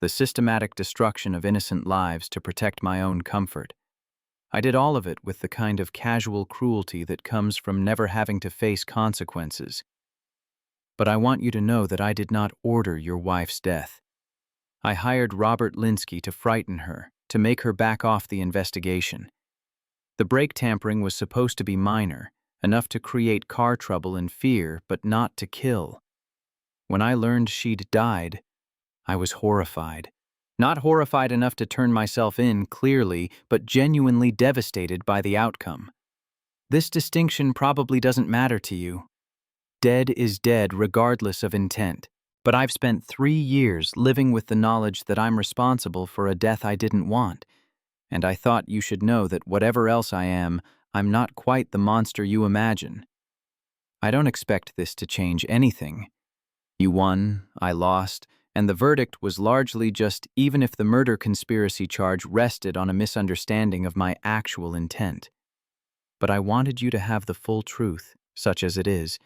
the systematic destruction of innocent lives to protect my own comfort. I did all of it with the kind of casual cruelty that comes from never having to face consequences. But I want you to know that I did not order your wife's death. I hired Robert Linsky to frighten her, to make her back off the investigation. The brake tampering was supposed to be minor, enough to create car trouble and fear, but not to kill. When I learned she'd died, I was horrified. Not horrified enough to turn myself in, clearly, but genuinely devastated by the outcome. This distinction probably doesn't matter to you. Dead is dead regardless of intent. But I've spent 3 years living with the knowledge that I'm responsible for a death I didn't want, and I thought you should know that whatever else I am, I'm not quite the monster you imagine. I don't expect this to change anything. You won, I lost, and the verdict was largely just even if the murder conspiracy charge rested on a misunderstanding of my actual intent. But I wanted you to have the full truth, such as it is,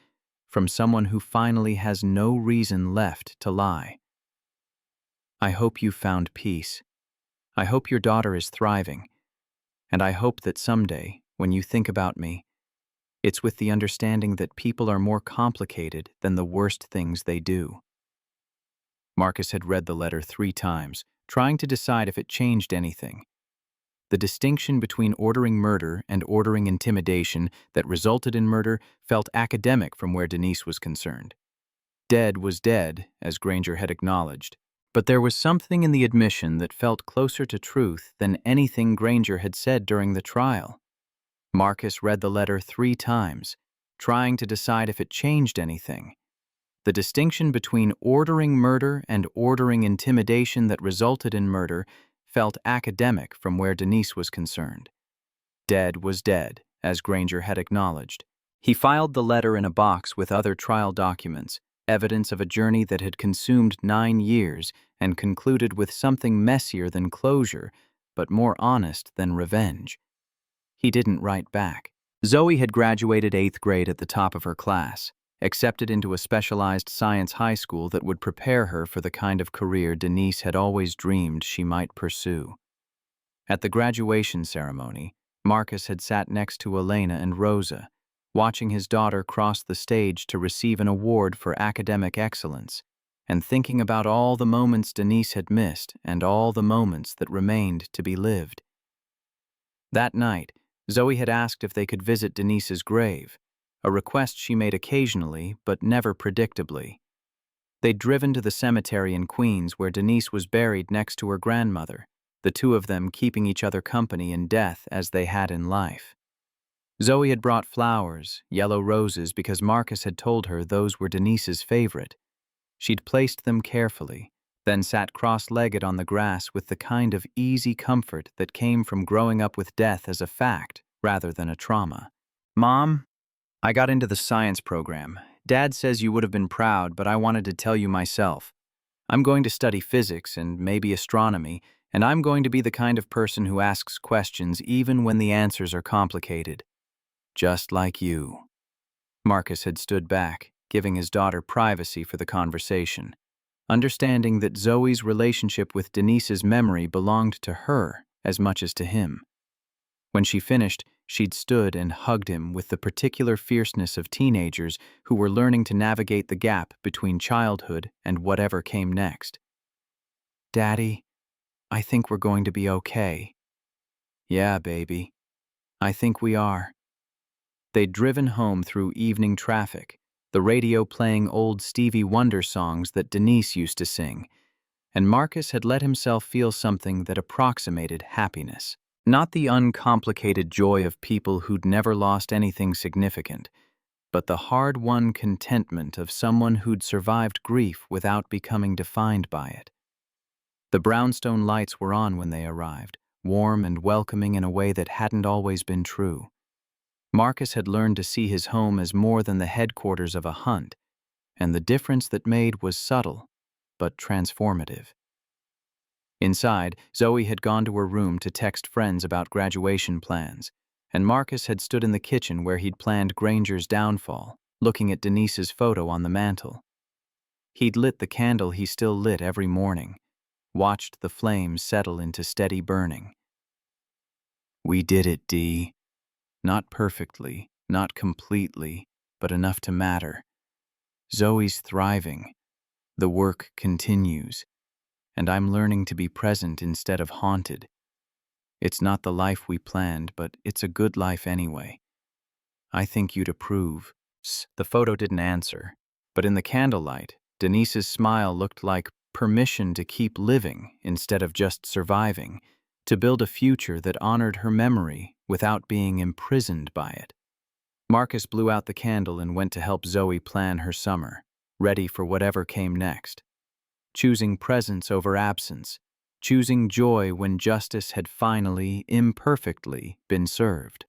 from someone who finally has no reason left to lie. I hope you found peace. I hope your daughter is thriving. And I hope that someday, when you think about me, it's with the understanding that people are more complicated than the worst things they do. Marcus had read the letter 3 times, trying to decide if it changed anything. The distinction between ordering murder and ordering intimidation that resulted in murder felt academic from where Denise was concerned. Dead was dead, as Granger had acknowledged, but there was something in the admission that felt closer to truth than anything Granger had said during the trial. Marcus read the letter 3 times, trying to decide if it changed anything. The distinction between ordering murder and ordering intimidation that resulted in murder felt academic from where Denise was concerned. Dead was dead, as Granger had acknowledged. He filed the letter in a box with other trial documents, evidence of a journey that had consumed 9 years and concluded with something messier than closure, but more honest than revenge. He didn't write back. Zoe had graduated 8th grade at the top of her class, accepted into a specialized science high school that would prepare her for the kind of career Denise had always dreamed she might pursue. At the graduation ceremony, Marcus had sat next to Elena and Rosa, watching his daughter cross the stage to receive an award for academic excellence, and thinking about all the moments Denise had missed and all the moments that remained to be lived. That night, Zoe had asked if they could visit Denise's grave, a request she made occasionally but never predictably. They'd driven to the cemetery in Queens where Denise was buried next to her grandmother, the 2 of them keeping each other company in death as they had in life. Zoe had brought flowers, yellow roses, because Marcus had told her those were Denise's favorite. She'd placed them carefully, then sat cross-legged on the grass with the kind of easy comfort that came from growing up with death as a fact rather than a trauma. "Mom, I got into the science program. Dad says you would have been proud, but I wanted to tell you myself. I'm going to study physics and maybe astronomy, and I'm going to be the kind of person who asks questions even when the answers are complicated. Just like you." Marcus had stood back, giving his daughter privacy for the conversation, understanding that Zoe's relationship with Denise's memory belonged to her as much as to him. When she finished, she'd stood and hugged him with the particular fierceness of teenagers who were learning to navigate the gap between childhood and whatever came next. "Daddy, I think we're going to be okay." "Yeah, baby, I think we are." They'd driven home through evening traffic, the radio playing old Stevie Wonder songs that Denise used to sing, and Marcus had let himself feel something that approximated happiness. Not the uncomplicated joy of people who'd never lost anything significant, but the hard-won contentment of someone who'd survived grief without becoming defined by it. The brownstone lights were on when they arrived, warm and welcoming in a way that hadn't always been true. Marcus had learned to see his home as more than the headquarters of a hunt, and the difference that made was subtle, but transformative. Inside, Zoe had gone to her room to text friends about graduation plans, and Marcus had stood in the kitchen where he'd planned Granger's downfall, looking at Denise's photo on the mantel. He'd lit the candle he still lit every morning, watched the flames settle into steady burning. "We did it, Dee. Not perfectly, not completely, but enough to matter. Zoe's thriving. The work continues. And I'm learning to be present instead of haunted. It's not the life we planned, but it's a good life anyway. I think you'd approve." The photo didn't answer, but in the candlelight, Denise's smile looked like permission to keep living instead of just surviving, to build a future that honored her memory without being imprisoned by it. Marcus blew out the candle and went to help Zoe plan her summer, ready for whatever came next. Choosing presence over absence, choosing joy when justice had finally, imperfectly, been served.